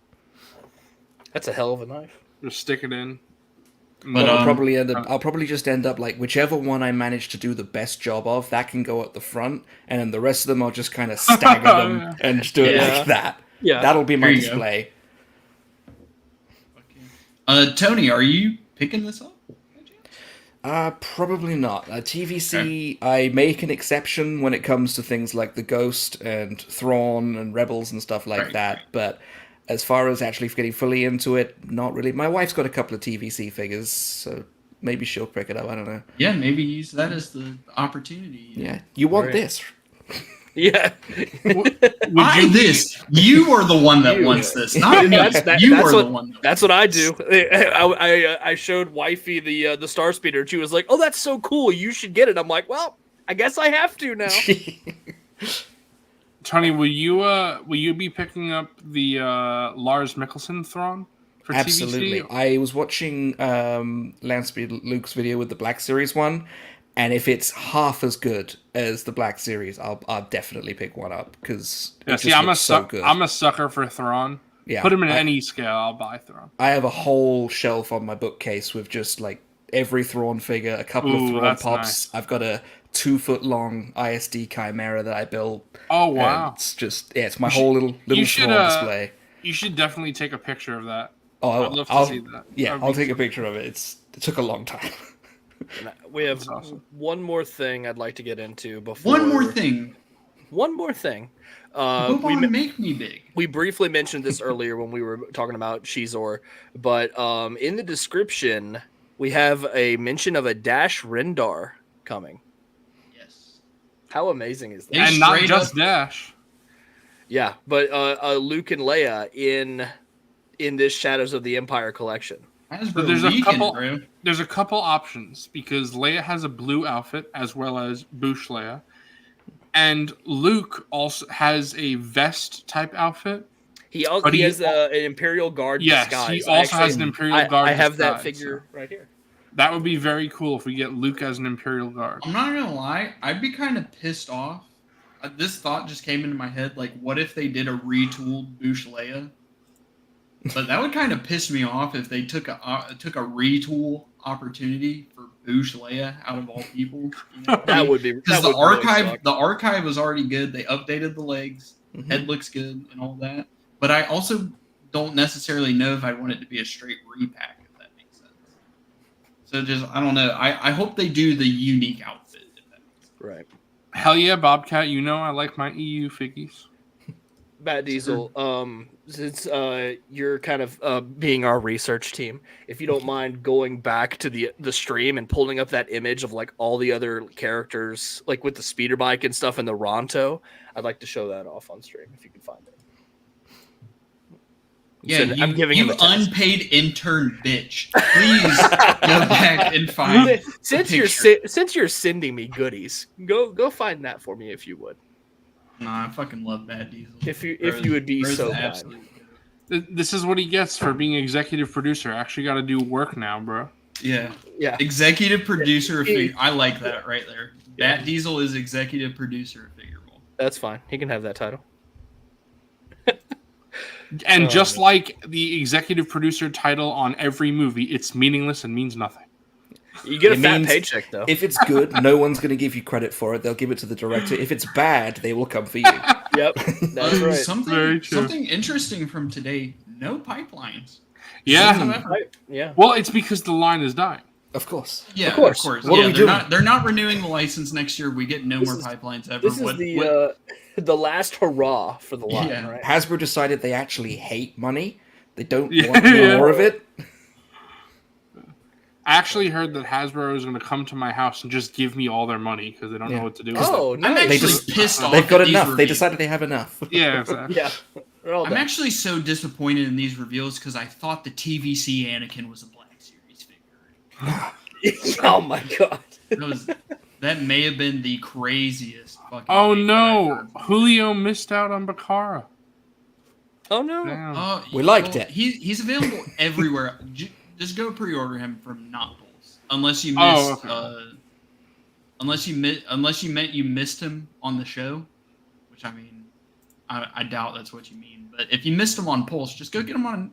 That's a hell of a knife. Just stick it in. But I'll probably just end up like whichever one I manage to do the best job of, that can go at the front, and then the rest of them I'll just kind of stagger them and just do it like that. Yeah, that'll be my display. Tony, are you picking this up? Probably not. TVC, I make an exception when it comes to things like the Ghost and Thrawn and Rebels and stuff like that, but as far as actually getting fully into it, not really. My wife's got a couple of TVC figures, so maybe she'll pick it up. I don't know. Yeah, maybe use that as the opportunity. Yeah, you want this. Yeah. You are the one that wants this, not me. The one. That's what I do. I showed wifey the Star Speeder, and she was like, "Oh, that's so cool. You should get it." I'm like, "Well, I guess I have to now." Tony, will you be picking up the Lars Mikkelsen Thrawn for Absolutely. TVC? I was watching Landspeed Luke's video with the Black Series one, and if it's half as good as the Black Series, I'll definitely pick one up because I'm a sucker for Thrawn. Yeah, put him in any scale, I'll buy Thrawn. I have a whole shelf on my bookcase with just like every Thrawn figure, a couple of Thrawn pops. Nice. I've got a 2-foot-long ISD Chimera that I built. Oh wow! It's just it's my whole little Thrawn display. You should definitely take a picture of that. Oh, I'd love to see that. Yeah, I'll take a picture of it. It took a long time. We have one more thing I'd like to get into before. One more thing. Make me big. We briefly mentioned this earlier when we were talking about Shizor, but in the description we have a mention of a Dash Rendar coming. Yes. How amazing is that? And not just Dash. Yeah, but Luke and Leia in this Shadows of the Empire collection. So there's a couple options because Leia has a blue outfit as well as Bouche Leia, and Luke also has a vest type outfit. He has an Imperial Guard disguise. Yes, he also has an Imperial Guard. I have that figure right here. That would be very cool if we get Luke as an Imperial Guard. I'm not gonna lie, I'd be kind of pissed off. This thought just came into my head. Like, what if they did a retooled Bouche Leia? But that would kind of piss me off if they took a retool opportunity for Bouche Leia out of all people. You know? That would be because the archive was already good. They updated the legs, head looks good, and all that. But I also don't necessarily know if I want it to be a straight repack, if that makes sense. So I don't know. I hope they do the unique outfit, if that makes sense. Right. Hell yeah, Bobcat! I like my EU figgies. Bad Diesel, since you're kind of being our research team, if you don't mind going back to the stream and pulling up that image of like all the other characters, like with the speeder bike and stuff and the Ronto, I'd like to show that off on stream if you can find it. Yeah, I'm giving you unpaid intern bitch. Please go back and find. Since you're sending me goodies, go find that for me if you would. Nah, I fucking love Bad Diesel. If you would be so kind. This is what he gets for being executive producer. I actually got to do work now, bro. Yeah. Yeah. Executive producer of I like that right there. Bat Diesel is executive producer of Figureball. That's fine. He can have that title. And just like the executive producer title on every movie, it's meaningless and means nothing. You get a It fat means paycheck, though. If it's good, no one's going to give you credit for it. They'll give it to the director. If it's bad, they will come for you. Yep, that's right. Something interesting from today. No pipelines. Yeah. Yeah. Well, it's because the line is dying. Of course. Yeah, Of course. What are we doing? They're not renewing the license next year. We get no more pipelines ever. This is the last hurrah for the line, Yeah. right? Hasbro decided they actually hate money. They don't want any more of it. I actually heard that Hasbro is going to come to my house and just give me all their money because they don't know what to do with it. Oh, I'm nice. actually just- pissed off. They've got at these enough. They reviews. decided they have enough. Yeah, exactly. Yeah. They're all I'm done. actually so disappointed in these reveals because I thought the TVC Anakin was a Black Series figure. Oh my god. That may have been the craziest fucking. Oh thing that I've no, heard. Julio missed out on Bakara. Oh no. Damn. We liked it. He's available everywhere. Just go pre-order him from Not Pulse, unless you Oh, missed. okay. Unless you meant you missed him on the show, which I mean, I doubt that's what you mean. But if you missed him on Pulse, just go get him on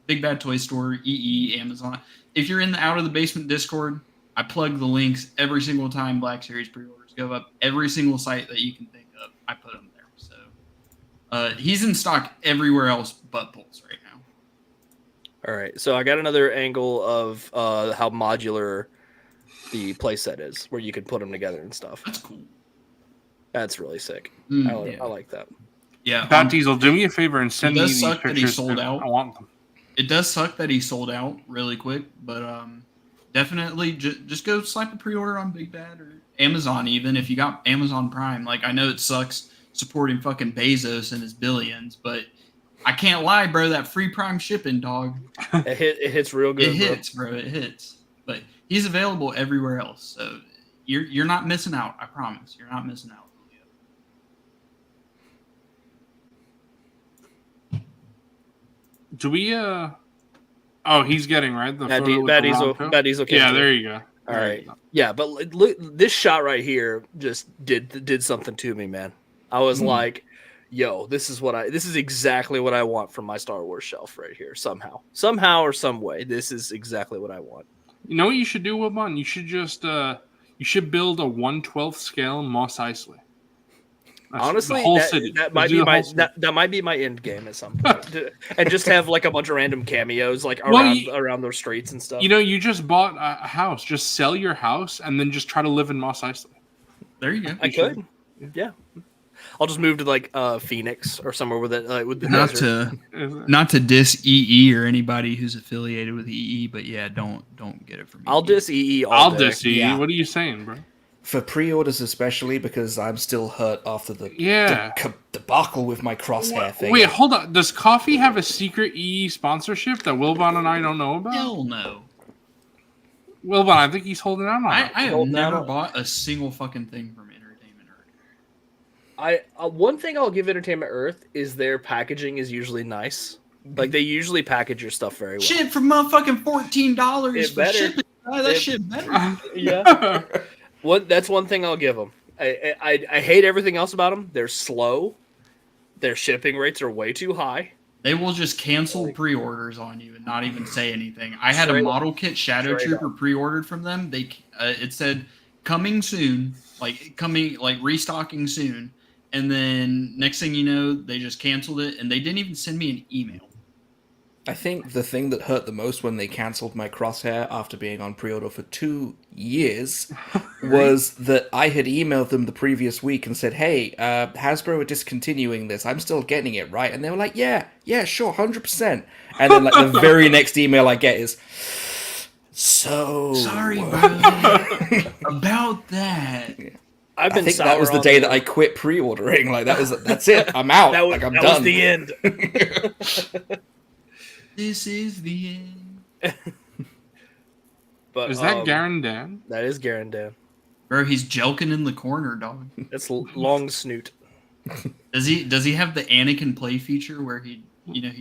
Big Bad Toy Store, EE, Amazon. If you're in the Out of the Basement Discord, I plug the links every single time Black Series pre-orders go up. Every single site that you can think of, I put them there. So he's in stock everywhere else but Pulse right now. All right. So I got another angle of how modular the playset is, where you can put them together and stuff. That's cool. That's really sick. Yeah. I like that. Yeah. Bat Diesel, do me a favor and send It me does these suck that he pictures. sold out. I want them. It does suck that he sold out really quick, but definitely just go slap a pre-order on Big Bad or Amazon. Even if you got Amazon Prime, like I know it sucks supporting fucking Bezos and his billions, but I can't lie, bro. That free Prime shipping, dog, It hits real good. it hits, bro. It hits. But he's available everywhere else, so you're not missing out. I promise, you're not missing out. Do we? Oh, he's getting right. The Bad photo with the round toe? Diesel. Yeah, there you go. All right. Yeah, but look, this shot right here just did something to me, man. I was like, "Yo, this is exactly what I want from my Star Wars shelf right here. Somehow or some way, this is exactly what I want." You know what you should do, Wilbon? You should just you should build a 1/12 scale Mos Eisley. That's Honestly, the whole city. that might be my end game at some point, and just have like a bunch of random cameos like around those streets and stuff. You know, you just bought a house. Just sell your house and then just try to live in Mos Eisley. There you go. I could, yeah. I'll just move to like Phoenix or somewhere with it, with the Not desert. not to diss EE or anybody who's affiliated with EE, but yeah, don't get it from me. I'll diss EE. I'll day. diss you. Yeah. What are you saying, bro? For pre-orders especially, because I'm still hurt after the debacle with my crosshair thing. Wait, hold on. Does Coffee have a secret EE sponsorship that Wilbon and I don't know about? Hell no. Wilbon, I think he's holding out on I it. have Hold never on. bought a single fucking thing from Entertainment Earth. One thing I'll give Entertainment Earth is their packaging is usually nice. Like they usually package your stuff very well. Shit for motherfucking $14 It for better. shipping. That shit better. Yeah. That's one thing I'll give them. I hate everything else about them. They're slow. Their shipping rates are way too high. They will just cancel pre-orders on you and not even say anything. I had Straight a up. model kit Shadow Straight Trooper pre-ordered from them. They it said coming soon, restocking soon, and then next thing you know, they just canceled it and they didn't even send me an email. I think the thing that hurt the most when they cancelled my crosshair after being on pre-order for 2 years was that I had emailed them the previous week and said, "Hey, Hasbro are discontinuing this. I'm still getting it, right?" And they were like, "Yeah, sure, 100%." And then like the very next email I get is, "So Sorry, bro. About that. I think that was the day that I quit pre-ordering. Like that's it. I'm out. I'm that done. was the end. This is the end." But Is that Garen Dan? That is Garen Dan. Bro, he's jelking in the corner, dog. It's long snoot. Does he have the Anakin play feature where he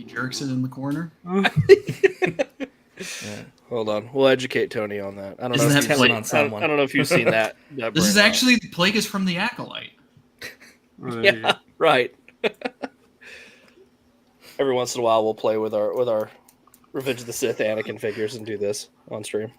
jerks it in the corner? Yeah. Hold on, we'll educate Tony on that. I don't Isn't know. that If you've Plague- seen, on someone. I don't know if you've seen that. This is actually Plagueis from the Acolyte. Oh, there you go. Yeah, right. Every once in a while, we'll play with our Revenge of the Sith Anakin figures and do this on stream.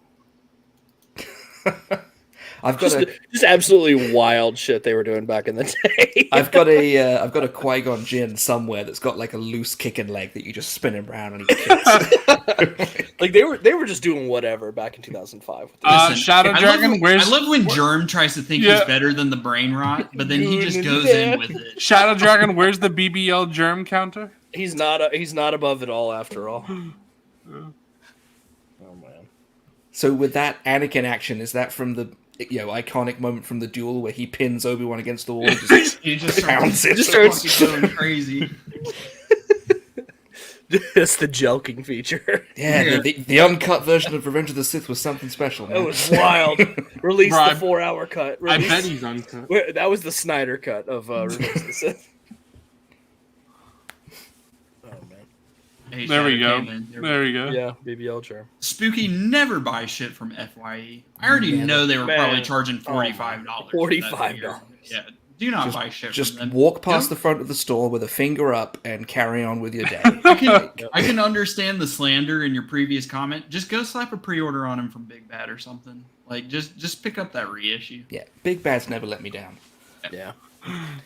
I've got Just absolutely wild shit they were doing back in the day. I've got a Qui-Gon Jinn somewhere that's got like a loose kicking leg that you just spin him around and he kicks. Like they were just doing whatever back in 2005. Listen, Shadow Dragon, I love when Germ tries to think he's better than the brain rot, but then he just goes in with it. Shadow Dragon, where's the BBL germ counter? He's not above it all after all. Oh man. So with that Anakin action, is that from the iconic moment from the duel where he pins Obi-Wan against the wall and just He just pounds it? starts going crazy. That's the jelking feature. Yeah, the uncut version of Revenge of the Sith was something special, man. That was wild. Release Bro, the 4-hour cut. I bet he's uncut. That was the Snyder cut of Revenge of the Sith. Oh man. Hey, There we Shadow go. came in. There we go. Yeah, BBL charm. Spooky never buys shit from FYE. I already know they were probably charging $45. $45. Yeah, do not buy shit Just from them. walk past the front of the store with a finger up and carry on with your day. I can understand the slander in your previous comment. Just go slap a pre-order on him from Big Bad or something. Like, just pick up that reissue. Yeah, Big Bad's never let me down. Yeah.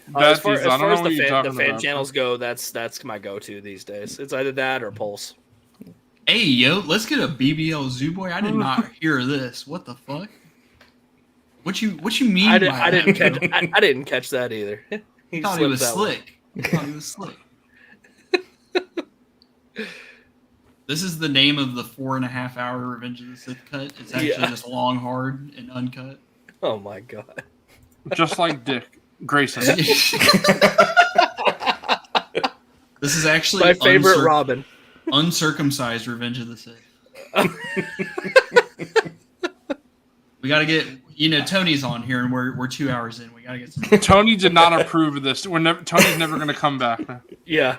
That's As far I don't as know what the you're fan talking about. channels go, that's my go-to these days. It's either that or Pulse. Hey, yo, let's get a BBL Zoo Boy. I did not hear this. What the fuck? What you mean I by didn't that? I didn't catch that either. I thought he was slick. I thought he was slick. This is the name of the 4.5-hour Revenge of the Sith cut. It's actually just long, hard, and uncut. Oh my god. Just like Dick Grayson. This is actually My favorite Robin. uncircumcised Revenge of the Sith. We got to get, Tony's on here, and we're 2 hours in. We got to get some. Tony did not approve of this. Tony's never going to come back. Yeah.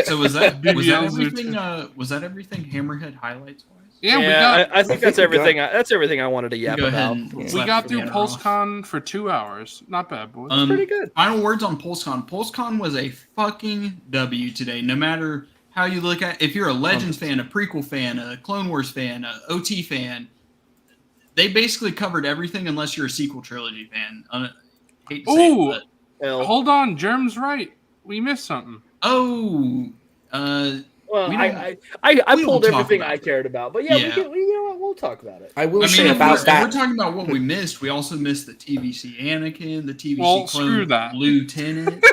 So was that everything? Was that everything? Hammerhead highlights wise. Yeah, I think that's everything. That's everything I wanted to yap Go about. ahead and we slap got the through banner off. PulseCon for 2 hours. Not bad, boys. Pretty good. Final words on PulseCon. PulseCon was a fucking W today. No matter how you look at, if you're a Legends fan, a prequel fan, a Clone Wars fan, a OT fan, they basically covered everything unless you're a sequel trilogy fan. Hate to say Ooh. it, Hold on, Germ's right. We missed something. Well, we I we pulled don't talk everything about I it. cared about, but yeah, Yeah. we'll talk about it. I will I say mean, if about we're that. talking about what we missed, we also missed the TVC Anakin, the TVC Well, clone screw that. Lieutenant.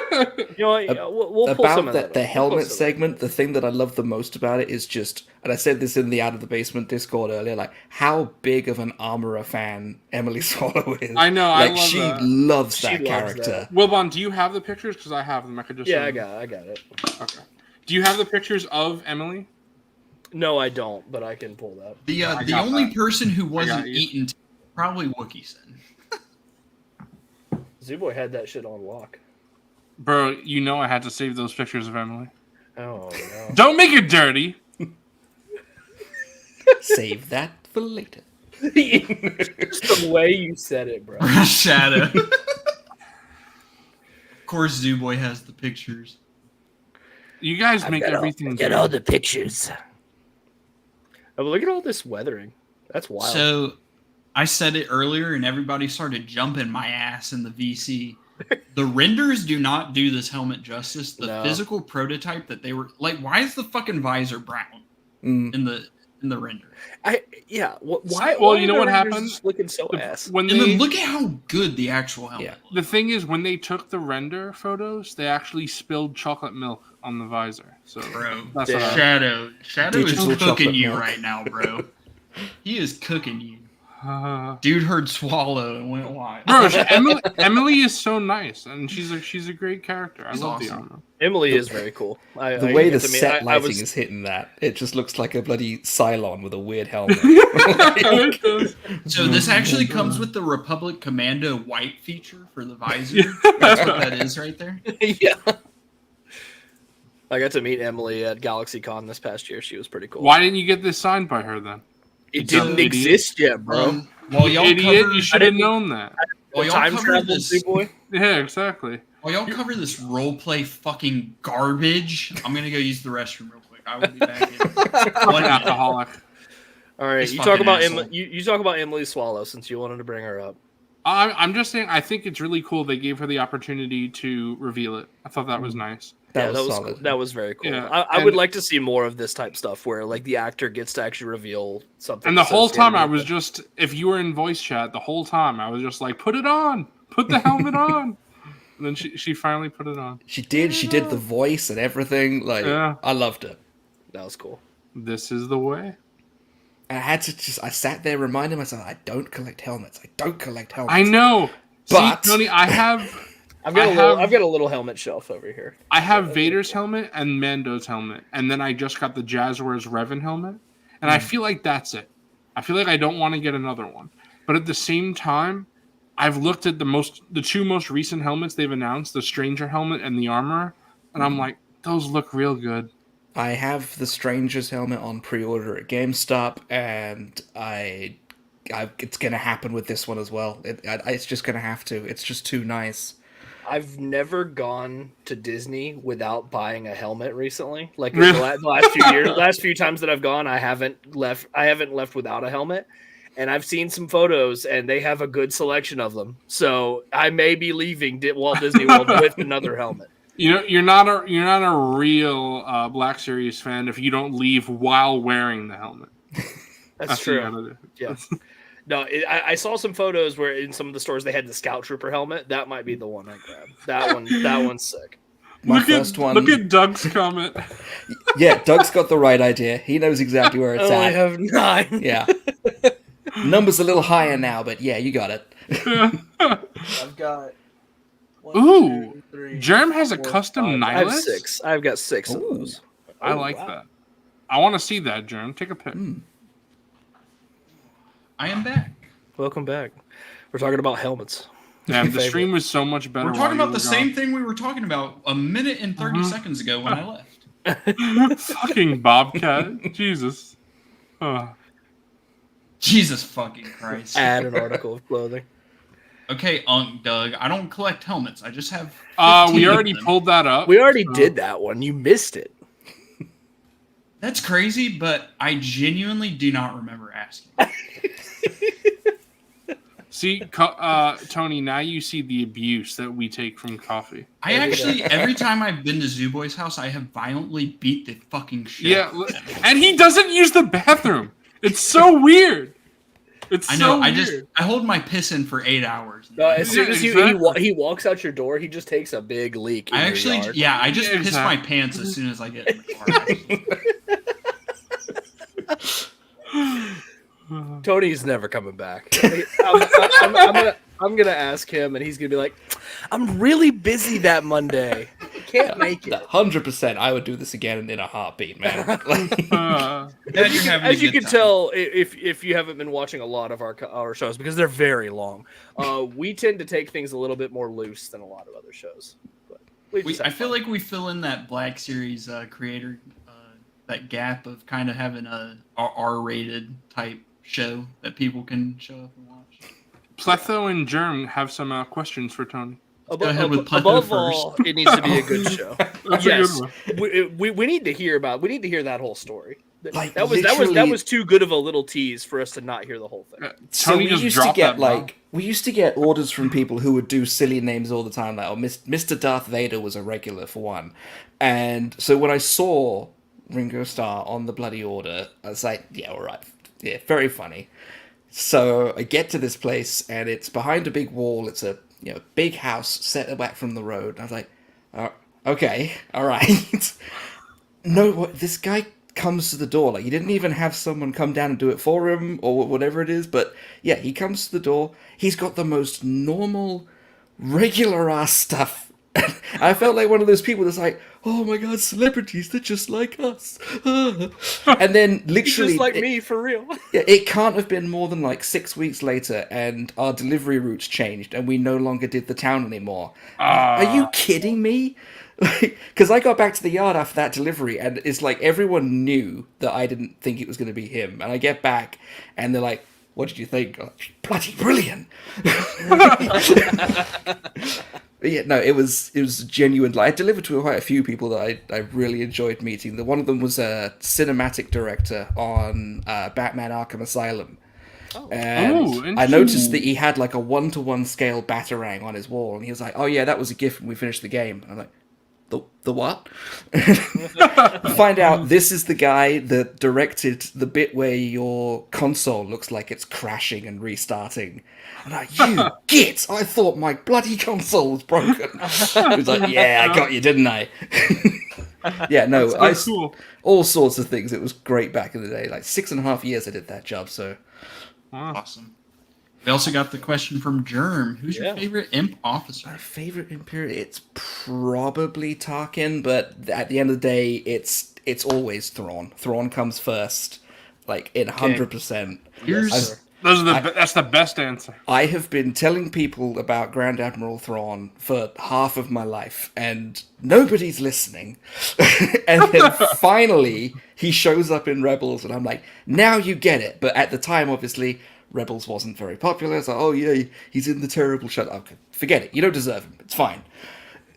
You know, we'll pull some About of that. the We'll helmet pull some of segment, the thing that I love the most about it is just, and I said this in the Out of the Basement Discord earlier, like how big of an Armorer fan Emily Swallow is. I know, I like love she that. loves She that loves character. that. Wilbon, do you have the pictures? Because I have them. I could just. Yeah, I got it. Okay. Do you have the pictures of Emily? No, I don't, but I can pull that. The I the got only that. person who wasn't you. eaten probably Wookieeson. Zooboy had that shit on lock. Bro, you know I had to save those pictures of Emily. Oh no. Don't make it dirty. Save that for later. Just the way you said it, bro. Shadow. Of course, Zooboy has the pictures. You guys make everything Get dirty. all the pictures. Oh, but look at all this weathering. That's wild. So, I said it earlier, and everybody started jumping my ass in the VC. The renders do not do this helmet justice. The No. physical prototype that they were like, why is the fucking visor brown in the render? Why? Well, why you know are what the renders happened? just looking so ass. When And they, then look at how good the actual helmet. Yeah. looks. the thing is, when they took the render photos, they actually spilled chocolate milk on the visor. So, Bro, that's what I- Shadow Digital is cooking chocolate you milk. right now, bro. He is cooking you. Dude heard swallow and went wild. Bro, Emily is so nice, and she's a great character. I She's love awesome. the armor. Emily is very cool. The way the set lighting is hitting that, it just looks like a bloody Cylon with a weird helmet. So this actually comes with the Republic Commando white feature for the visor. That's what that is right there. Yeah. I got to meet Emily at GalaxyCon this past year. She was pretty cool. Why didn't you get this signed by her then? It didn't exist yet, bro. Well, y'all Idiot! cover, You should have known that. well, y'all Time cover travel, this. boy. Yeah, exactly. While y'all cover this roleplay fucking garbage, I'm gonna go use the restroom real quick. I will be back in One alcoholic. All right, This you talk fucking about asshole. you talk about Emily Swallow since you wanted to bring her up. I'm just saying. I think it's really cool they gave her the opportunity to reveal it. I thought that was nice. That That was was solid. cool. That was very cool. Yeah, I would and- like to see more of this type stuff where like the actor gets to actually reveal something. And the whole time I associated was with just, if you were in voice chat, the whole time I was just like, put it on, put the helmet on. And then she finally put it on. She did the voice and everything. Like, Yeah. I loved it. it. That was cool. This is the way. I had to I sat there reminding myself, I don't collect helmets. I don't collect helmets. I know. But- See, Tony, I've got I've got a little helmet shelf over here. I have Vader's helmet and Mando's helmet, and then I just got the Jazzwares Revan helmet, and I feel like that's it. I feel like I don't want to get another one, but at the same time, I've looked at the two most recent helmets they've announced, the Stranger helmet and the Armor, and I'm like, those look real good. I have the Stranger's helmet on pre-order at GameStop, and it's gonna happen with this one as well. It's just gonna have to. It's just too nice. I've never gone to Disney without buying a helmet recently. Like Really? the last few years, last few times that I've gone, I haven't left without a helmet. And I've seen some photos, and they have a good selection of them. So I may be leaving Walt Disney World with another helmet. You know, you're not a real Black Series fan if you don't leave while wearing the helmet. That's what you true. gotta do. Yeah. No, I saw some photos where in some of the stores they had the Scout Trooper helmet. That might be the one I grabbed. That one's sick. My first one. Look at Doug's comment. Yeah, Doug's got the right idea. He knows exactly where it's I at. have 9. Yeah. Number's a little higher now, but yeah, you got it. I've got. Ooh, Germ has a custom I have nihilist? 6. I've got 6 of Ooh. those. I like that. I want to see that, Germ. Take a pic. I am back. Welcome back. We're talking about helmets. Damn, the Favorite. stream was so much better. We're talking while about the you were same thing we were talking about a minute and 30 seconds ago when I left. gone. Fucking Bobcat. Jesus. Jesus fucking Christ. Add an article of clothing. Okay, Doug, I don't collect helmets. I just have. We 15 of already them. pulled that up. We already did that one. You missed it. That's crazy, but I genuinely do not remember asking. See, Tony, now you see the abuse that we take from coffee. I actually, every time I've been to Zooboy's house, I have violently beat the fucking shit. Yeah, and he doesn't use the bathroom. It's so weird. It's I know. so weird. I hold my piss in for 8 hours. As soon Yeah, as exactly. he walks out your door, he just takes a big leak. I in actually, your yard. yeah, I just Yeah, piss exactly. my pants as soon as I get in the car. Tony's never coming back. I'm gonna ask him, and he's gonna be like, "I'm really busy that Monday. Can't make it." 100%. I would do this again in a heartbeat, man. Dad, you're having a As you good can time. tell, if you haven't been watching a lot of our shows because they're very long, we tend to take things a little bit more loose than a lot of other shows. But we just I have feel fun. like we fill in that Black Series creator, that gap of kind of having a R-rated type show that people can show up and watch. Pletho and Germ have some questions for Tony. Go ahead with Pletho above all, it needs to be a good show. That's Yes, a good one. we need to hear that whole story. Like, that literally- was too good of a little tease for us to not hear the whole thing. So Tony we just used to dropped get that bomb. we used to get orders from people who would do silly names all the time, like Mr. Darth Vader was a regular for one, and so when I saw Ringo Starr on the bloody order, I was like, yeah, all right, yeah, very funny. So I get to this place and it's behind a big wall. It's a big house set back from the road. And I was like, okay, all right. No, what this guy comes to the door. Like, he didn't even have someone come down and do it for him or whatever it is. But yeah, he comes to the door. He's got the most normal, regular ass stuff. I felt like one of those people that's like, oh my god, celebrities, they're just like us. And then literally, Just like me, for real. yeah, it can't have been more than like 6 weeks later, and our delivery routes changed, and we no longer did the town anymore. Are you kidding me? Because I got back to the yard after that delivery, and it's like everyone knew that I didn't think it was going to be him. And I get back, and they're like, "What did you think?" I'm like, bloody brilliant! Yeah, no, it was genuine. Like, I delivered to quite a few people that I really enjoyed meeting. One of them was a cinematic director on Batman: Arkham Asylum. And I noticed that he had like a 1-to-1 scale Batarang on his wall, and he was like, "Oh yeah, that was a gift when we finished the game." And I'm like, "The what?" Find out this is the guy that directed the bit where your console looks like it's crashing and restarting. I'm like, "You git! I thought my bloody console was broken." He was like, "Yeah, I got you, didn't I?" Yeah, no, cool. All sorts of things. It was great back in the day. Like 6.5 years I did that job, so. Awesome. We also got the question from Germ. Who's your favorite imp officer? My favorite Imperial, it's probably Tarkin, but at the end of the day, it's always Thrawn. Thrawn comes first, like in 100%. That's the best answer. I have been telling people about Grand Admiral Thrawn for half of my life, and nobody's listening. And then finally, he shows up in Rebels, and I'm like, now you get it. But at the time, obviously, Rebels wasn't very popular. It's like, oh yeah, he's in the terrible shut. Okay, forget it. You don't deserve him. It's fine.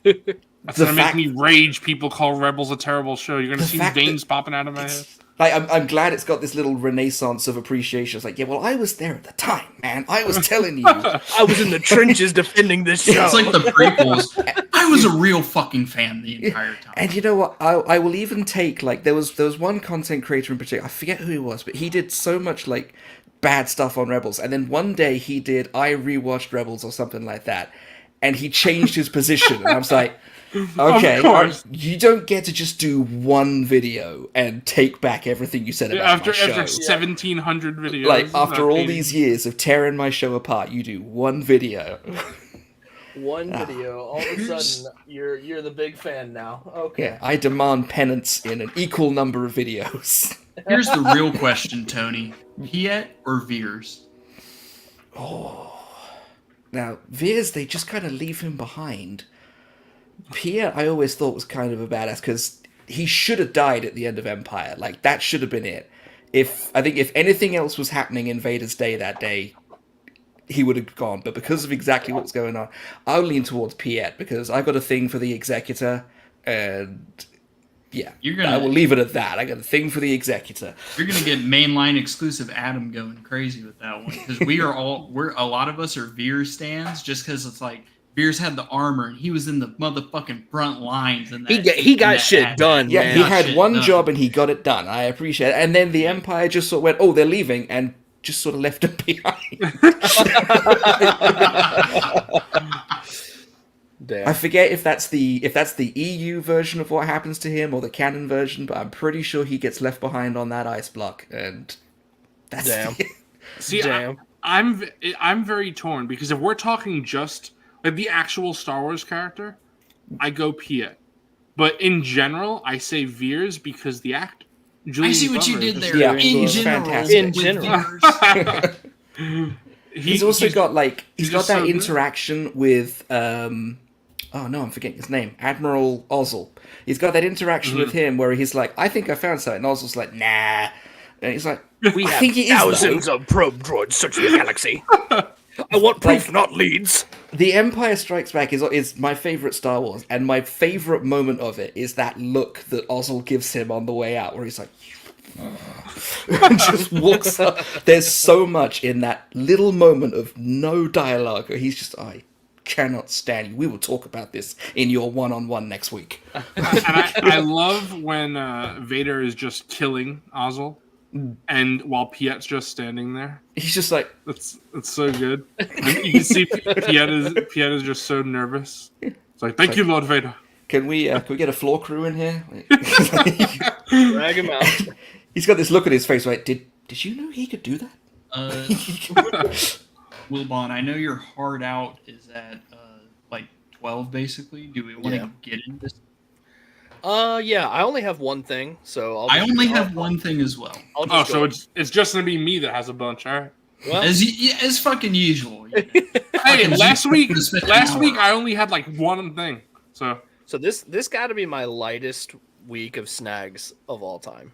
That's gonna make me rage. People call Rebels a terrible show. You're gonna see veins popping out of my head. Like, I'm glad it's got this little renaissance of appreciation. It's like, yeah, well, I was there at the time, man. I was telling you. I was in the trenches defending this show. It's like the prequels. I was a real fucking fan the entire time. And you know what? I will even take, like, there was one content creator in particular. I forget who he was, but he did so much, like, bad stuff on Rebels. And then one day he did, I rewatched Rebels or something like that. And he changed his position. And I was like, okay, you don't get to just do one video and take back everything you said about my show. After 1,700 videos. Like, after all these years of tearing my show apart, you do one video. One video. All of a sudden, you're the big fan now. Okay. Yeah, I demand penance in an equal number of videos. Here's the real question, Tony. Piet or Veers? Now, Veers, they just kind of leave him behind. Piet, I always thought was kind of a badass, because he should have died at the end of Empire. Like, that should have been it. I think if anything else was happening in Vader's day that day, he would have gone. But because of exactly what's going on, I'll lean towards Piet, because I got a thing for the Executor, and yeah, I will leave it at that. I got a thing for the Executor. You're gonna get mainline exclusive Adam going crazy with that one, because a lot of us are Veers stands, just because it's like Veers had the armor and he was in the motherfucking front lines, and he got shit done. Yeah, man. he had one job and he got it done. I appreciate it. And then the Empire just sort of went, oh, they're leaving, and just sort of left him behind. Damn. I forget if that's the EU version of what happens to him or the canon version, but I'm pretty sure he gets left behind on that ice block, and that's it. See, I'm very torn, because if we're talking just like the actual Star Wars character, I go Piet. But in general, I say Veers because the actor. I see what you did there. Yeah, In general. He's also got that interaction with oh no, I'm forgetting his name. Admiral Ozzel. He's got that interaction with him where he's like, I think I found something. And Ozzel's like, nah. And he's like, We have think he thousands of probe droids searching the galaxy. I want proof, not leads. The Empire Strikes Back is my favorite Star Wars, and my favorite moment of it is that look that Ozzel gives him on the way out, where he's like, and just walks up. There's so much in that little moment of no dialogue. He's just, I cannot stand you. We will talk about this in your one-on-one next week. And I love when Vader is just killing Ozzel, and while Piet's just standing there. He's just like, it's so good. You can see Piet is just so nervous. It's like, thank you, Lord Vader. Can we get a floor crew in here? Drag him out. He's got this look on his face like, did you know he could do that? Wilbon, I know your hard out is at like 12 basically. Do we want to get into this? Yeah, I only have one thing, so I only have one thing as well. So it's just gonna be me that has a bunch, all right? Well, as fucking usual. Hey, last week I only had like one thing. So So this got to be my lightest week of snags of all time.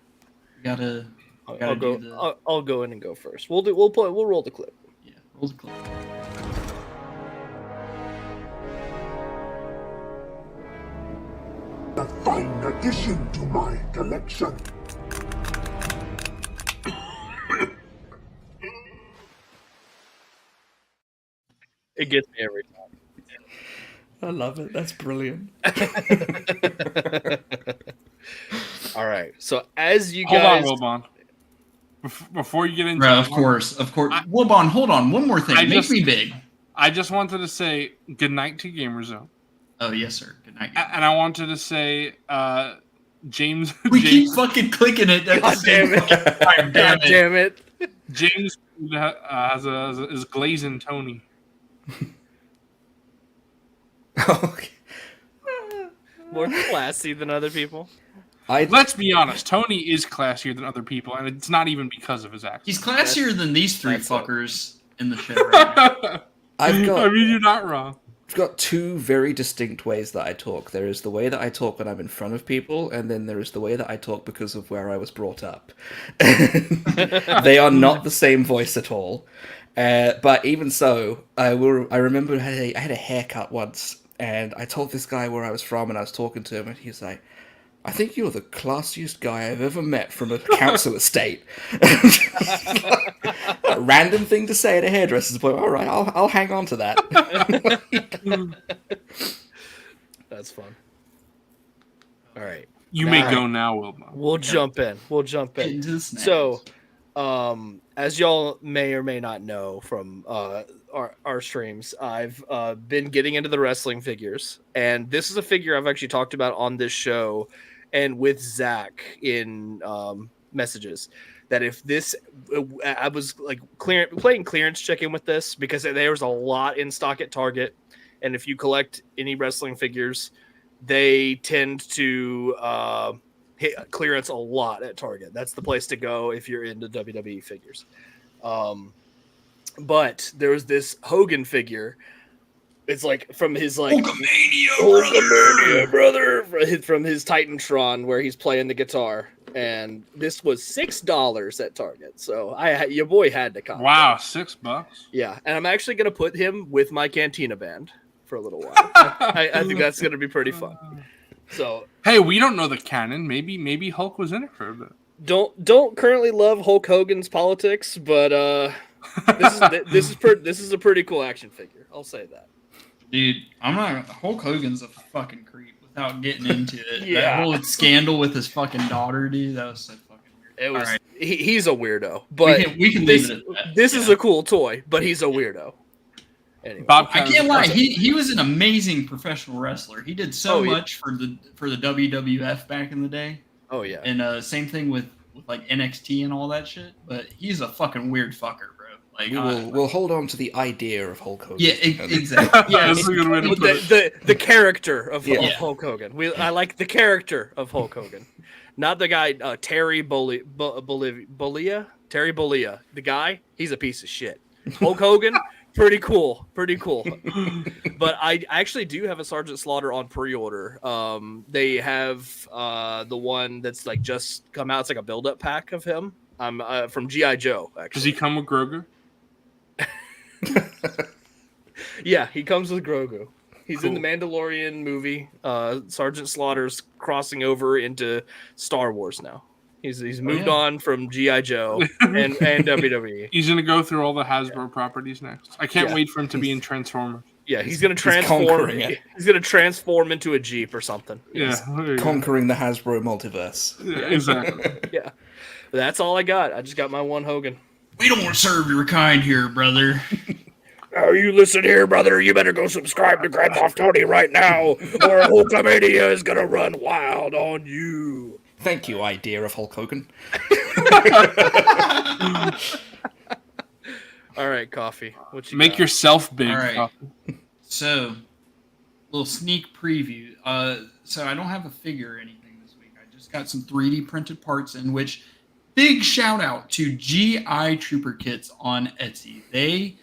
I'll go. I'll go in and go first. We'll roll the clip. Yeah, roll the clip. A fine addition to my collection. It gets me every time. I love it. That's brilliant. All right. So as you Hold guys, on, Wilbon. Before you get into Bro, of course. Wilbon, hold on. One more thing. Make me big. I just wanted to say good night to GamerZone. Oh, yes, sir. Good night. And I wanted to say, James. We keep fucking clicking it. God damn it! God damn it! James is glazing Tony. Okay. More classy than other people. Let's be honest. Tony is classier than other people, and it's not even because of his accent. He's classier than these three fuckers in the show right now. I mean, you're not wrong. I've got two very distinct ways that I talk. There is the way that I talk when I'm in front of people, and then there is the way that I talk because of where I was brought up. They are not the same voice at all. But even so, I remember I had a haircut once, and I told this guy where I was from, and I was talking to him, and he's like, I think you're the classiest guy I've ever met from a council estate. A random thing to say at a hairdresser's appointment. All right, I'll hang on to that. That's fun. All right. You may go now, Wilbon. We'll jump in. So, as y'all may or may not know from our streams, I've been getting into the wrestling figures, and this is a figure I've actually talked about on this show and with Zach in messages. That if this, I was like playing clearance check-in with this because there was a lot in stock at Target, and if you collect any wrestling figures, they tend to hit clearance a lot at Target. That's the place to go if you're into WWE figures. But there was this Hogan figure. It's like from his Hulkamania brother from his Titantron where he's playing the guitar, and this was $6 at Target. So your boy had to come. Wow, $6. Yeah, and I'm actually gonna put him with my Cantina band for a little while. I think that's gonna be pretty fun. So hey, we don't know the canon. Maybe Hulk was in it for a bit. Don't currently love Hulk Hogan's politics, but this is a pretty cool action figure. I'll say that. Dude, Hulk Hogan's a fucking creep without getting into it. Yeah. That whole scandal with his fucking daughter, dude, that was so fucking weird. It was. Right. He's a weirdo, but we can leave it at that. This is a cool toy, but he's a weirdo. Anyway. I can't lie. He was an amazing professional wrestler. He did so much for the WWF back in the day. Oh yeah. And same thing with like NXT and all that shit. But he's a fucking weird fucker, bro. Like we'll hold on to the idea of Hulk Hogan. Yeah, exactly. Yeah, that's a good way to put it. The character of Hulk Hogan. I like the character of Hulk Hogan, not the guy Terry Bollea. Terry Bollea, the guy. He's a piece of shit. Hulk Hogan. Pretty cool. But I actually do have a Sergeant Slaughter on pre-order. They have the one that's like just come out. It's like a build-up pack of him. From G.I. Joe, actually. Does he come with Grogu? Yeah, he comes with Grogu. He's in the Mandalorian movie. Sergeant Slaughter's crossing over into Star Wars now. He's moved on from G.I. Joe and WWE. He's going to go through all the Hasbro properties next. I can't wait for him to be in Transformers. Yeah, he's going to transform. He's going to transform into a Jeep or something. Yeah, conquering the Hasbro multiverse. Yeah, exactly. Yeah, that's all I got. I just got my one Hogan. We don't serve your kind here, brother. Oh, you listen here, brother. You better go subscribe to Grandpa Tony right now, or Hulkamania is gonna run wild on you. Thank you, idea of Hulk Hogan. All right, Coffee. What you Make got? yourself big. All right. Coffee. So, little sneak preview. So I don't have a figure or anything this week. I just got some 3D printed parts in which big shout out to GI Trooper Kits on Etsy.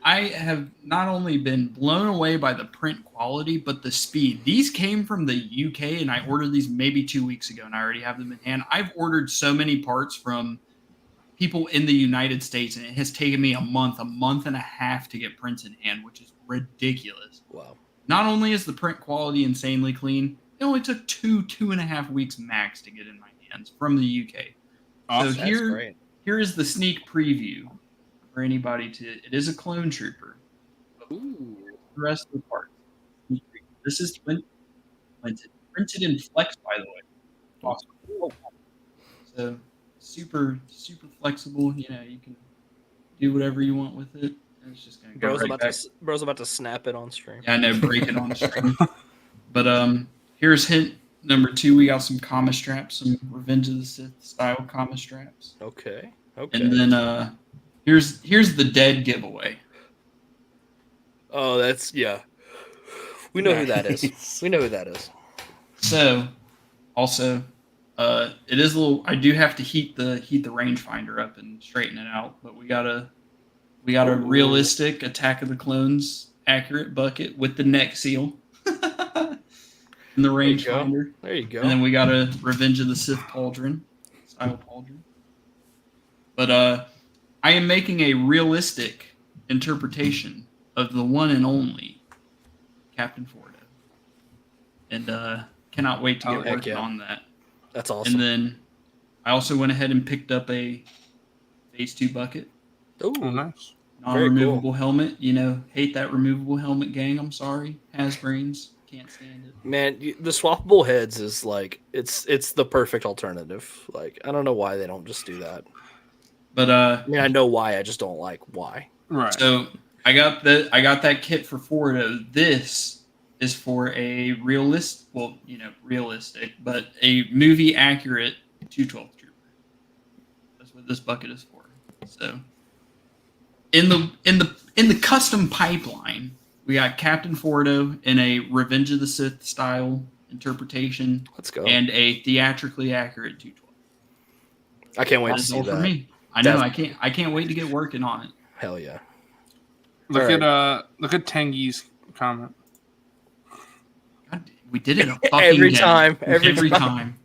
I have not only been blown away by the print quality, but the speed. These came from the UK, and I ordered these maybe 2 weeks ago, and I already have them in hand. I've ordered so many parts from people in the United States, and it has taken me a month and a half to get prints in hand, which is ridiculous. Wow. Not only is the print quality insanely clean, it only took 2.5 weeks max to get in my hands from the UK. Awesome. So That's great. here is the sneak preview for anybody to. It is a clone trooper. Ooh. The rest of the parts. This is printed in flex, by the way. Awesome. So super flexible. You know, you can do whatever you want with it. And it's just gonna go Bro's about to snap it on stream. Yeah, I know, break it on stream. But here's hint number 2. We got some comma straps, some Revenge of the Sith style comma straps. Okay. And then here's the dead giveaway. Oh, that's We know who that is. We know who that is. So, also, it is a little. I do have to heat the rangefinder up and straighten it out. But we got a realistic Attack of the Clones accurate bucket with the neck seal and the rangefinder. There you go. And then we got a Revenge of the Sith pauldron, style pauldron. But I am making a realistic interpretation of the one and only Captain Fordo, and cannot wait to get working on that. That's awesome. And then I also went ahead and picked up a Phase 2 bucket. Ooh, Oh, nice. Non-removable helmet. You know, hate that removable helmet, gang. I'm sorry. Hasbrains. Can't stand it. Man, the swappable heads is like it's the perfect alternative. Like, I don't know why they don't just do that. But I mean, I know why. I just don't like why. Right. so I got that kit for Fordo. This is for a realistic, but a movie accurate 212 trooper. That's what this bucket is for. So in the custom pipeline, we got Captain Fordo in a Revenge of the Sith style interpretation. Let's go. And a theatrically accurate 212. I can't wait to That's see all that. for me. I know. I can't wait to get working on it. Hell yeah. Look All at Tengi's comment. God, we did it Every again. time. Every time.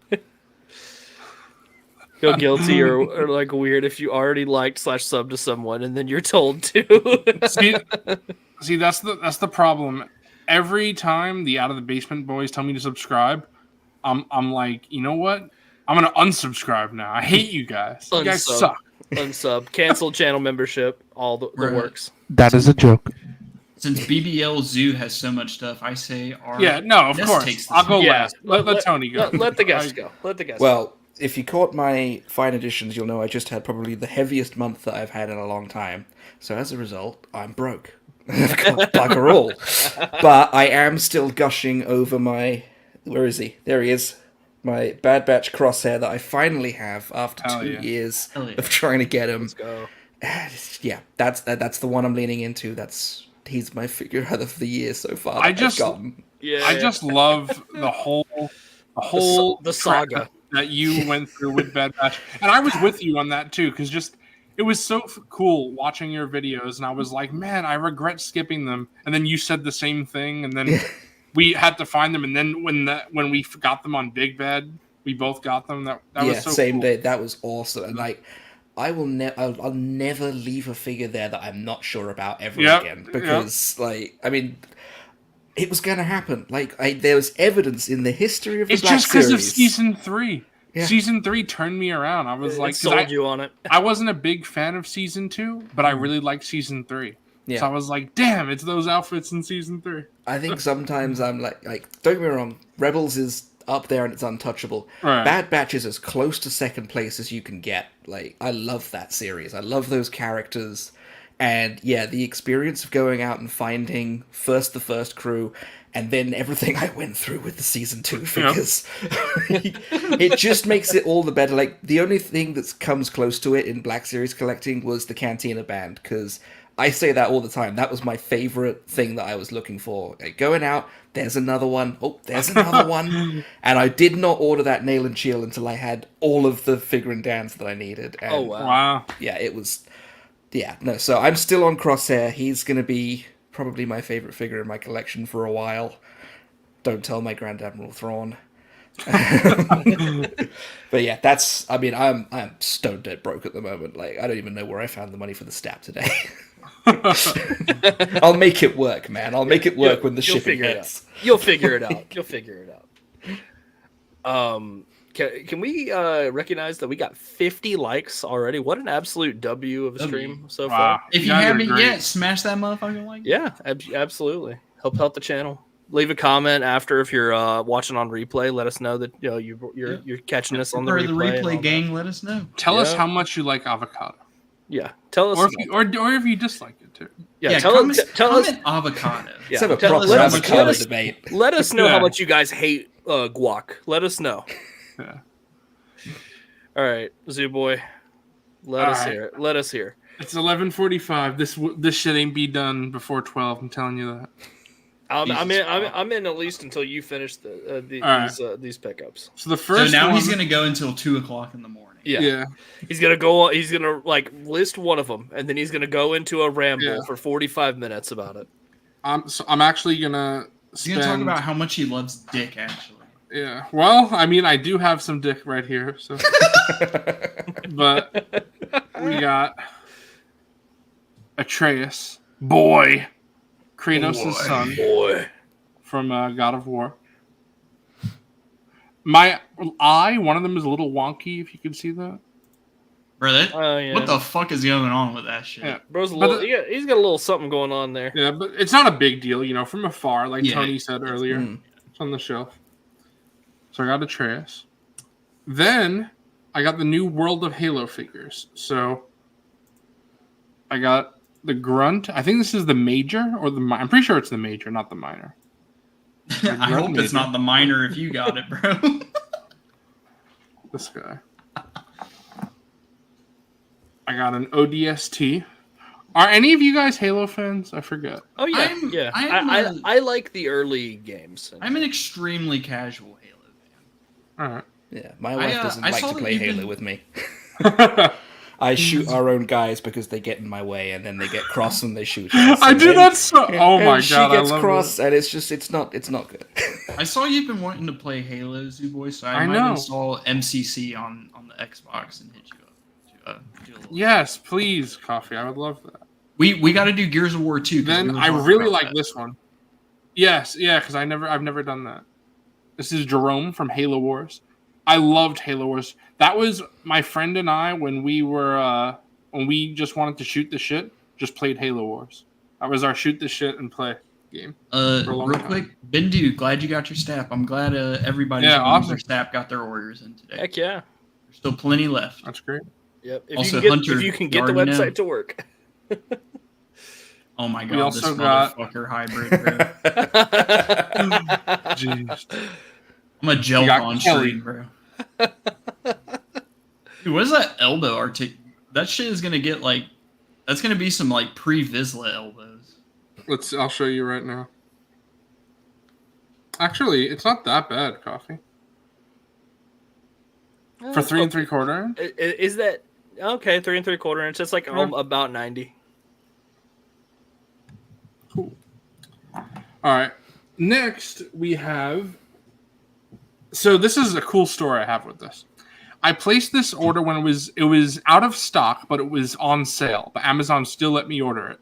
Feel guilty or like weird if you already liked /sub to someone and then you're told to. See, that's the problem. Every time the Out of the Basement boys tell me to subscribe, I'm like, you know what? I'm gonna unsubscribe now. I hate you guys. You guys suck. Unsub, cancel channel membership, all the works. That is a joke. Since BBL Zoo has so much stuff, I say our Of guest course. takes the I'll go Yeah. last. Let Tony go. Let the guests go. Let the guests Well, if you caught my fine editions, you'll know I just had probably the heaviest month that I've had in a long time. So as a result, I'm broke. I've got bugger all. But I am still gushing over my... Where is he? There he is. My Bad Batch crosshair that I finally have after Hell 2 yeah. years Hell yeah. of trying to get him. go. Yeah, that's the one I'm leaning into. He's my figure out of the year so far. I that just- I've gotten. Yeah. I just love the whole the saga crap that you went through with Bad Batch, and I was with you on that too, because it was so cool watching your videos, and I was like, man, I regret skipping them. And then you said the same thing, and then we had to find them, and then when we got them on Big Bed, we both got them. That was so same cool. day. That was awesome, and like. I'll never leave a figure there that I'm not sure about ever again, because it was gonna happen. There was evidence in the history of the It's Black just because Series. of season 3. Yeah. Season 3 turned me around. I was like, 'cause sold you on it. I wasn't a big fan of season 2, but I really liked season 3. Yeah. So I was like, damn, it's those outfits in season 3. I think sometimes I'm like, don't get me wrong, Rebels is up there and it's untouchable. Right. Bad Batch is as close to second place as you can get. Like, I love that series. I love those characters. And yeah, the experience of going out and finding first the first crew and then everything I went through with the season 2 figures. It just makes it all the better. Like, the only thing that comes close to it in Black Series collecting was the Cantina Band, because I say that all the time. That was my favorite thing that I was looking for. Like, going out, there's another one. Oh, there's another one. And I did not order that Nail and Chill until I had all of the figure and dance that I needed. And Oh, wow. Wow. yeah, it was yeah, no. So I'm still on Crosshair. He's gonna be probably my favorite figure in my collection for a while. Don't tell my Grand Admiral Thrawn. But yeah, that's. I mean, I'm stone dead broke at the moment. Like, I don't even know where I found the money for the stab today. I'll make it work, man. I'll make it work when the shipping hits. You'll figure it out. You'll figure it out. Can we recognize that we got 50 likes already? What an absolute W of a stream so far. If you haven't yet, smash that motherfucking like. Yeah, absolutely. Help the channel. Leave a comment after if you're watching on replay. Let us know that you're catching us on the replay. The replay gang, let us know. Tell us how much you like avocado. Yeah, tell us. Or if you dislike it too. Yeah, comment us avocado. Yeah, Let's have a proper avocado debate. Let us know how much you guys hate guac. Let us know. Yeah. All right, Zoo Boy. Let us hear it. Let us hear. It's 11:45. This shit ain't be done before 12. I'm telling you that. I'm in at least until you finish these pickups. So the first. So now he's gonna go until 2:00 in the morning. Yeah. He's gonna go. He's gonna list one of them, and then he's gonna go into a ramble for 45 minutes about it. I'm actually gonna. He's gonna talk about how much he loves dick. Actually. Yeah. Well, I mean, I do have some dick right here. So. But we got Atreus, boy. Kratos' son, from God of War. My eye, one of them is a little wonky, if you can see that. Bro, what the fuck is going on with that shit? Yeah, bro's he's got a little something going on there. Yeah, but it's not a big deal, from afar, like Tony said earlier. It's on the shelf. So I got Atreus. Then I got the new World of Halo figures. So I got the Grunt. I think this is the major or the I'm pretty sure it's the major, not the minor. I hope it's not the minor if you got it, bro. This guy. I got an ODST. Are any of you guys Halo fans? I forget. Oh yeah, I like the early games. I'm an extremely casual Halo fan. All right. Yeah, my wife doesn't like to play Halo with me. I I shoot our own guys because they get in my way, and then they get cross and they shoot us. I do that so. Oh my god! She gets cross, and it's not good. I saw you've been wanting to play Halo, Zoo Boy, so I might install MCC on the Xbox and hit you up. Yes, please, Coffee. I would love that. We got to do Gears of War 2. Then I really like this one. Yes, yeah, because I've never done that. This is Jerome from Halo Wars. I loved Halo Wars. That was my friend and I when we were when we just wanted to shoot the shit. Just played Halo Wars. That was our shoot the shit and play game. Real quick, Bindu, glad you got your stamp. I'm glad everybody who got their stamp got their orders in today. Heck yeah. There's still plenty left. That's great. Yep. If you can get the website to work. Oh my god, we also this got motherfucker hybrid, bro. Jeez. I'm a gel on stream, bro. Dude, what is that elbow artic? That shit is gonna get that's gonna be some pre-Vizsla elbows. I'll show you right now. Actually, it's not that bad, Coffee. For 3 3/4 inch? Is that okay? 3 3/4 inch. It's about 90. Cool. All right. Next, we have. So this is a cool story I have with this. I placed this order when it was out of stock, but it was on sale. But Amazon still let me order it.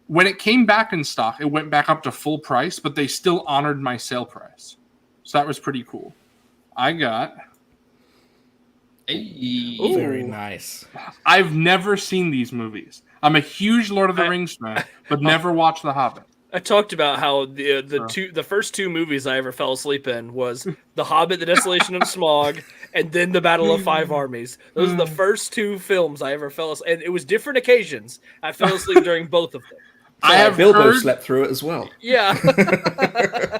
When it came back in stock, it went back up to full price, but they still honored my sale price. So that was pretty cool. I got. Ooh, very nice. I've never seen these movies. I'm a huge Lord of the Rings fan, but never watched The Hobbit. I talked about how the first 2 movies I ever fell asleep in was The Hobbit, The Desolation of Smaug, and then The Battle of Five Armies. Those are the first 2 films I ever fell asleep, and it was different occasions. I fell asleep during both of them. So Bilbo slept through it as well. Yeah.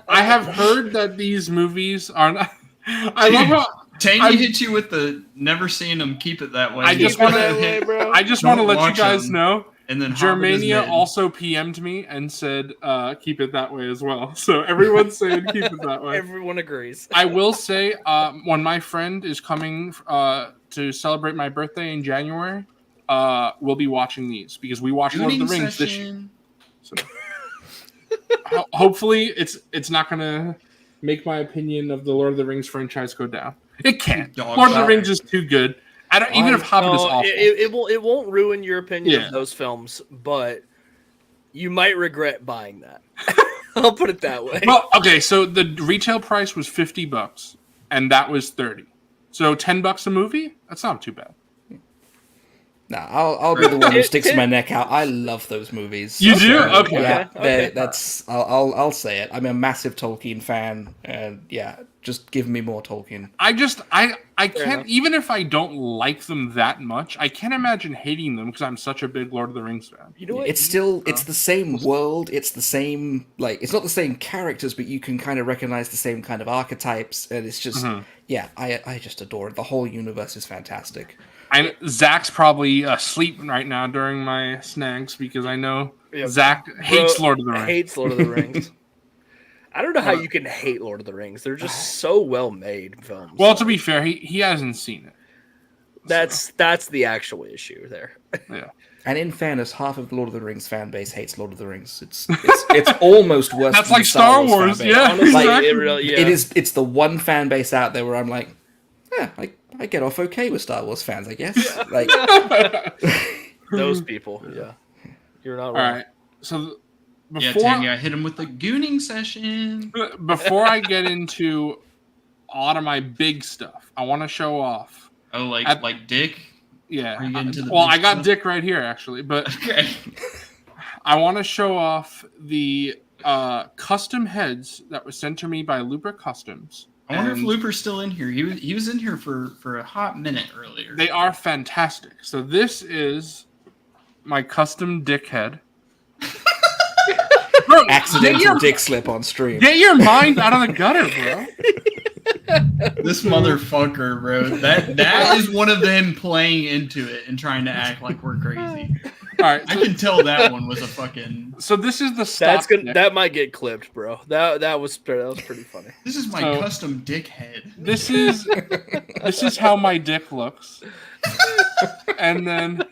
I have heard that these movies are not. I love how Tangy hit you with the never seen them. Keep it that way. I just want to let you guys know. And then Germania also PM'd me and said, "Keep it that way" as well. So everyone's saying, "Keep it that way." Everyone agrees. I will say, when my friend is coming to celebrate my birthday in January, we'll be watching these because we watched Lord of the Rings this year. So, hopefully, it's not gonna make my opinion of the Lord of the Rings franchise go down. It can't. Lord of the Rings is too good. Even if Hobbit is awful, it won't ruin your opinion of those films, but you might regret buying that. I'll put it that way. Well, okay, so the retail price was $50, and that was $30. So $10 a movie? That's not too bad. Nah, I'll be the one who sticks my neck out. I love those movies. You do? Okay. Yeah, that's I'll say it. I'm a massive Tolkien fan, and just give me more Tolkien. I can't, even if I don't like them that much, I can't imagine hating them because I'm such a big Lord of the Rings fan. You know what? It's the same world. It's the same, it's not the same characters, but you can kind of recognize the same kind of archetypes, and it's just, I just adore it. The whole universe is fantastic. Zach's probably asleep right now during my snags because I know Zach hates Lord of the Rings. Hates Lord of the Rings. I don't know how you can hate Lord of the Rings. They're just so well made films. Well, to be fair, he hasn't seen it. That's the actual issue there. Yeah. And in fairness, half of the Lord of the Rings fan base hates Lord of the Rings. It's almost worse. That's than like Star Wars, yeah. Honestly, It's the one fan base out there where I'm like, I get off okay with Star Wars fans, I guess. Those people, yeah. You're not wrong. All right. So before I hit him with the gooning session. Before I get into a lot of my big stuff, I want to show off. Oh, like Dick? Yeah. I got Dick right here, actually. But okay. I want to show off the custom heads that was sent to me by Looper Customs. I wonder if Looper's still in here. He was in here for a hot minute earlier. They are fantastic. So this is my custom Dick head. Bro, accidental dick slip on stream. Get your mind out of the gutter, bro. This motherfucker, bro. That is one of them playing into it and trying to act like we're crazy. All right, I can tell that one was a fucking. So this is the stock. That might get clipped, bro. That was pretty funny. This is my custom dick head. This is how my dick looks, and then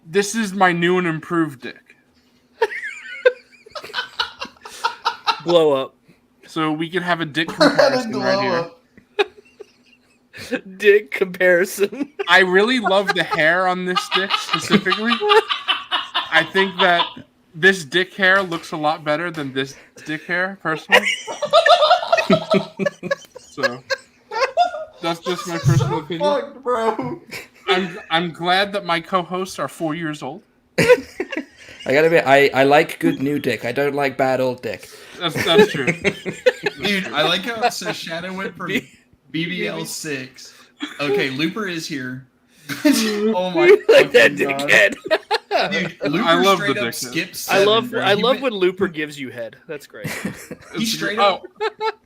this is my new and improved dick. Blow up. So we can have a dick comparison right here. Dick comparison. I really love the hair on this dick specifically. I think that this dick hair looks a lot better than this dick hair, personally. So that's just my personal opinion. Fuck, bro. I'm glad that my co-hosts are 4 years old. I gotta admit, I like good new dick. I don't like bad old dick. That's true. Dude, I like how it says Shadow went from BBL 6. Okay, Looper is here. Oh my like that dickhead. Dude, Looper I love straight the up dickhead. skipped 7. I love when Looper gives you head. That's great. He straight up.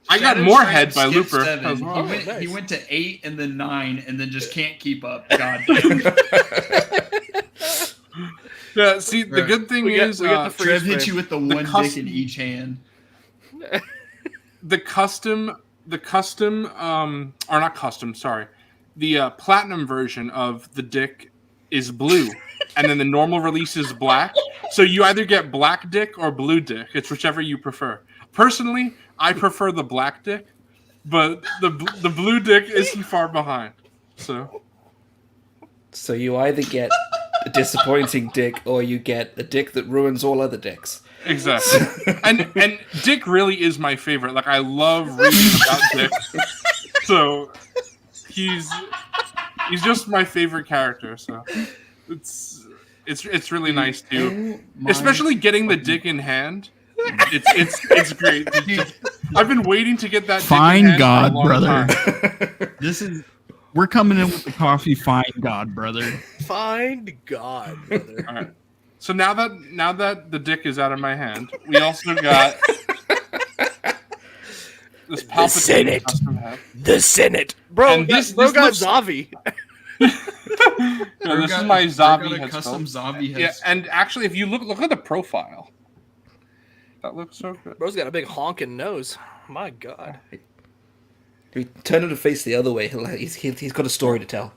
I got more head by Looper as well. He went to 8 and then 9 and then just can't keep up. God damn. Yeah, see, the good thing is Trev hit you with the one dick in each hand. The platinum version of the dick is blue, and then the normal release is black. So you either get black dick or blue dick. It's whichever you prefer. Personally, I prefer the black dick, but the blue dick isn't far behind. So you either get a disappointing dick or you get a dick that ruins all other dicks. Exactly. And Dick really is my favorite. Like, I love reading about Dick. So he's just my favorite character. So it's really nice too. Especially getting the dick in hand. It's great. I've been waiting to get that dick in hand God, for a long brother. time. We're coming in with the coffee. Find God, brother. Find God, brother. All right. So now that the dick is out of my hand, we also got this Palpatine custom hat. The Senate, bro. This got Zavi. No, this is my Zavi head custom Zavi head. Yeah, and actually, if you look at the profile, that looks so good. Bro's got a big honking nose. My God. If we turn him to face the other way, he's got a story to tell.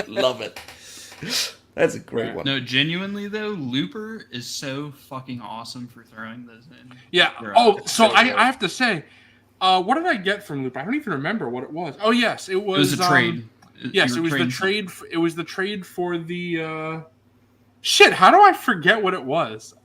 Love it. That's a great one. No, genuinely though, Looper is so fucking awesome for throwing those in. Yeah. They're Oh, awesome. so I have to say, what did I get from Looper? I don't even remember what it was. Oh yes, it was a trade. Yes, it was the trade. It was the trade for the. Shit! How do I forget what it was?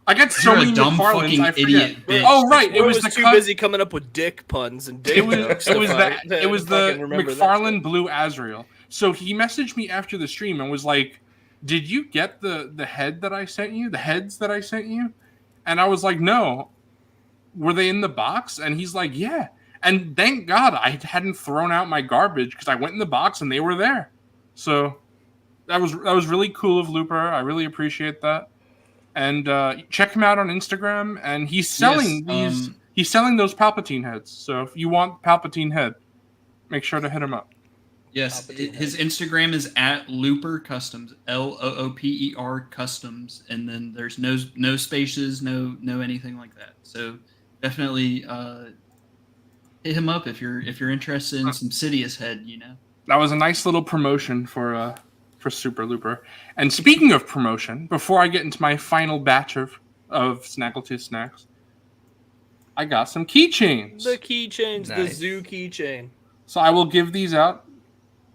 I got so You're a many dumb McFarlanes, fucking I forget. idiot bitch. Oh right, it Bro was the too cut. busy coming up with dick puns and dick It was jokes. it was to that fucking- it was to the fucking remember that McFarlane shit. Blue Azrael. So he messaged me after the stream and was like, "Did you get the head that I sent you? The heads that I sent you?" And I was like, "No." Were they in the box? And he's like, "Yeah." And thank God I hadn't thrown out my garbage because I went in the box and they were there. So that was really cool of Looper. I really appreciate that. And check him out on Instagram. And he's selling he's selling those Palpatine heads. So if you want Palpatine head, make sure to hit him up. Yes, his Instagram is at Looper Customs, LOOPER Customs, and then there's no spaces, no anything like that. So definitely hit him up if you're interested in some Sidious head. You know, That was a nice little promotion for Super Looper. And speaking of promotion, before I get into my final batch of Snaggletooth snacks, I got some keychains. The keychains, the Nice. zoo keychain. So I will give these out,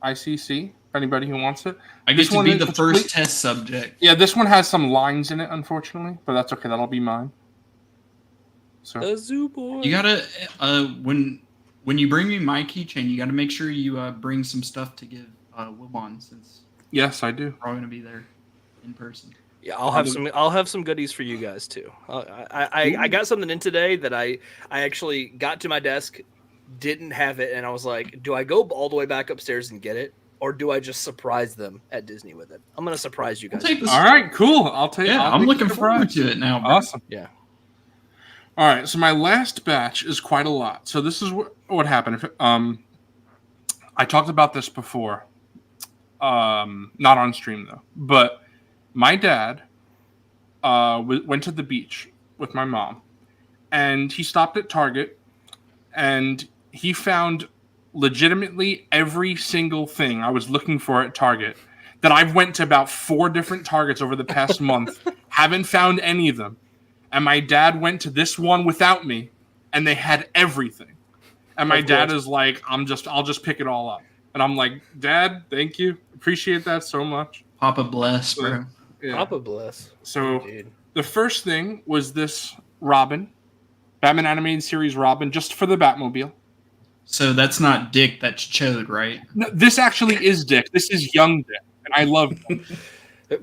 ICC, for anybody who wants it. I get This to one be is- the first test subject. Yeah, this one has some lines in it, unfortunately, but that's okay. That'll be mine. So The zoo boy. You gotta when you bring me my keychain, you gotta make sure you bring some stuff to give Wilbon, since yes, I do. we're all gonna be there in person. Yeah, I'll have some goodies for you guys too. I got something in today that I actually got to my desk, didn't have it, and I was like, do I go all the way back upstairs and get it, or do I just surprise them at Disney with it? I'm gonna surprise you I'll guys. take this. All right, cool. I'll take. Yeah, I'll I'm take looking the forward surprise. to it now. Bro. Awesome. Yeah. All right, so my last batch is quite a lot. So this is what happened. I talked about this before, not on stream though. But my dad went to the beach with my mom, and he stopped at Target, and he found legitimately every single thing I was looking for at Target. That I've went to about 4 different Targets over the past month, haven't found any of them. And my dad went to this one without me, and they had everything. And my dad is like, I'll just pick it all up. And I'm like, Dad, thank you. Appreciate that so much. Papa bless, bro. Yeah. Papa bless. So Dude. the first thing was this Robin, Batman Animated Series Robin, just for the Batmobile. So that's not Dick, that's Chode, right? No, this actually is Dick. This is young Dick. And I love him.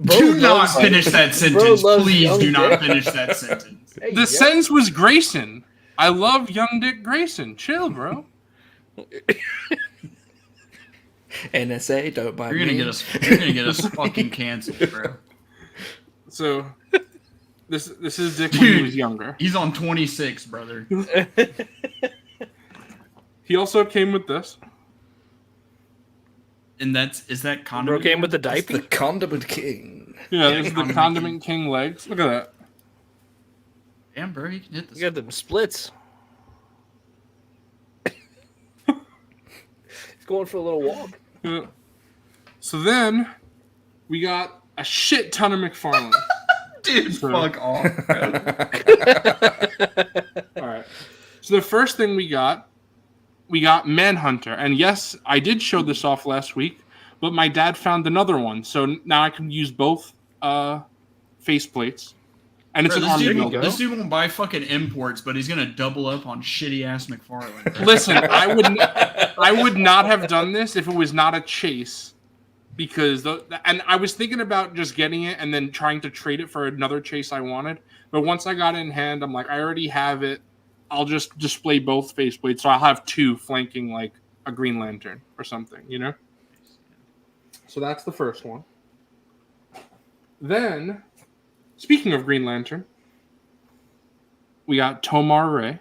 Do not finish that sentence. loves Please young do not Dick. finish that sentence. Hey, The yo. sentence was Grayson. I love young Dick Grayson. Chill, bro. NSA, don't buy You're me. gonna get us fucking canceled, bro. So this is Dick when he was younger. He's on 26, brother. He also came with this. And is that Bro condiment? came with the It's diaper. the Condiment King. Yeah, this is the Condiment King legs. Look at that. Damn, bro, you can hit You this. got them splits. He's going for a little walk. Yeah. So then we got a shit ton of McFarlane. Dude, fuck off, bro. All right. So the first thing we got Manhunter. And yes, I did show this off last week, but my dad found another one. So now I can use both faceplates. And it's Bro, an army dude- builder. this dude won't buy fucking imports, but he's gonna double up on shitty ass McFarlane. Listen, I would not have done this if it was not a chase, because and I was thinking about just getting it and then trying to trade it for another chase I wanted. But once I got it in hand, I'm like, I already have it. I'll just display both faceplates, so I'll have 2 flanking like a Green Lantern or something, you know. So that's the first one. Then, speaking of Green Lantern, we got Tomar Ray.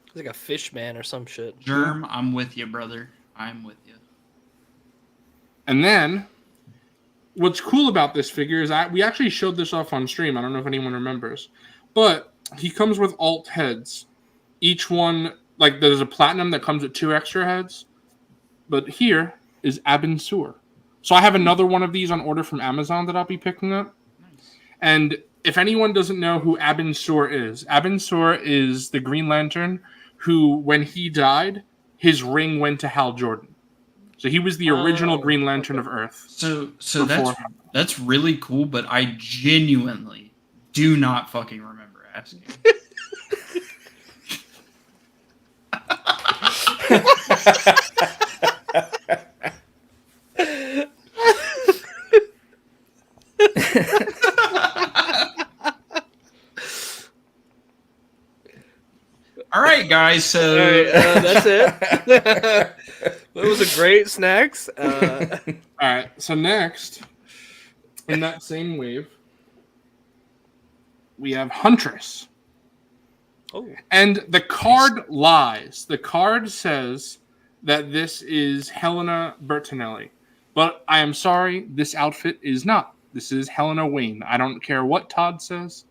He's like a fish man or some shit. Germ, I'm with you, brother. I'm with you. And then, what's cool about this figure is we actually showed this off on stream. I don't know if anyone remembers. But he comes with alt heads. Each one, like there's a platinum that comes with 2 extra heads. But here, is Abin Sur. So I have another one of these on order from Amazon that I'll be picking up. Nice. And if anyone doesn't know who Abin Sur is the Green Lantern who, when he died, his ring went to Hal Jordan. So he was the original Green Lantern of Earth. So that's really cool, but I genuinely do not fucking remember asking. All right, guys. So that's it. That was a great snacks. All right. So next, in that same wave, we have Huntress. Oh. And the card lies. The card says that this is Helena Bertinelli. But I am sorry, this outfit is not. This is Helena Wayne. I don't care what Todd says.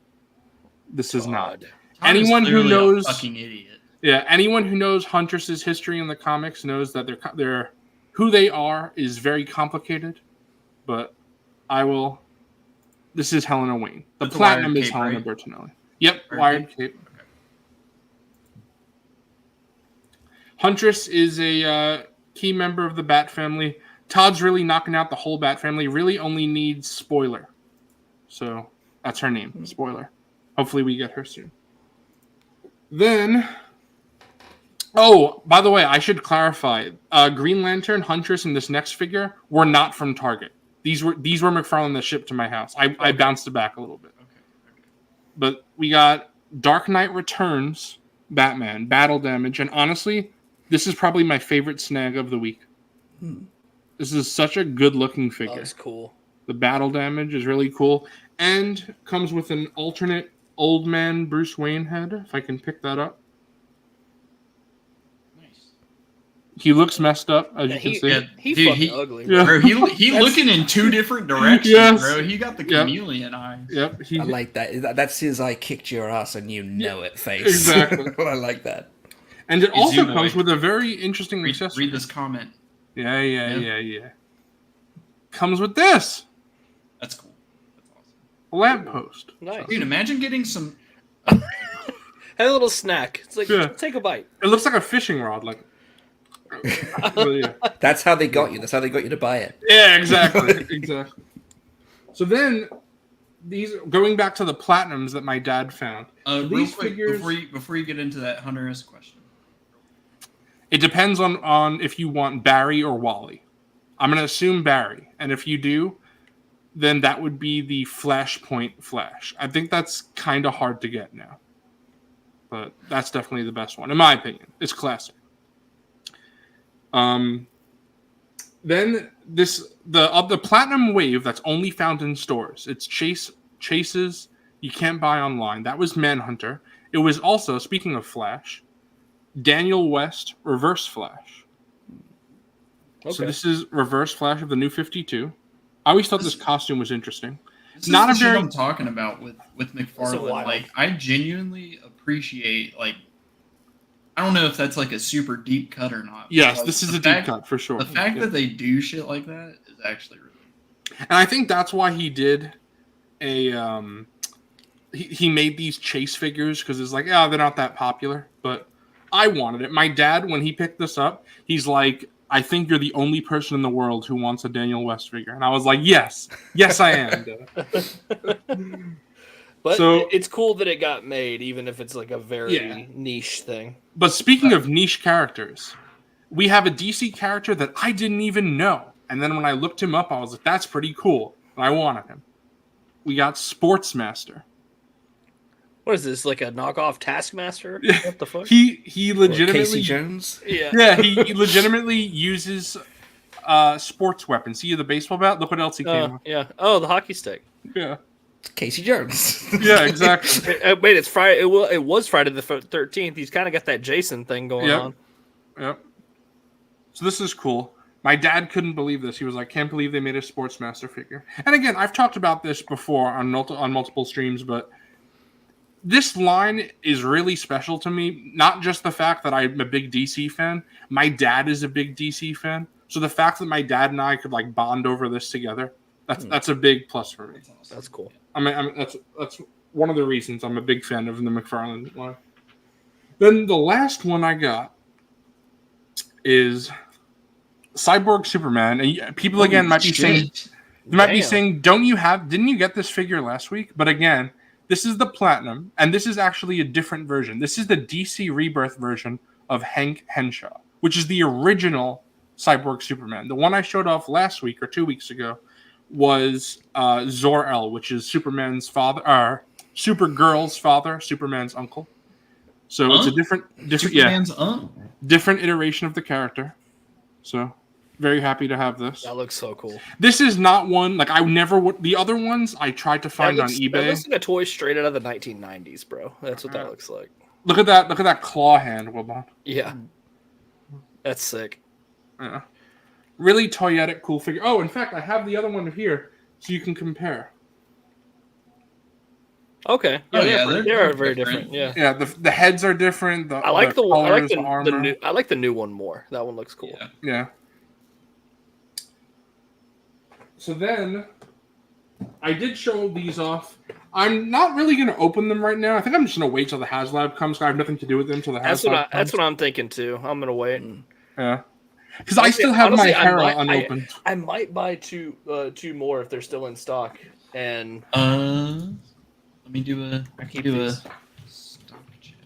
This is not. Todd Anyone is who clearly knows a fucking idiot. Yeah, anyone who knows Huntress's history in the comics knows that they're who they are is very complicated. But I will. This is Helena Wayne. The platinum is Helena Bertinelli. Yep, wired cape. Okay. Huntress is a key member of the Bat family. Todd's really knocking out the whole Bat family. Really only needs Spoiler. So that's her name, Spoiler. Hopefully we get her soon. Then, by the way, I should clarify. Green Lantern, Huntress, and this next figure were not from Target. These were McFarlane that shipped to my house. I bounced it back a little bit. Okay. But we got Dark Knight Returns, Batman, Battle Damage, and honestly, this is probably my favorite snag of the week. This is such a good-looking figure. That's cool. The Battle Damage is really cool, and comes with an alternate old man Bruce Wayne head, if I can pick that up. Nice. He looks messed up, as you can see. He fucking ugly. Yeah. Bro, he looking in two different directions, Yes. bro. He got the chameleon eyes. Yep. I like that. That's his "I kicked your ass and you know it" face. Exactly. I like that. And it also Izumo. comes with a very interesting accessory. Read this comment. Yeah. Comes with this. That's cool. That's awesome. A lamppost. Nice. Dude, imagine getting some. Have a little snack. It's like, take a bite. It looks like a fishing rod. Like, well, yeah. That's how they got you. That's how they got you to buy it. Yeah, exactly. So then, these going back to the platinums that my dad found. Real These quick, figures, before you get into that, Hunter has a question. it depends on if you want Barry or Wally. I'm going to assume Barry, and if you do, then that would be the Flashpoint Flash. I think that's kind of hard to get now, but that's definitely the best one in my opinion. It's classic. Then the platinum wave that's only found in stores. It's chases you can't buy online. That was Manhunter. It was also, speaking of Flash, Daniel West Reverse Flash. Okay. So this is Reverse Flash of the New 52. I always thought this costume was interesting. This Not is a the very shit I'm talking about with McFarlane. wild. Like, I genuinely appreciate, like, I don't know if that's like a super deep cut or not. Yes, Like, this is the a deep fact- cut for sure. The fact Yeah. that they do shit like that is actually really cool. And I think that's why he did a he made these chase figures, because it's like, they're not that popular, but I wanted it. My dad, when he picked this up, he's like, I think you're the only person in the world who wants a Daniel West figure. And I was like, yes, I am. But So- it's cool that it got made, even if it's like a very niche thing. But speaking of niche characters, we have a DC character that I didn't even know. And then when I looked him up, I was like, that's pretty cool. And I wanted him. We got Sportsmaster. What is this, like a knockoff Taskmaster? What the fuck? He What, legitimately Casey Jones. Yeah. he legitimately uses sports weapons. See the baseball bat? Look what else he came with. Yeah. Oh, the hockey stick. Yeah. Casey Jones. Yeah, exactly. Wait, it's Friday. It was Friday the 13th. He's kind of got that Jason thing going on. Yep. So this is cool. My dad couldn't believe this. He was like, can't believe they made a Sportsmaster figure. And again, I've talked about this before on multiple streams, but this line is really special to me. Not just the fact that I'm a big DC fan. My dad is a big DC fan. So the fact that my dad and I could like bond over this together, that's a big plus for me. That's cool. I mean that's one of the reasons I'm a big fan of the McFarlane line. Then the last one I got is Cyborg Superman, and people again might be saying, didn't you get this figure last week? But again, this is the Platinum, and this is actually a different version. This is the DC Rebirth version of Hank Henshaw, which is the original Cyborg Superman. The one I showed off last week or 2 weeks ago was Zor-El, which is Superman's father, or Supergirl's father, Superman's uncle. So it's a different iteration of the character. So very happy to have this. That looks so cool. This is not one like I never would. The other ones I tried to find on eBay. That looks like a toy straight out of the 1990s, bro. That's what that looks like. Look at that! Look at that claw hand, Wilbon. Yeah, that's sick. Yeah, really toyetic, cool figure. Oh, in fact, I have the other one here, so you can compare. Okay. Yeah, they're very different. Yeah. Yeah. The heads are different. I like the one. I like the new one more. That one looks cool. Yeah. So then, I did show these off. I'm not really going to open them right now. I think I'm just going to wait till the HasLab comes. I have nothing to do with them till the HasLab comes. That's what I'm thinking too. I'm going to wait. Yeah. Because I still have my Hera unopened. I might buy two more if they're still in stock. And let me do a stock check.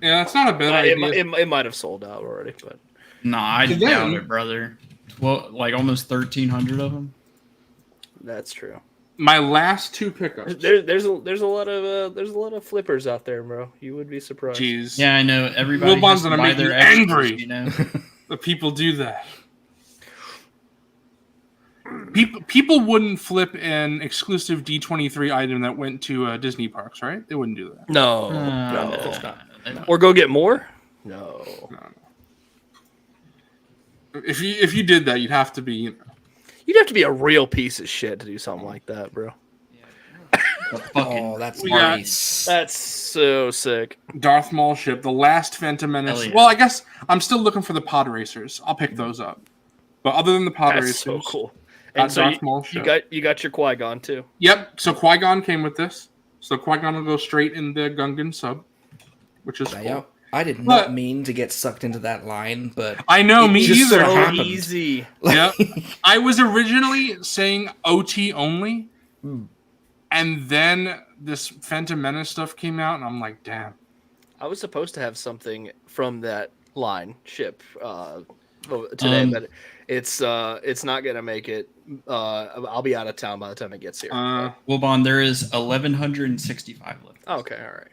Yeah, that's not a bad idea. It might have sold out already, but nah, I doubt it, brother. Well, like almost 1,300 of them. That's true. My last two pickups. There's a lot of flippers out there, bro. You would be surprised. Jeez. Yeah, I know. Everybody has to buy their angry. Extras, you know. But people do that. People wouldn't flip an exclusive D23 item that went to Disney parks, right? They wouldn't do that. No, it's not. Or go get more? No. If you did that, you'd have to be, You'd have to be a real piece of shit to do something like that, bro. Oh, that's nice. That's so sick. Darth Maul ship, the last Phantom Menace. Yeah. Well, I guess I'm still looking for the pod racers. I'll pick those up. But other than the pod racers, so cool. And so Darth Maul ship. you got your Qui-Gon too. Yep. So Qui-Gon came with this. So Qui-Gon will go straight in the Gungan sub, which is cool. I did not mean to get sucked into that line, but I know me either. So easy. Yeah, I was originally saying OT only, and then this Phantom Menace stuff came out, and I'm like, damn. I was supposed to have something from that line ship today, but it's not gonna make it. I'll be out of town by the time it gets here. Wilbon, there is 1,165 left. Okay, all right.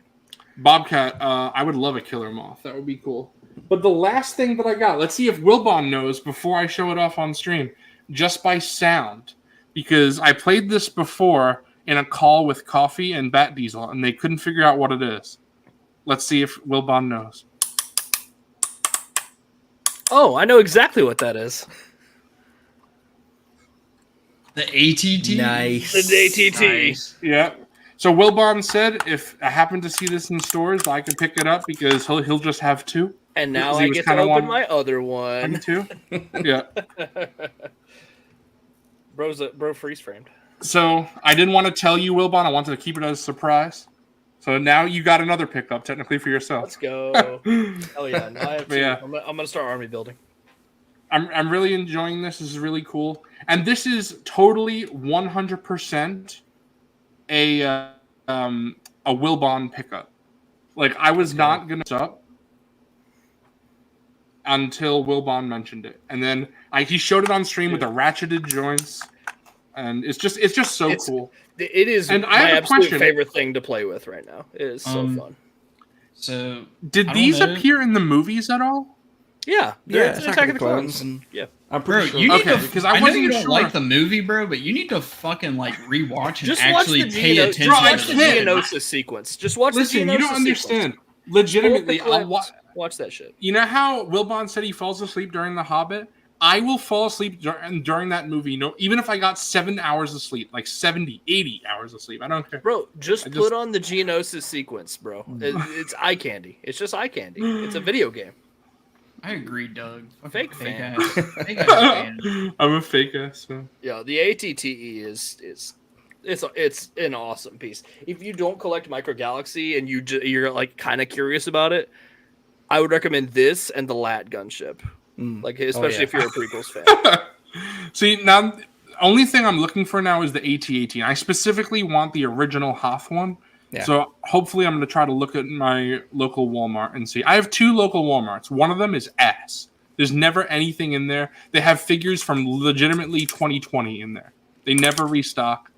Bobcat, I would love a killer Moff. That would be cool. But the last thing that I got, let's see if Wilbon knows before I show it off on stream, just by sound. Because I played this before in a call with Coffee and Bat Diesel, and they couldn't figure out what it is. Let's see if Wilbon knows. Oh, I know exactly what that is. The ATT? Nice. The ATT. Nice. Yeah. So Wilbon said if I happen to see this in stores, I can pick it up because he'll just have two. And now I get to open my other one. Two. Yeah. Bro freeze framed. So I didn't want to tell you, Wilbon. I wanted to keep it as a surprise. So now you got another pickup, technically, for yourself. Let's go. Hell yeah. Now I have two. Yeah. I'm gonna start army building. I'm really enjoying this. This is really cool. And this is totally 100% a Wilbon pickup. Like I was not gonna up until Wilbon mentioned it, and then he showed it on stream with the ratcheted joints, and it's just so cool. It is and my absolute favorite thing to play with right now. It is so fun. So did these appear in the movies at all? Yeah, Attack of the Clones. Yeah, I'm pretty sure. You need to, because I know you don't like the movie, bro, but you need to fucking rewatch and just actually pay attention. Watch the Geonosis sequence. Just watch the Geonosis sequence. Listen, you don't understand. Legitimately, I'll watch that shit. You know how Wilbon said he falls asleep during The Hobbit? I will fall asleep during that movie. No, even if I got 7 hours of sleep, like 70, 80 hours of sleep. I don't care. Bro, just put on the Geonosis sequence, bro. It's eye candy. It's just eye candy. It's a video game. I agree, Doug. Fucking Fake fan. ass. Fake ass fan. I'm a fake ass fan. Yeah, the ATTE is it's an awesome piece. If you don't collect Micro Galaxy and you're like kind of curious about it, I would recommend this and the Lat gunship. Like especially if you're a prequels fan. See, now the only thing I'm looking for now is the AT-18. I specifically want the original Hoth one. Yeah. So hopefully I'm going to try to look at my local Walmart and see. I have 2 local Walmarts. One of them is ass. There's never anything in there. They have figures from legitimately 2020 in there. They never restock.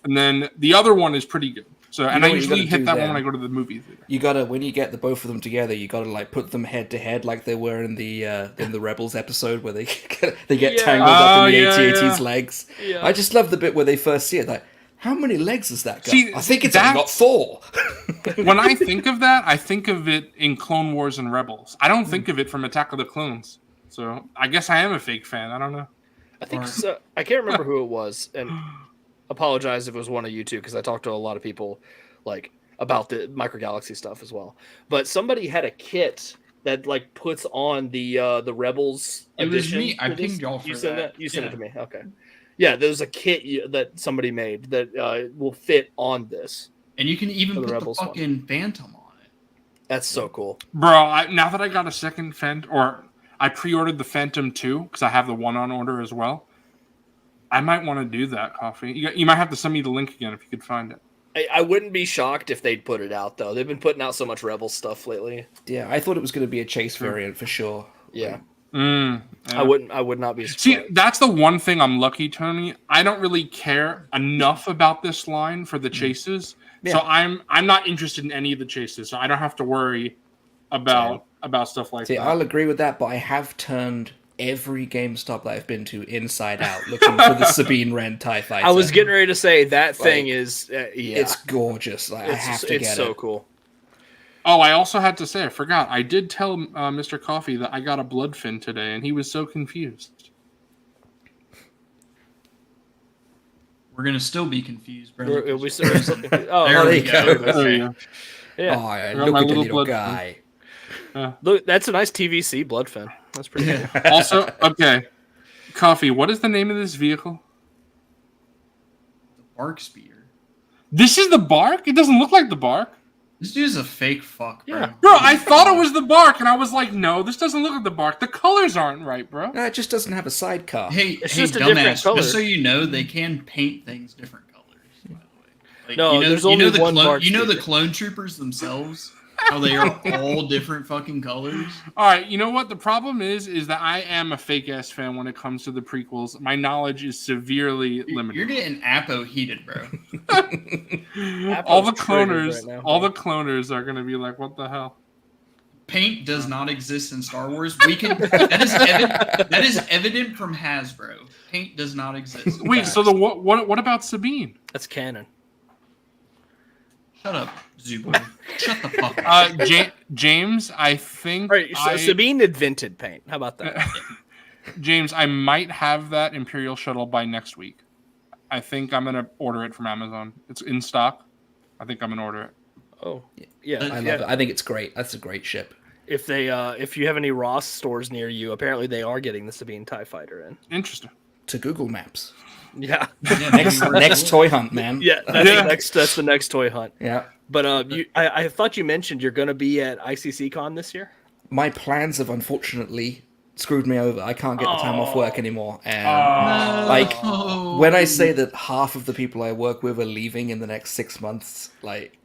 And then the other one is pretty good. So, and I usually hit that one when I go to the movie theater. You gotta, when you get the both of them together, you gotta like put them head to head like they were in the Rebels episode where they get tangled up in the AT-AT's legs. Yeah. I just love the bit where they first see it. Like, how many legs has that got? See, I think it's only got 4. When I think of that, I think of it in Clone Wars and Rebels. I don't think of it from Attack of the Clones. So I guess I am a fake fan. I don't know. I think so. I can't remember who it was, and apologize if it was one of you two because I talked to a lot of people like about the Micro Galaxy stuff as well. But somebody had a kit that like puts on the Rebels. It was edition. me. I pinged y'all for You sent that. You sent it to me. Okay. Yeah, there's a kit that somebody made that will fit on this. And you can even For the put the Rebels one. fucking Phantom on it. That's so cool. Bro, now that I got a second or I pre-ordered the Phantom 2 because I have the one on order as well. I might want to do that, Coffee. You might have to send me the link again if you could find it. I wouldn't be shocked if they'd put it out though. They've been putting out so much Rebel stuff lately. Yeah, I thought it was going to be a chase variant for sure. Yeah. Yeah. I would not be surprised. See, that's the one thing I'm lucky, Tony. I don't really care enough about this line for the chases. Yeah. So I'm not interested in any of the chases. So I don't have to worry about stuff like See, that. I'll agree with that, but I have turned every GameStop that I've been to inside out looking for the Sabine Wren TIE Fighter. I was getting ready to say that thing is It's gorgeous. Like, I have to get it. It's so cool. Oh, I also had to say, I forgot. I did tell Mr. Coffee that I got a Bloodfin today, and he was so confused. We're gonna still be confused, bro. We're still confused. Oh, There we you go. go. Okay. Yeah. yeah. Oh, I got look my at the little little blood guy. Look, that's a nice TVC Bloodfin. That's pretty cool. Also, okay. Coffee, what is the name of this vehicle? The Bark Speeder. This is the Bark? It doesn't look like the Bark. This dude's a fake fuck, bro. Yeah. Bro, I thought it was the Bark, and I was like, no, this doesn't look like the Bark. The colors aren't right, bro. No, it just doesn't have a sidecar. Hey, It's hey, just a different dumbass. color. Just so you know, they can paint things different colors. By the way, like, No, there's only one Bark You know the Speeder. clone troopers themselves, how they are all different fucking colors. All right, you know what? The problem is that I am a fake-ass fan when it comes to the prequels. My knowledge is severely limited. You're getting Apo heated, bro. all the Apple's triggered cloners, right now. all the cloners are gonna be like, "What the hell?" Paint does not exist in Star Wars. That is evident from Hasbro. Paint does not exist. Wait, so the what about Sabine? That's canon. Shut up, Zubo. Shut the fuck up. James, I think All right, so Sabine invented paint. How about that? James, I might have that Imperial shuttle by next week. I think I'm gonna order it from Amazon. It's in stock. I think I'm gonna order it. Oh, yeah. I love it. I think it's great. That's a great ship. If if you have any Ross stores near you, apparently they are getting the Sabine TIE Fighter in. Interesting. To Google Maps. Yeah. Yeah, Next toy hunt, man. Yeah, that's the next toy hunt. Yeah. But I thought you mentioned you're going to be at ICC Con this year. My plans have unfortunately screwed me over. I can't get the time off work anymore. And like when I say that half of the people I work with are leaving in the next 6 months, like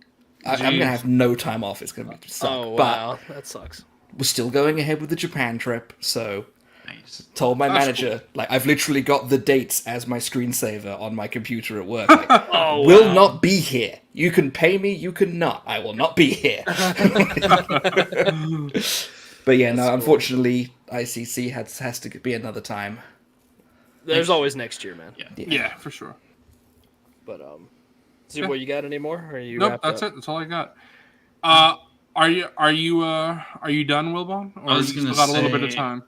I'm gonna have no time off. It's gonna suck. Oh wow, that sucks. But we're still going ahead with the Japan trip, so Nice. told my That's manager, like I've literally got the dates as my screensaver on my computer at work. Like, Oh, will not be here. You can pay me, you can not. I will not be here. But yeah, no, unfortunately, ICC has to be another time. There's always next year, man. Yeah, for sure. But see what you got anymore? Or are you Nope, wrapped that's up? it. That's all I got. Are you done, Wilbon? Or I was you gonna still got a little bit of say- time?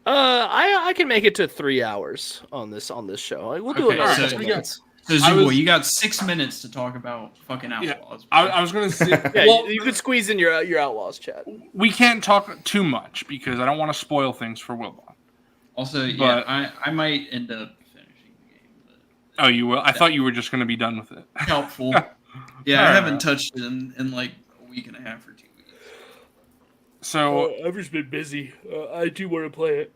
I can make it to 3 hours on this show. We'll do Okay, another so- couple minutes. So Zuboy, you got 6 minutes to talk about fucking Outlaws. I was gonna say, Yeah, well, you could squeeze in your Outlaws chat. we can't talk too much because I don't want to spoil things for Wilbon. Also, but- I might end up finishing the game. But Oh, you will? I thought you were just gonna be done with it. helpful. Yeah, I haven't touched it in like a week and a half or 2 weeks. So I've just been busy. I do want to play it.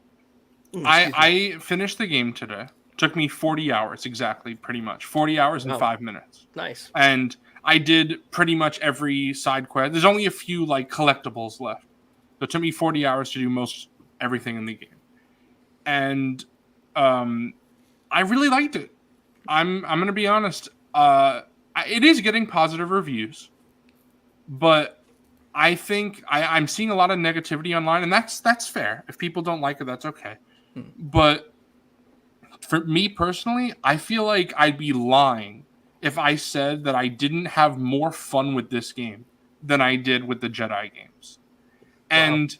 I finished the game today. Took me 40 hours exactly, pretty much 40 hours and 5 minutes. Nice. And I did pretty much every side quest. There's only a few like collectibles left. So it took me 40 hours to do most everything in the game. And I really liked it. I'm going to be honest. It is getting positive reviews. But I think I'm seeing a lot of negativity online, and that's fair. If people don't like it, that's okay. But for me personally, I feel like I'd be lying if I said that I didn't have more fun with this game than I did with the Jedi games. And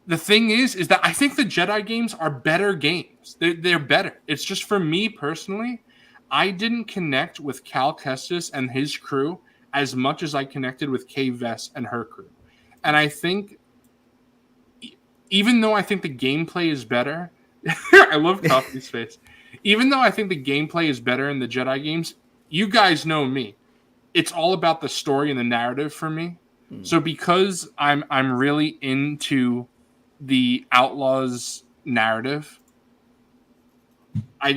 the thing is that I think the Jedi games are better games. They're better. It's just for me personally, I didn't connect with Cal Kestis and his crew as much as I connected with Kay Vess and her crew. And I think, even though I think the gameplay is better, I love Coffee's face. Even though I think the gameplay is better in the Jedi games, you guys know me. It's all about the story and the narrative for me. So because I'm really into the Outlaws narrative, I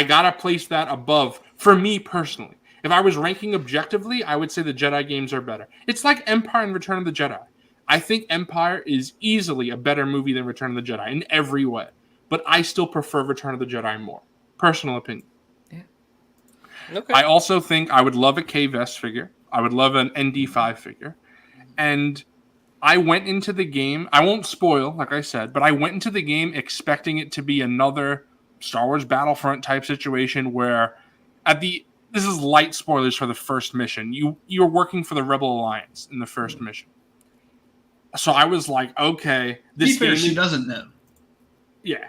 gotta place that above for me personally. If I was ranking objectively, I would say the Jedi games are better. It's like Empire and Return of the Jedi. I think Empire is easily a better movie than Return of the Jedi in every way. But I still prefer Return of the Jedi more. Personal opinion. Yeah. Okay. I also think I would love a K-Vest figure. I would love an ND5 figure. And I went into the game, I won't spoil, like I said, but I went into the game expecting it to be another Star Wars Battlefront type situation where this is light spoilers for the first mission. You're working for the Rebel Alliance in the first mission. So I was like, okay, this game she doesn't know. Yeah.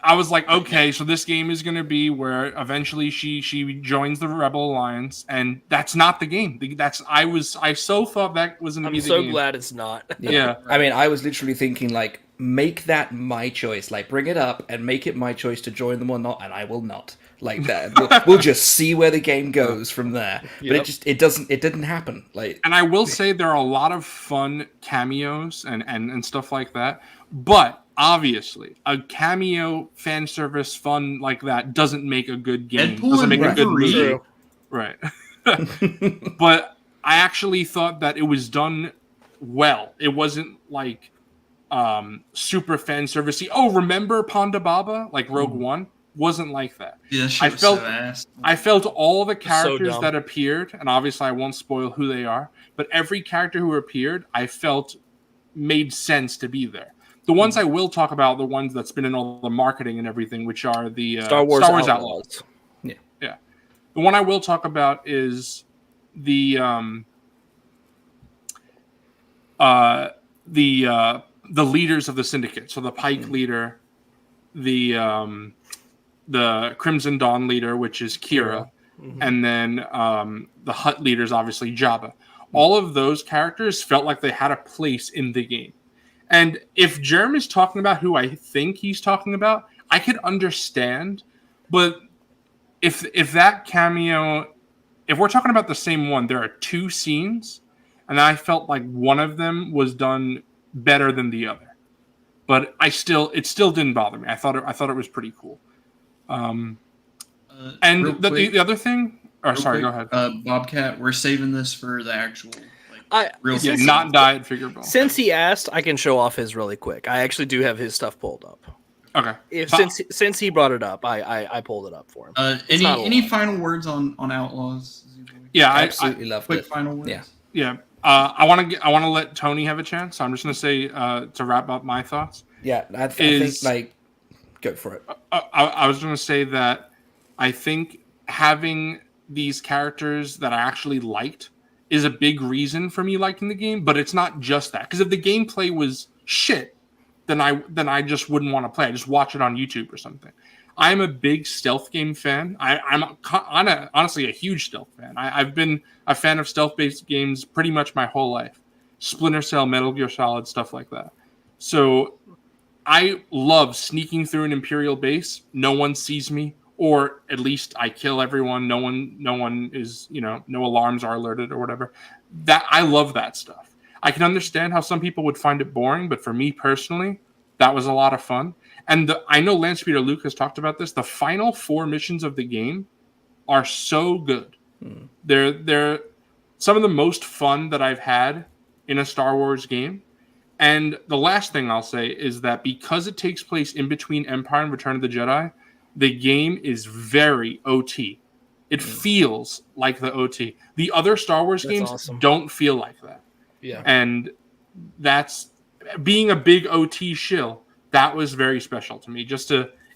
I was like, okay, so this game is going to be where eventually she joins the Rebel Alliance, and that's not the game. I so thought that was going to be the game. I'm so glad it's not. Yeah. I mean, I was literally thinking, like, make that my choice. Like, bring it up and make it my choice to join them or not, and I will not. Like that. We'll just see where the game goes from there. But it didn't happen. Like, and I will say there are a lot of fun cameos and stuff like that. But obviously, a cameo fan service fun like that doesn't make a good game. Deadpool Doesn't make and a good movie. True. Right. But I actually thought that it was done well. It wasn't like super fan servicey. Oh, remember Ponda Baba? Like Rogue One? Wasn't like that. Yeah, shit was so ass. I felt all the characters dumb. that appeared, and obviously I won't spoil who they are, but every character who appeared, I felt made sense to be there. The ones I will talk about, the ones that's been in all the marketing and everything, which are the Star Wars Outlaws. Yeah. The one I will talk about is the leaders of the syndicate. So the Pike leader, the Crimson Dawn leader, which is Kira, and then the Hutt leaders, obviously Jabba. All of those characters felt like they had a place in the game. And if Jerem is talking about who I think he's talking about, I could understand. But if that cameo, if we're talking about the same one, there are two scenes, and I felt like one of them was done better than the other. But it still didn't bother me. I thought it was pretty cool. And the other thing, go ahead. Bobcat, we're saving this for the actual not diet Figureball. Since he asked, I can show off his really quick. I actually do have his stuff pulled up. Okay. Since he brought it up, I pulled it up for him. Any final words on Outlaws? Yeah, I absolutely loved quick it. final words. Yeah. I want to let Tony have a chance. So I'm just going to say to wrap up my thoughts. Yeah, I think like go for it. I was going to say that I think having these characters that I actually liked is a big reason for me liking the game, but it's not just that. Because if the gameplay was shit, then I just wouldn't want to play. I just watch it on YouTube or something. I'm a big stealth game fan. I'm honestly a huge stealth fan. I've been a fan of stealth-based games pretty much my whole life. Splinter Cell, Metal Gear Solid, stuff like that. So I love sneaking through an Imperial base. No one sees me, or at least I kill everyone. No one is, no alarms are alerted or whatever. That I love that stuff. I can understand how some people would find it boring, but for me personally, that was a lot of fun. And I know Lance Peter Luke has talked about this. The final 4 missions of the game are so good. They're some of the most fun that I've had in a Star Wars game. And the last thing I'll say is that because it takes place in between Empire and Return of the Jedi, the game is very OT. It feels like the OT. The other Star Wars games don't feel like that. Yeah. And that's being a big OT shill. That was very special to me.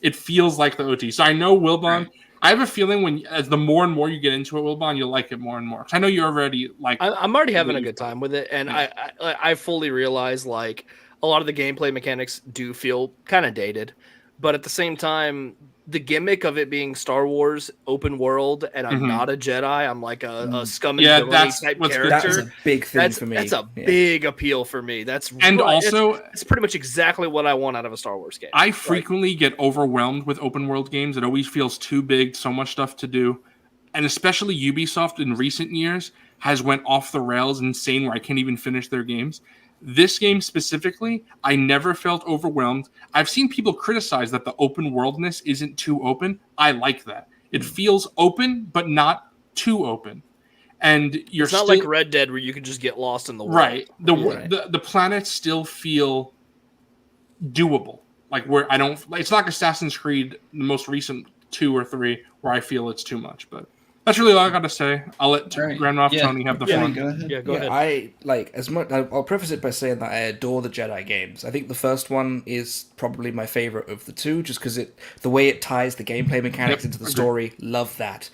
It feels like the OT. So I know Wilbon. I have a feeling as the more and more you get into it, Wilbon, you'll like it more and more. 'Cause I know you're already like. I'm already having a good time with it, and I fully realize like a lot of the gameplay mechanics do feel kind of dated, but at the same time, the gimmick of it being Star Wars open world, and I'm not a Jedi. I'm like a scum and villainy type character. That's a big thing for me. That's a big appeal for me. It's pretty much exactly what I want out of a Star Wars game. I frequently get overwhelmed with open world games. It always feels too big, so much stuff to do, and especially Ubisoft in recent years has went off the rails, insane, where I can't even finish their games. This game specifically, I never felt overwhelmed. I've seen people criticize that the open worldness isn't too open. I like that. It feels open, but not too open. And it's not like Red Dead where you can just get lost in the world. Right. The planets still feel doable. Like where it's not like Assassin's Creed, the most recent 2 or 3, where I feel it's too much, but that's really all I got to say. I'll let Grand Moff Tony have the fun. Go ahead. Go ahead. I'll preface it by saying that I adore the Jedi games. I think the first one is probably my favorite of the 2, just because the way it ties the gameplay mechanics into the story. Love that.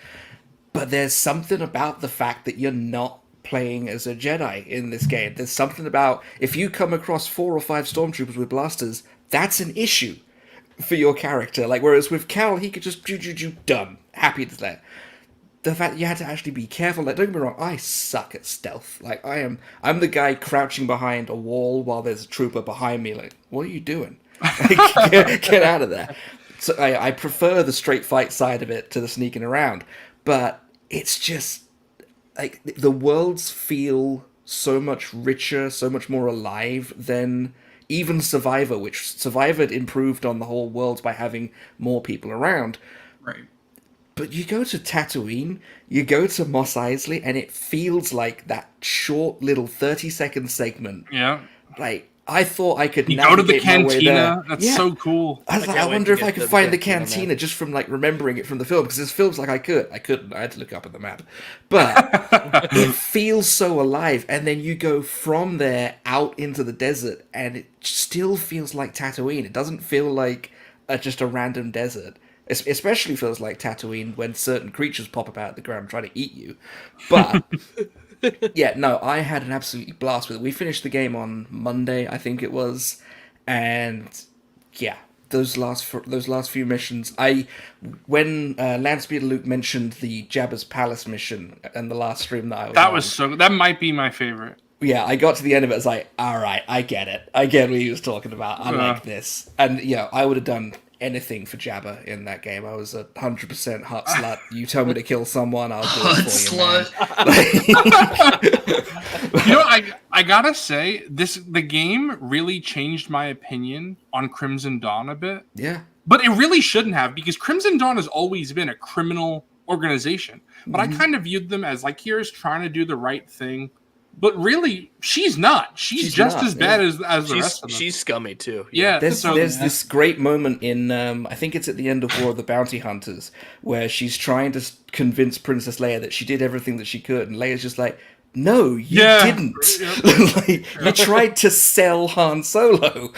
But there's something about the fact that you're not playing as a Jedi in this game. There's something about if you come across 4 or 5 stormtroopers with blasters, that's an issue for your character. Like whereas with Cal, he could just done, happy to that. The fact that you had to actually be careful. Like, don't get me wrong, I suck at stealth. Like, I'm the guy crouching behind a wall while there's a trooper behind me. Like, what are you doing? Like, get out of there. So I prefer the straight fight side of it to the sneaking around. But it's just, like, the worlds feel so much richer, so much more alive than even Survivor, which Survivor improved on the whole world by having more people around. Right. But you go to Tatooine, you go to Mos Eisley, and it feels like that short little 30-second segment. Yeah. Like, I thought I could go to the navigate my way there. cantina. That's so cool. I was like, I wonder if I could find the cantina just from like remembering it from the film, because this feels like I could. I couldn't. I had to look up on the map. But it feels so alive. And then you go from there out into the desert, and it still feels like Tatooine. It doesn't feel like just a random desert. It especially feels like Tatooine when certain creatures pop up out of the ground trying to eat you. But yeah, no, I had an absolute blast with it. We finished the game on Monday, I think it was, and yeah, those last few missions. When Lance Peter Luke mentioned the Jabba's Palace mission and the last stream that I was on, that might be my favorite. Yeah, I got to the end of it. I was like, all right, I get it. I get what he was talking about. I like this, and yeah, I would have done anything for Jabba in that game. I was 100% hot slut. You tell me to kill someone, I'll do it for you, man. I gotta say, the game really changed my opinion on Crimson Dawn a bit. Yeah. But it really shouldn't have, because Crimson Dawn has always been a criminal organization. But I kind of viewed them as like, here's trying to do the right thing. But really, she's not. She's just not, as bad as the rest of them. She's scummy too. Yeah. There's this great moment in, I think it's at the end of War of the Bounty Hunters, where she's trying to convince Princess Leia that she did everything that she could, and Leia's just like, no, you didn't. Like, you tried to sell Han Solo.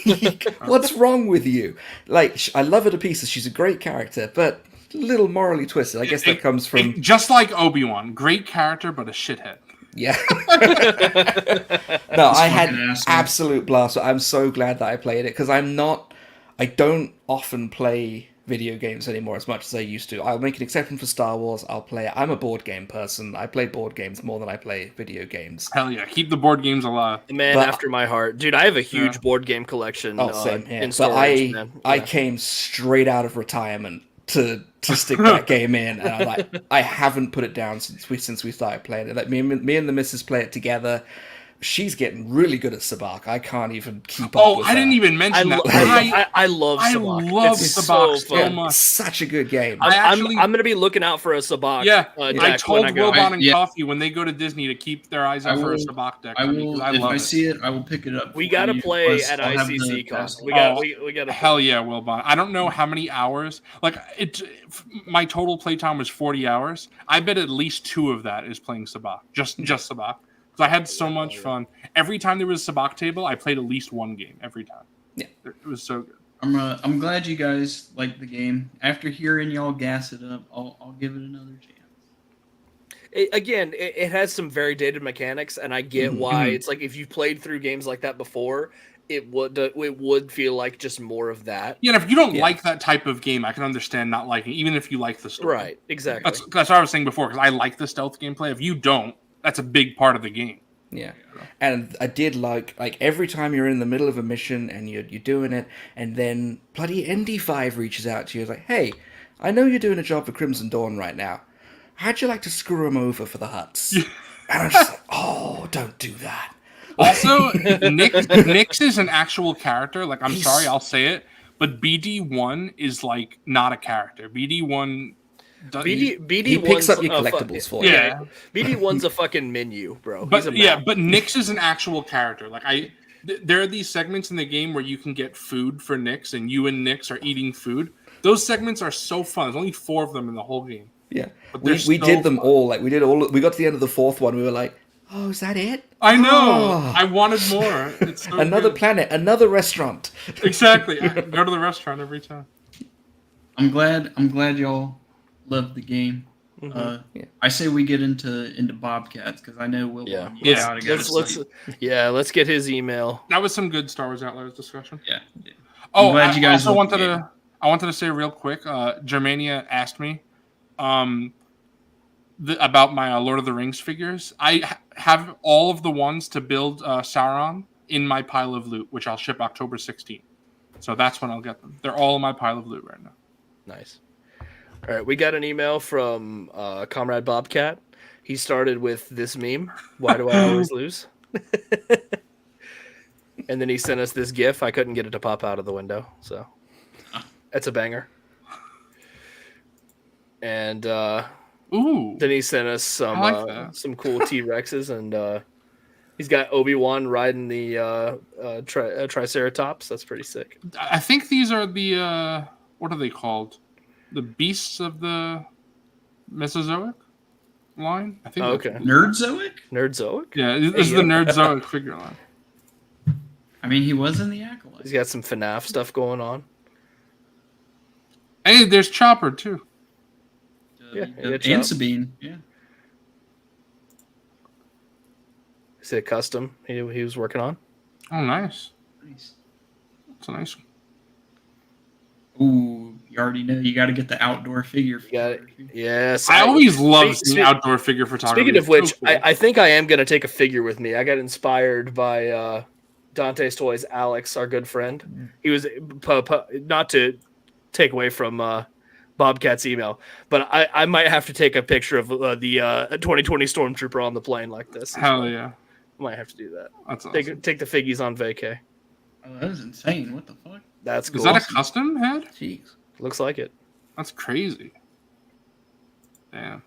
Like, what's wrong with you? Like, I love her to pieces. She's a great character, but a little morally twisted. I guess that comes from... Just like Obi-Wan. Great character, but a shithead. Yeah. No, I had absolute blast. I'm so glad that I played it, because I don't often play video games anymore as much as I used to. I'll make an exception for Star Wars. I'm a board game person. I play board games more than I play video games. Hell yeah, keep the board games alive. The man But- after my heart, dude. I have a huge board game collection. Same here. In But storage, man. I Yeah. came straight out of retirement to stick that game in, and I haven't put it down since we started playing it. Like me and the missus play it together. She's getting really good at Sabacc. I can't even keep up Oh, with I didn't her. even mention that. I love I Sabacc. love It's Sabacc so so fun. much. It's such a good game. I'm going to be looking out for a Sabacc. Yeah, deck I told when I go. Robot and Yeah. Coffee when they go to Disney to keep their eyes out I for a will- Sabacc deck. I for me, will. 'cause if love I it. see it, I will pick it up. We for got to you. play Plus, at I'll have the ICC con. pass. We got Oh, to. Hell yeah, Wilbon. I don't know how many hours. Like my total playtime was 40 hours. I bet at least 2 of that is playing Sabacc. Just Sabacc. Because I had so much fun. Every time there was a Sabacc table, I played at least one game every time. Yeah. It was so good. I'm glad you guys like the game. After hearing y'all gas it up, I'll give it another chance. It has some very dated mechanics, and I get why. It's like if you've played through games like that before, it would feel like just more of that. Yeah, and if you don't like that type of game, I can understand not liking it, even if you like the story. Right, exactly. That's what I was saying before, because I like the stealth gameplay. If you don't, that's a big part of the game. Yeah, and I did like every time you're in the middle of a mission and you're doing it, and then bloody ND5 reaches out to you like, "Hey, I know you're doing a job for Crimson Dawn right now. How'd you like to screw them over for the huts?" And I'm just like, "Oh, don't do that." Also, Nyx is an actual character. Like, I'm He's- sorry, I'll say it, but BD1 is like not a character. BD1. BD He picks up your one's a collectibles for you. Yeah. BD1's a fucking menu, bro. But He's a yeah, map. but Nyx is an actual character. Like there are these segments in the game where you can get food for Nyx, and you and Nyx are eating food. Those segments are so fun. There's only 4 of them in the whole game. Yeah, But we they're did so them fun. all. Like we got to the end of the 4th one. We were like, "Oh, is that it? I know. Oh. I wanted more. It's so Another good. planet, another restaurant." Exactly. I go to the restaurant every time. I'm glad y'all love the game. Yeah. I say we get into Bobcats because I know Will. Yeah. You Yeah. gotta go to sleep. Let's get his email. That was some good Star Wars Outliers discussion. Yeah. Oh, glad you guys I loved the wanted to say real quick. Germania asked me, about my Lord of the Rings figures. I have all of the ones to build Sauron in my pile of loot, which I'll ship October 16th. So that's when I'll get them. They're all in my pile of loot right now. Nice. All right, we got an email from Comrade Bobcat. He started with this meme. Why do I always lose? And then he sent us this GIF. I couldn't get it to pop out of the window, so that's a banger. And Ooh. then he sent us some I like that. some cool T-Rexes, and he's got Obi-Wan riding the Triceratops. That's pretty sick. I think these are the what are they called? The beasts of the Mesozoic line. I think. Okay. Nerdzoic? Nerdzoic? Yeah, this is the Nerdzoic figure line. I mean, he was in the Acolyte. He's got some FNAF stuff going on. Hey, there's Chopper too. Yeah, you got and Chop. Sabine. Yeah. Is it a custom he was working on? Oh, nice. Nice. That's a nice one. Ooh, you already know you got to get the outdoor figure. You got it. Yes. I always love Speak- seeing outdoor figure photography. Speaking of It's which, so cool. I think I am going to take a figure with me. I got inspired by Dante's Toys, Alex, our good friend. He was, not to take away from Bobcat's email, but I might have to take a picture of the 2020 Stormtrooper on the plane like this. Hell yeah. Might have to do that. That's awesome. Take the figgies on vacay. Oh, that is insane. What the fuck? That's cool. Is that a custom head? Jeez. Looks like it. That's crazy. Damn.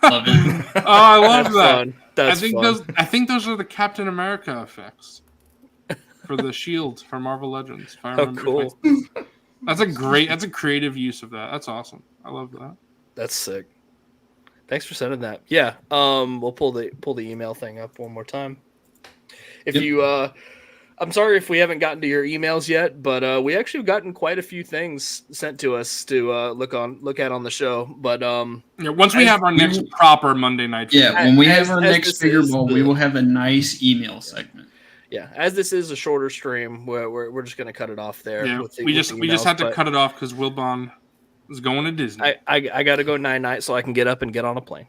Love it. Oh, I love That's that. fun. That's fun. I think those are the Captain America effects for the shield for Marvel Legends. If I Oh, remember cool. That's a creative use of that. That's awesome. I love that. That's sick. Thanks for sending that. Yeah. We'll pull the email thing up one more time. If Yep. you I'm sorry if we haven't gotten to your emails yet, but we actually have gotten quite a few things sent to us to look at on the show. But Yeah, once we have our next proper Monday night. Yeah, when we have As- our as next this figure is ball, the- we will have a nice email segment. Yeah, as this is a shorter stream, we're just gonna cut it off there. Yeah, with the, we with just the we just emails, had to but cut it off because Wilbon is going to Disney. I got to go night so I can get up and get on a plane.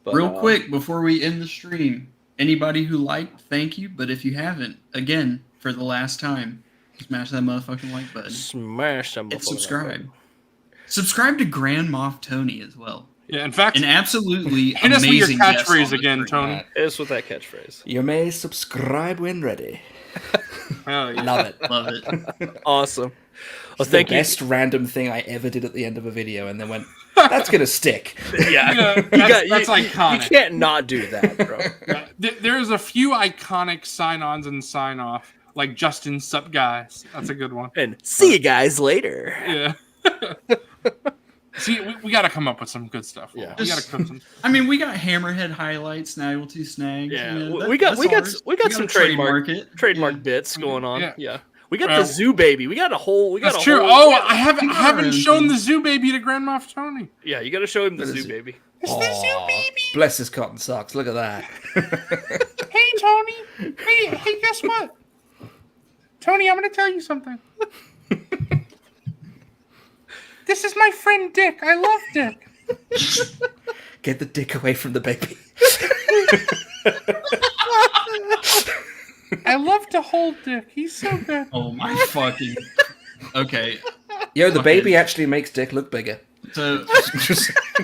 But, Real quick before we end the stream, anybody who liked, thank you. But if you haven't, again, for the last time, smash that motherfucking like button. Smash them. And subscribe. Subscribe to Grand Moff Tony as well. Yeah, in fact, an absolutely hit us with your amazing guest on catchphrase the again, stream. Tony. Hit us with that catchphrase. You may subscribe when ready. Oh, yeah. Love it. Love it. Awesome. Well, It's thank the you. best random thing I ever did at the end of a video, and then went, "That's gonna stick." Yeah, That's iconic. You can't not do that, bro. Yeah, there's a few iconic sign-ons and sign-off, like Justin Sup Guys. That's a good one. And see you guys later. Yeah. See, we got to come up with some good stuff. Yeah. We got to come some. I mean, we got Hammerhead highlights, Snaggletooth Snags. Yeah, you know, we got that's ours. some gotta trademark bits going on. Yeah. Yeah. We got the Zoo Baby. We got a whole. That's true. I haven't shown the Zoo Baby to Grand Moff Tony. Yeah, you got to show him the What is Zoo it? Baby. It's the Zoo Baby. Bless his cotton socks. Look at that. Hey, Tony. Hey, guess what? Tony, I'm going to tell you something. This is my friend Dick. I love Dick. Get the dick away from the baby. I love to hold Dick. He's so good. Oh my fucking. Okay. Yo, the baby actually makes Dick look bigger. So,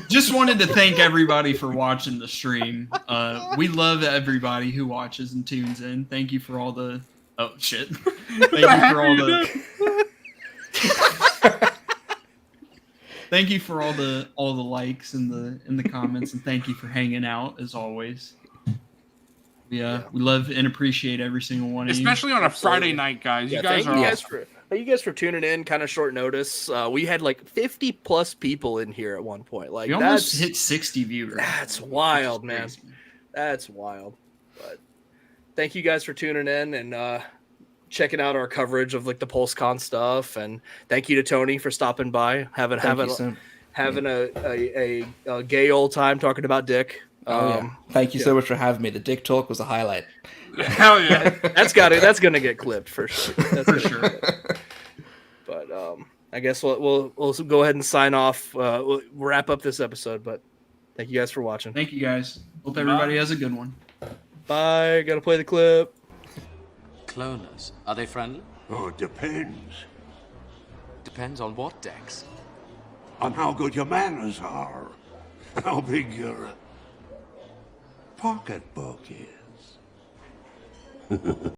just wanted to thank everybody for watching the stream. We love everybody who watches and tunes in. Thank you for all the. Oh shit! Thank you for all the. Thank you for all the likes and the comments, and thank you for hanging out as always. We love and appreciate every single one of you. Especially on a Friday night, guys. Yeah, You guys thank are you awesome. Thank you guys for tuning in. Kind of short notice. We had like 50 plus people in here at one point. Like We almost hit 60 viewers. That's wild, man. Crazy. That's wild. But thank you guys for tuning in and checking out our coverage of like the PulseCon stuff. And thank you to Tony for stopping by, having a gay old time talking about Dick. Thank you so much for having me. The dick talk was a highlight. Hell yeah. That's gonna get clipped for sure. That's for sure. But I guess we'll go ahead and sign off. We'll wrap up this episode. But thank you guys for watching. Thank you guys. Hope everybody has a good one. Bye. Gotta play the clip. Cloners, are they friendly? Oh, it depends Depends on what, Dex. on how good your manners are, how big your pocketbook is.